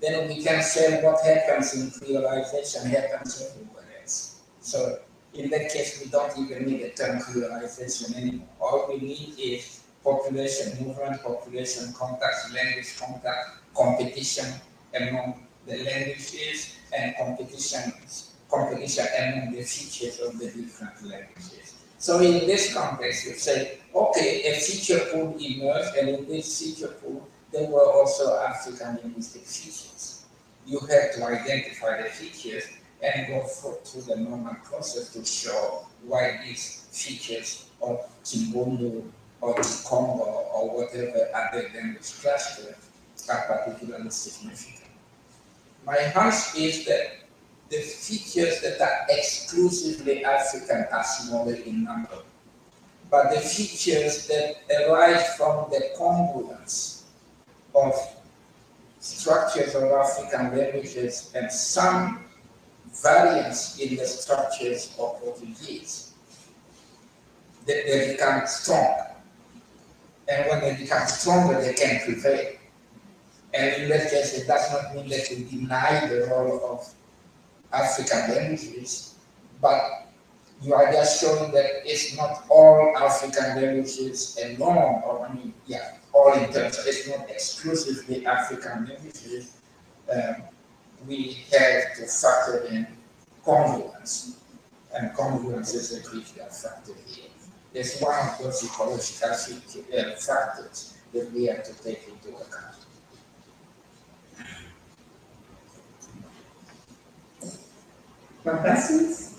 then we can say what happens in creolization happens everywhere else. So in that case, we don't even need the term creolization anymore. All we need is population movement, population contact, language contact, competition among the languages, and competition among the features of the different languages. So in this context, you say, okay, a feature pool emerged, and in this feature pool, there were also African linguistic features. You have to identify the features and go through the normal process to show why these features of Chimbundu or Congo or whatever other language cluster are particularly significant. My hunch is that the features that are exclusively African are smaller in number, but the features that arise from the congruence of structures of African languages and some variance in the structures of Portuguese, they become strong. And when they become stronger, they can prevail. And in that case, it does not mean that we deny the role of African languages, but you are just showing that it's not all African languages alone, or all in terms of it's not exclusively African languages. We have to factor in congruence, and congruence is a critical factor here. It's one of those ecological factors that we have to take into account. More questions?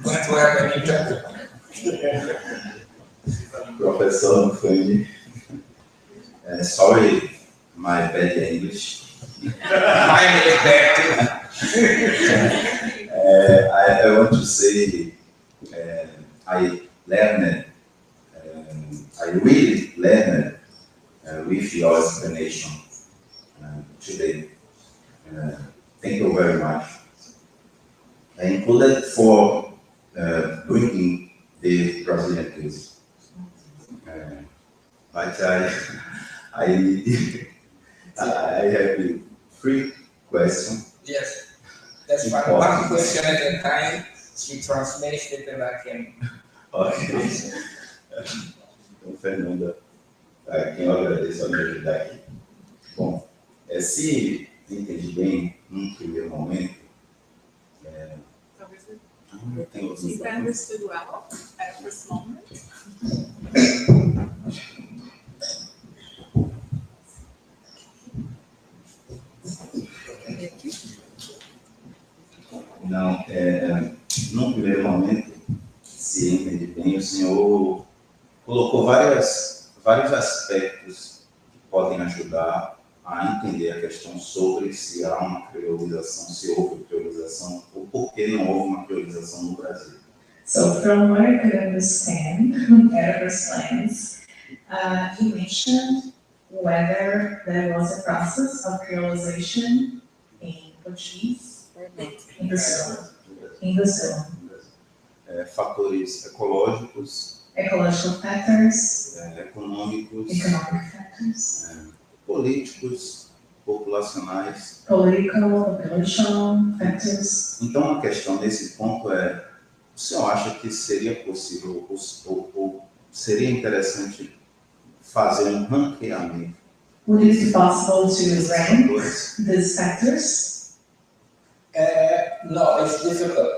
Going to have an interpreter. Professor Fanny, sorry, my bad English. Mine is bad too. I want to say I learned, I really learned with your explanation today. Thank you very much. I included for bringing the Brazilian case. But I have three questions. Yes, that's fine. One question at a time. She translates it and I can. Ok. Então, Fernanda, quem eu agradeço a me ajudar aqui. Bom, se entendi bem, num primeiro momento, tem outros If I understood well at this moment. Não, num primeiro momento, se entendi bem, o senhor colocou vários aspectos que podem ajudar a entender a questão sobre se há uma criolização, se houve criolização, ou por que não houve uma criolização no Brasil. So from what I could understand at first glance, he mentioned whether there was a process of creolization in Portuguese in Brazil. Fatores ecológicos, Ecological factors, econômicos, economic factors, políticos, populacionais. political, population factors. Então, a questão nesse ponto é, o senhor acha que seria possível ou seria interessante fazer um ranqueamento Would it be possible to rank these factors? No, it's difficult.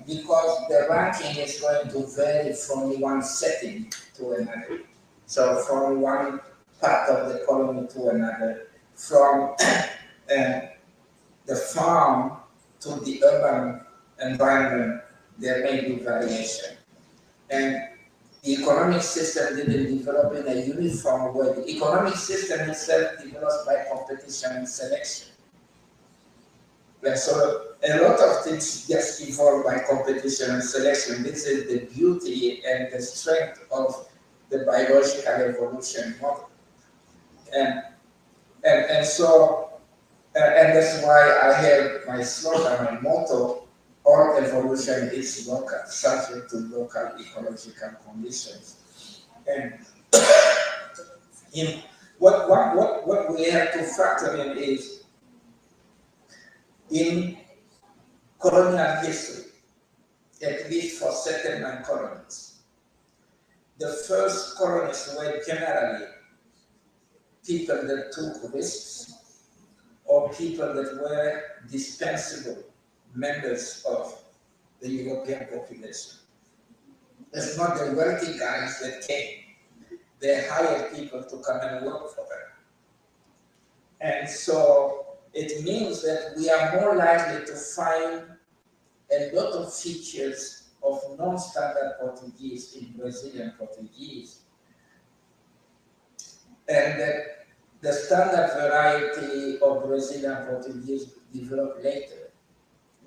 Because the ranking is going to vary from one setting to another. So from one part of the colony to another, from the farm to the urban environment, there may be variation. And the economic system didn't develop in a uniform way. The economic system itself develops by competition and selection. And so a lot of things just evolve by competition and selection. This is the beauty and the strength of the biological evolution model. And that's why I have my slogan, my motto, all evolution is local, subject to local ecological conditions. And what we have to factor in is, in colonial history, at least for settlement colonies, the first colonists were generally people that took risks or people that were dispensable members of the European population. It's not the wealthy guys that came. They hired people to come and work for them. And so it means that we are more likely to find a lot of features of non-standard Portuguese in Brazilian Portuguese. And that the standard variety of Brazilian Portuguese developed later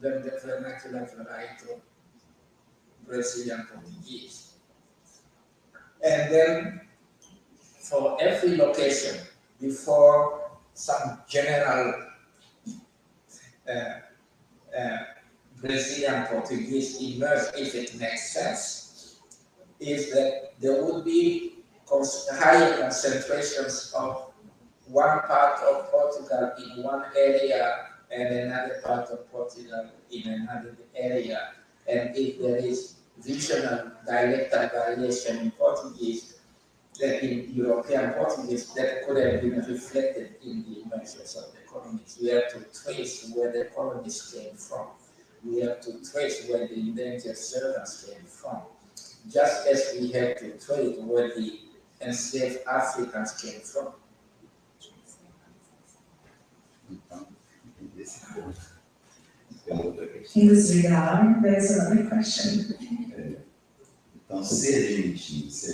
than the vernacular variety of Brazilian Portuguese. And then for every location, before some general Brazilian Portuguese emerged, if it makes sense, is that there would be higher concentrations of one part of Portugal in one area and another part of Portugal in another area. And if there is regional dialectal variation in Portuguese, that in European Portuguese, that could have been reflected in the emergence of the colonies. We have to trace where the colonies came from. We have to trace where the indentured servants came from. Just as we have to trace where the enslaved Africans came from. In this regard, there is another question. Então, se a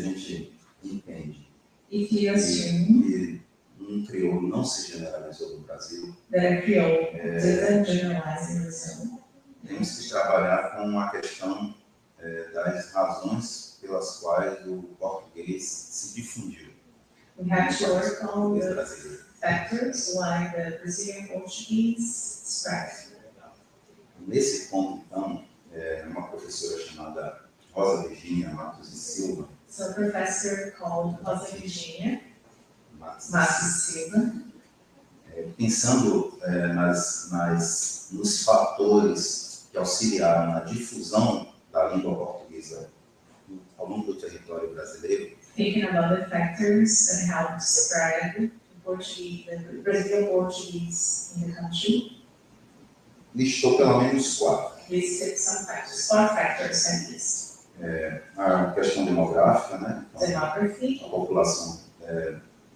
gente entende If you assume que crioulo não se generalizou no Brasil, that a Creole didn't generalize in Brazil, temos que trabalhar com a questão das razões pelas quais o português se difundiu. we have to work on the Brasileiro. factors why the Brazilian Portuguese spread. Nesse ponto, então, uma professora chamada Rosa Virginia Matos e Silva, So a professor called Rosa Virginia Matos Matos Silva, pensando nos fatores que auxiliaram na difusão da língua portuguesa ao longo do território brasileiro, thinking about the factors that helped spread the Brazilian Portuguese in the country, listou pelo menos 4. listed some factors, 4 factors at least. A questão demográfica, né? Então, Demography, a população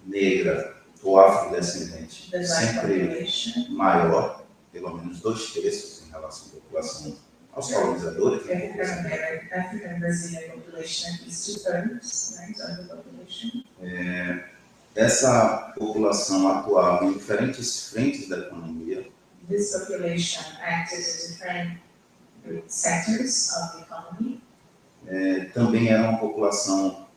negra ou afrodescendente the black sempre population, maior, pelo menos 2/3 em relação à população aos colonizadores. African Brazilian population, at least 2/3, right, of the population. Essa população atuava em diferentes frentes da economia, This population acted in different sectors of the economy. também era uma população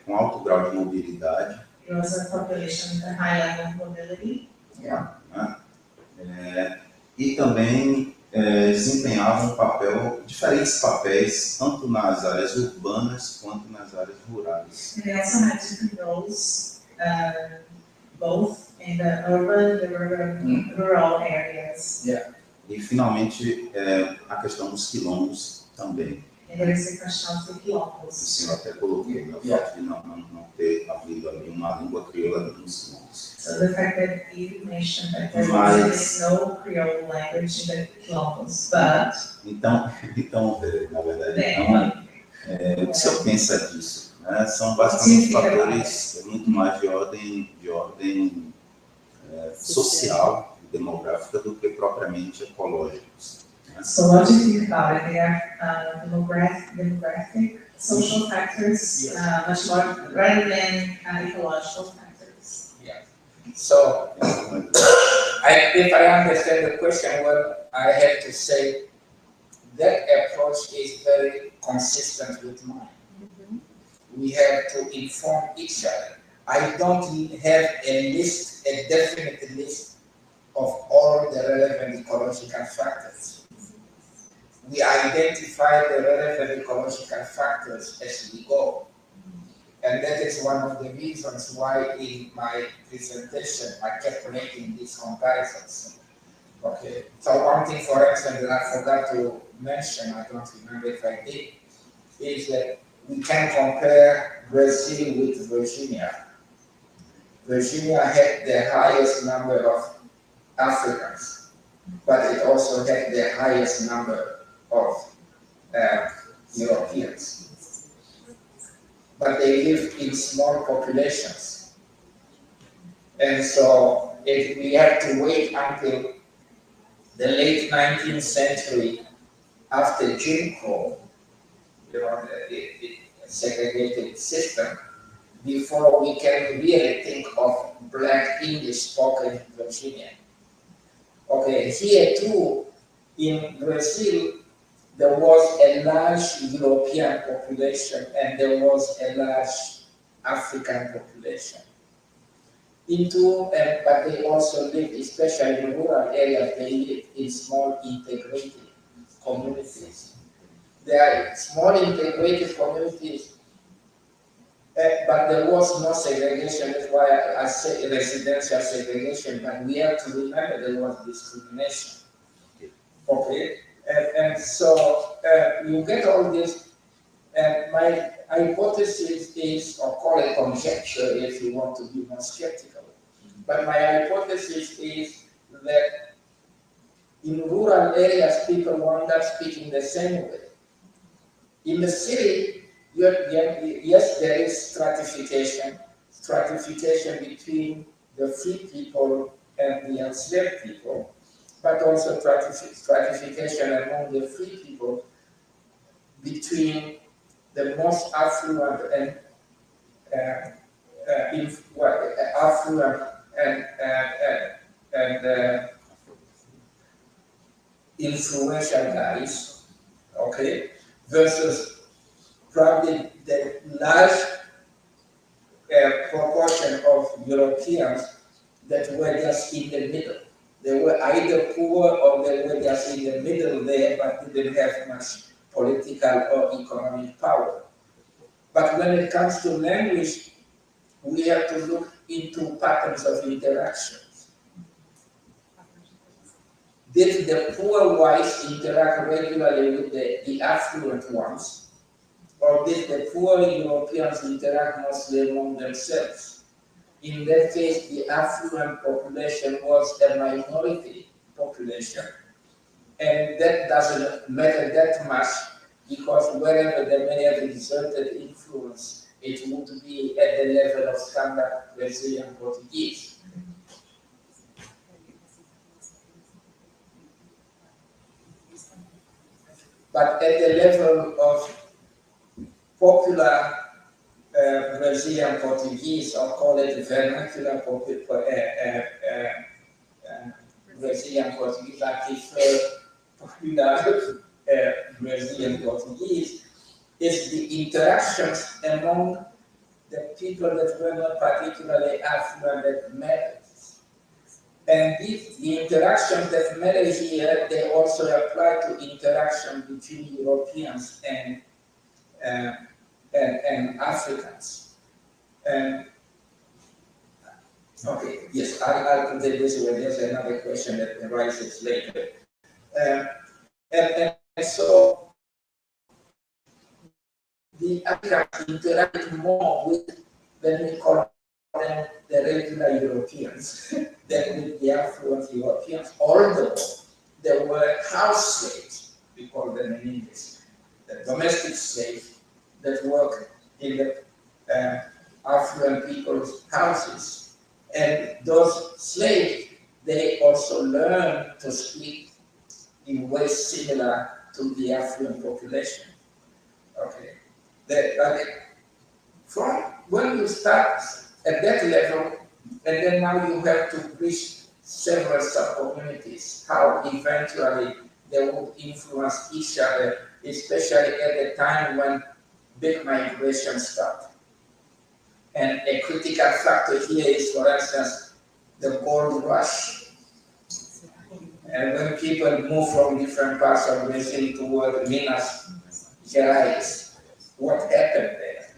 com alto grau de mobilidade, It was a population with a high level of mobility. e também desempenhavam diferentes papéis, tanto nas áreas urbanas quanto nas áreas rurais. And they also had different roles, both in the urban and rural areas. E, finalmente, a questão dos quilombos também. And there is a question of the O quilombos. senhor até colocou, né, o fato de não ter havido ali uma língua crioula nos quilombos. So the fact that you mentioned that there Mas- is no Creole language in the quilombos, but Então, na verdade, then, o que o senhor pensa disso? Né? São basicamente fatores muito mais de ordem social e demográfica do que propriamente ecológicos. Né? so what do you think about it? They are demographic, social factors, much more rather than ecological factors. So, if I understand the question well, I have to say that approach is very consistent with mine. We have to inform each other. I don't have a definite list of all the relevant ecological factors. We identify the relevant ecological factors as we go. And that is one of the reasons why in my presentation I kept making these comparisons. Okay, so one thing, for instance, that I forgot to mention, I don't remember if I did, is that we can compare Brazil with Virginia. Virginia had the highest number of Africans, but it also had the highest number of Europeans. But they live in small populations. And so we have to wait until the late 19th century, after Jim Crow, the segregated system, before we can really think of Black English spoken in Virginia. Okay, here too, in Brazil, there was a large European population and there was a large African population. But they also lived, especially in rural areas, they lived in small integrated communities. They are small integrated communities, but there was no segregation. That's why I say residential segregation, but we have to remember there was discrimination. Okay? And so you get all this, and my hypothesis is, or call it conjecture if you want to be more skeptical, but my hypothesis is that in rural areas people wind up speaking the same way. In the city, yes, there is stratification between the free people and the enslaved people, but also stratification among the free people between the most affluent and affluent and influential guys, okay, versus probably the large proportion of Europeans that were just in the middle. They were either poor or they were just in the middle there, but didn't have much political or economic power. But when it comes to language, we have to look into patterns of interactions. Did the poor whites interact regularly with the affluent ones? Or did the poor Europeans interact mostly among themselves? In that case, the affluent population was a minority population. And that doesn't matter that much because wherever they may have exerted influence, it would be at the level of standard Brazilian Portuguese. But at the level of popular Brazilian Portuguese, or call it vernacular Brazilian Portuguese, I prefer popular Brazilian Portuguese, is the interactions among the people that were not particularly affluent that mattered. And the interactions that matter here, they also apply to interaction between Europeans and Africans. Okay, yes, I'll put it this way. There's another question that arises later. And so the Africans interacted more with, let me call them, the regular Europeans than with the affluent Europeans, although there were house slaves, we call them in English, the domestic slaves that work in the affluent people's houses. And those slaves, they also learn to speak in ways similar to the affluent population. Okay. From when you start at that level, and then now you have to reach several sub-communities, how eventually they will influence each other, especially at the time when big migration started. And a critical factor here is, for instance, the gold rush. And when people move from different parts of Brazil toward Minas Gerais, what happened there?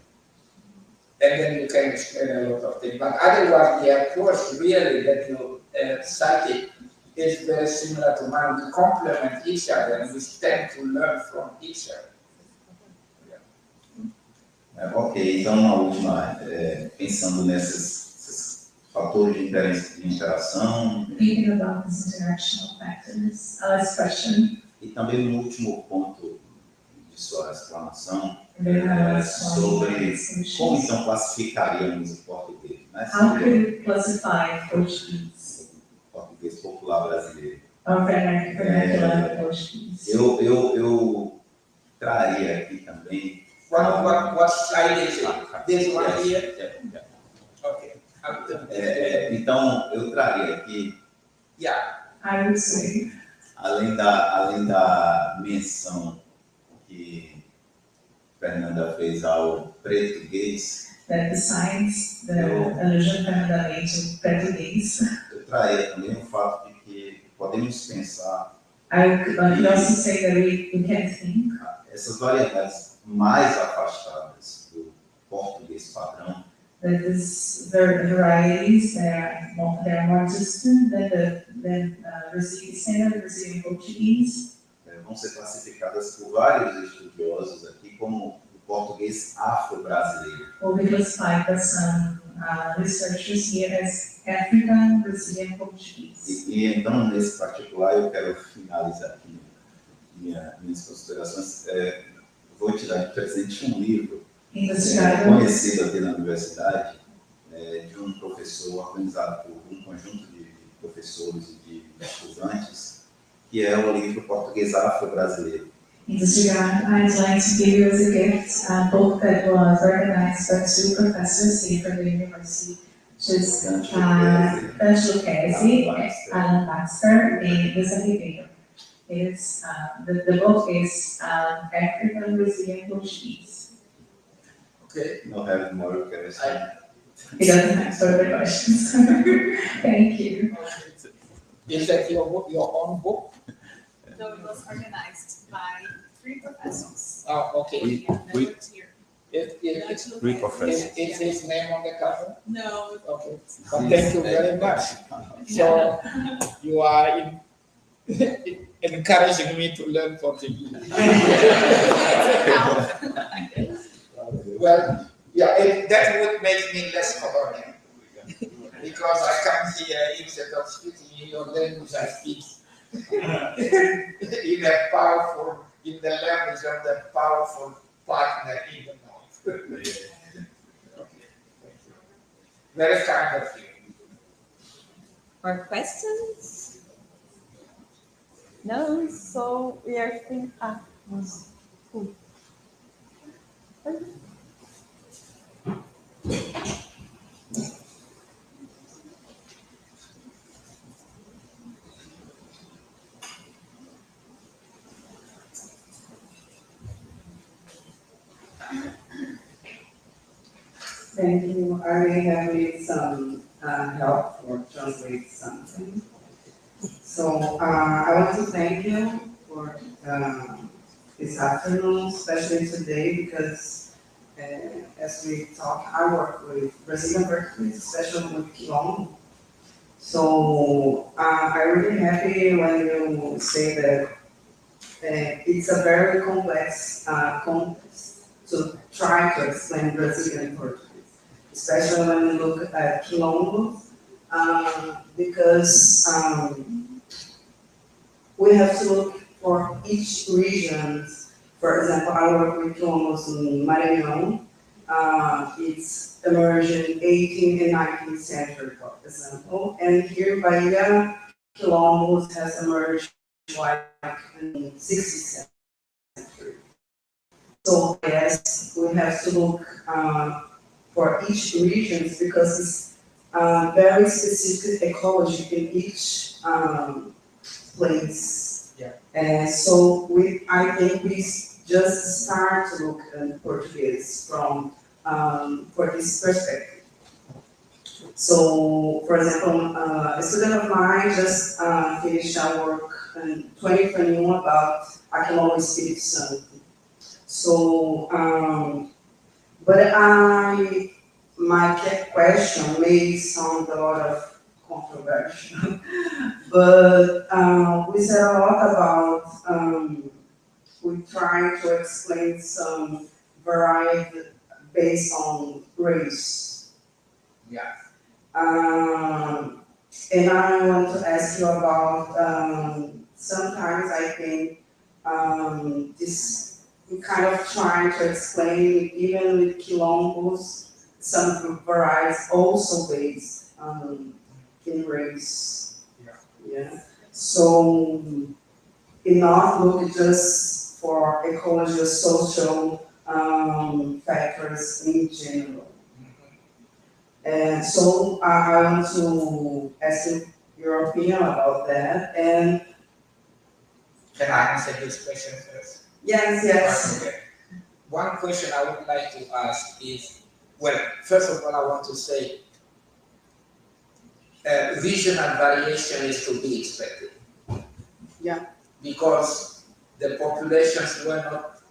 And then you can explain a lot of things. But otherwise, the approach really that you cited is very similar to mine. We complement each other and we tend to learn from each other. Ok, então uma última, pensando nesses fatores de interação. Thinking about these interactional factors, last question. E também no último ponto de sua explanação, Sobre como então classificaríamos o português, né? How could you classify Portuguese? O português popular brasileiro. Or vernacular Portuguese? Eu traria aqui também. What slide is it? This one here? Yeah. Okay. Então, eu traria aqui, I would say, além da menção que Fernanda fez ao português, that besides the allusion Fernanda made to Portuguese, eu traria também o fato de que podemos pensar I could also say that we can think essas variedades mais afastadas do português padrão, that these varieties they are more distant than standard Brazilian Portuguese. Vão ser classificadas por vários estudiosos aqui como o português afro-brasileiro. Will be classified by some researchers here as African Brazilian Portuguese. E então, nesse particular, eu quero finalizar aqui minhas considerações. Vou tirar de presente um livro conhecido aqui na universidade, de um professor organizado por um conjunto de professores e de estudantes, que é o livro Português Afro-Brasileiro. In this regard, I'd like to give you as a gift a book that was organized by two professors here from the university, which is Angelo Kesi and Alan Baxter and Lisa Ribeiro. The book is African Brazilian Portuguese. Okay. No have more questions. He doesn't have further questions. Thank you. Is that your own book? No, it was organized by 3 professors. Oh, okay. Three professors. Is his name on the cover? No. Okay. But thank you very much. So you are encouraging me to learn Portuguese. Well, that would make me less colonial. Because I come here instead of speaking in your language, I speak in the language of the powerful partner in the north. Okay, thank you. Very kind of you. More questions? No, so we are thinking. Cool. Thank you. I may have need some help for translate something. So I want to thank you for this afternoon, especially today, because as we talk, I work with Brazilian Portuguese, especially with Quilombo. So I'm really happy when you say that it's a very complex context to try to explain Brazilian Portuguese, especially when we look at Quilombo, because we have to look for each region. For example, I work with Quilombos in Maranhão. It's emerged in 18th and 19th century, for example. And here in Bahia, Quilombos has emerged like in 60th century. So yes, we have to look for each region because it's very specific ecology in each place. Yeah. And so I think we just start to look at Portuguese from for this perspective. So, for example, a student of mine just finished our work in 2021 about Aquilombo Espírito Santo. So, but my question may sound a lot of controversial, but we said a lot about, we try to explain some variety based on race. Yeah. And I want to ask you about, sometimes I think this we kind of trying to explain, even with Quilombos, some varieties also based in race. Yeah. So, it not look just for ecology or social factors in general. And so I want to ask you your opinion about that. And Can I answer this question first? yes. Okay. One question I would like to ask is, well, first of all, I want to say regional variation is to be expected. Yeah. Because the populations were not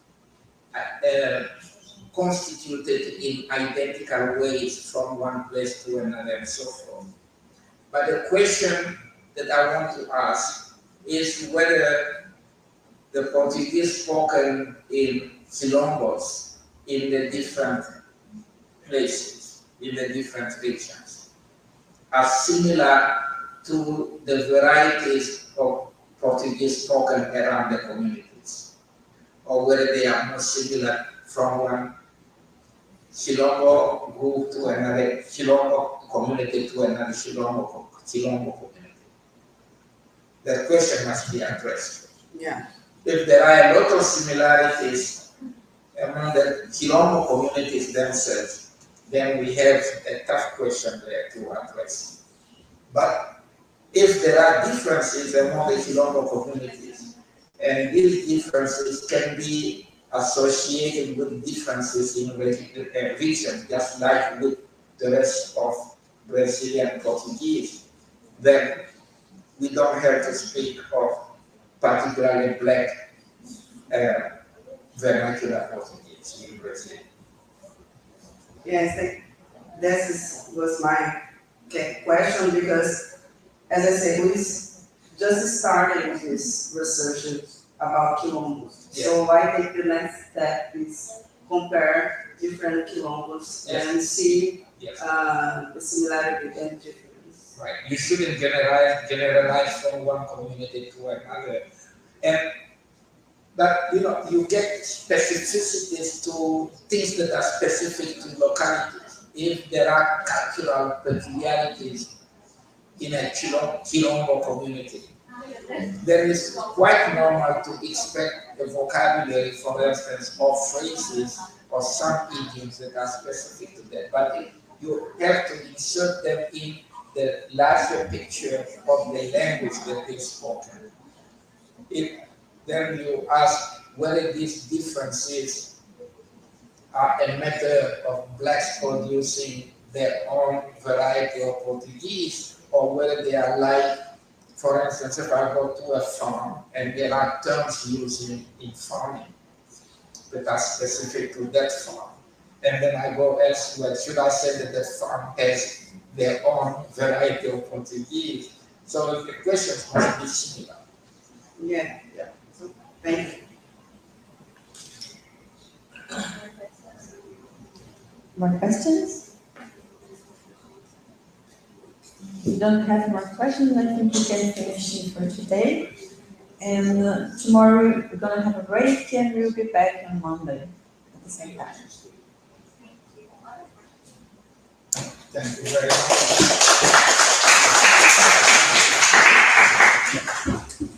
constituted in identical ways from one place to another and so forth. But the question that I want to ask is whether the Portuguese spoken in Quilombos in the different places, in the different regions, are similar to the varieties of Portuguese spoken around the communities, or whether they are more similar from one Quilombo group to another Quilombo community to another Quilombo community. That question must be addressed. Yeah. If there are a lot of similarities among the Quilombo communities themselves, then we have a tough question there to address. But if there are differences among the Quilombo communities, and these differences can be associated with differences in regions, just like with the rest of Brazilian Portuguese, then we don't have to speak of particularly black vernacular Portuguese in Brazil. Yes, was my question because, as I said, we just started this research about quilombos. Yeah. So I think the next step is compare different quilombos Yes. and see Yes. the similarity and difference. Right. You shouldn't generalize from one community to another. But you get specificities to things that are specific to localities. If there are cultural peculiarities in a Quilombo community, then it's quite normal to expect a vocabulary, for instance, or phrases or some idioms that are specific to that. But you have to insert them in the larger picture of the language that is spoken. Then you ask whether these differences are a matter of blacks producing their own variety of Portuguese, or whether they are like, for instance, if I go to a farm and there are terms used in farming that are specific to that farm, and then I go elsewhere, should I say that the farm has their own variety of Portuguese? So the questions must be similar. Yeah. So, thank you. More questions? If you don't have more questions, I think we can finish it for today. And tomorrow we're gonna have a break and we'll be back on Monday at the same time. Thank you very much.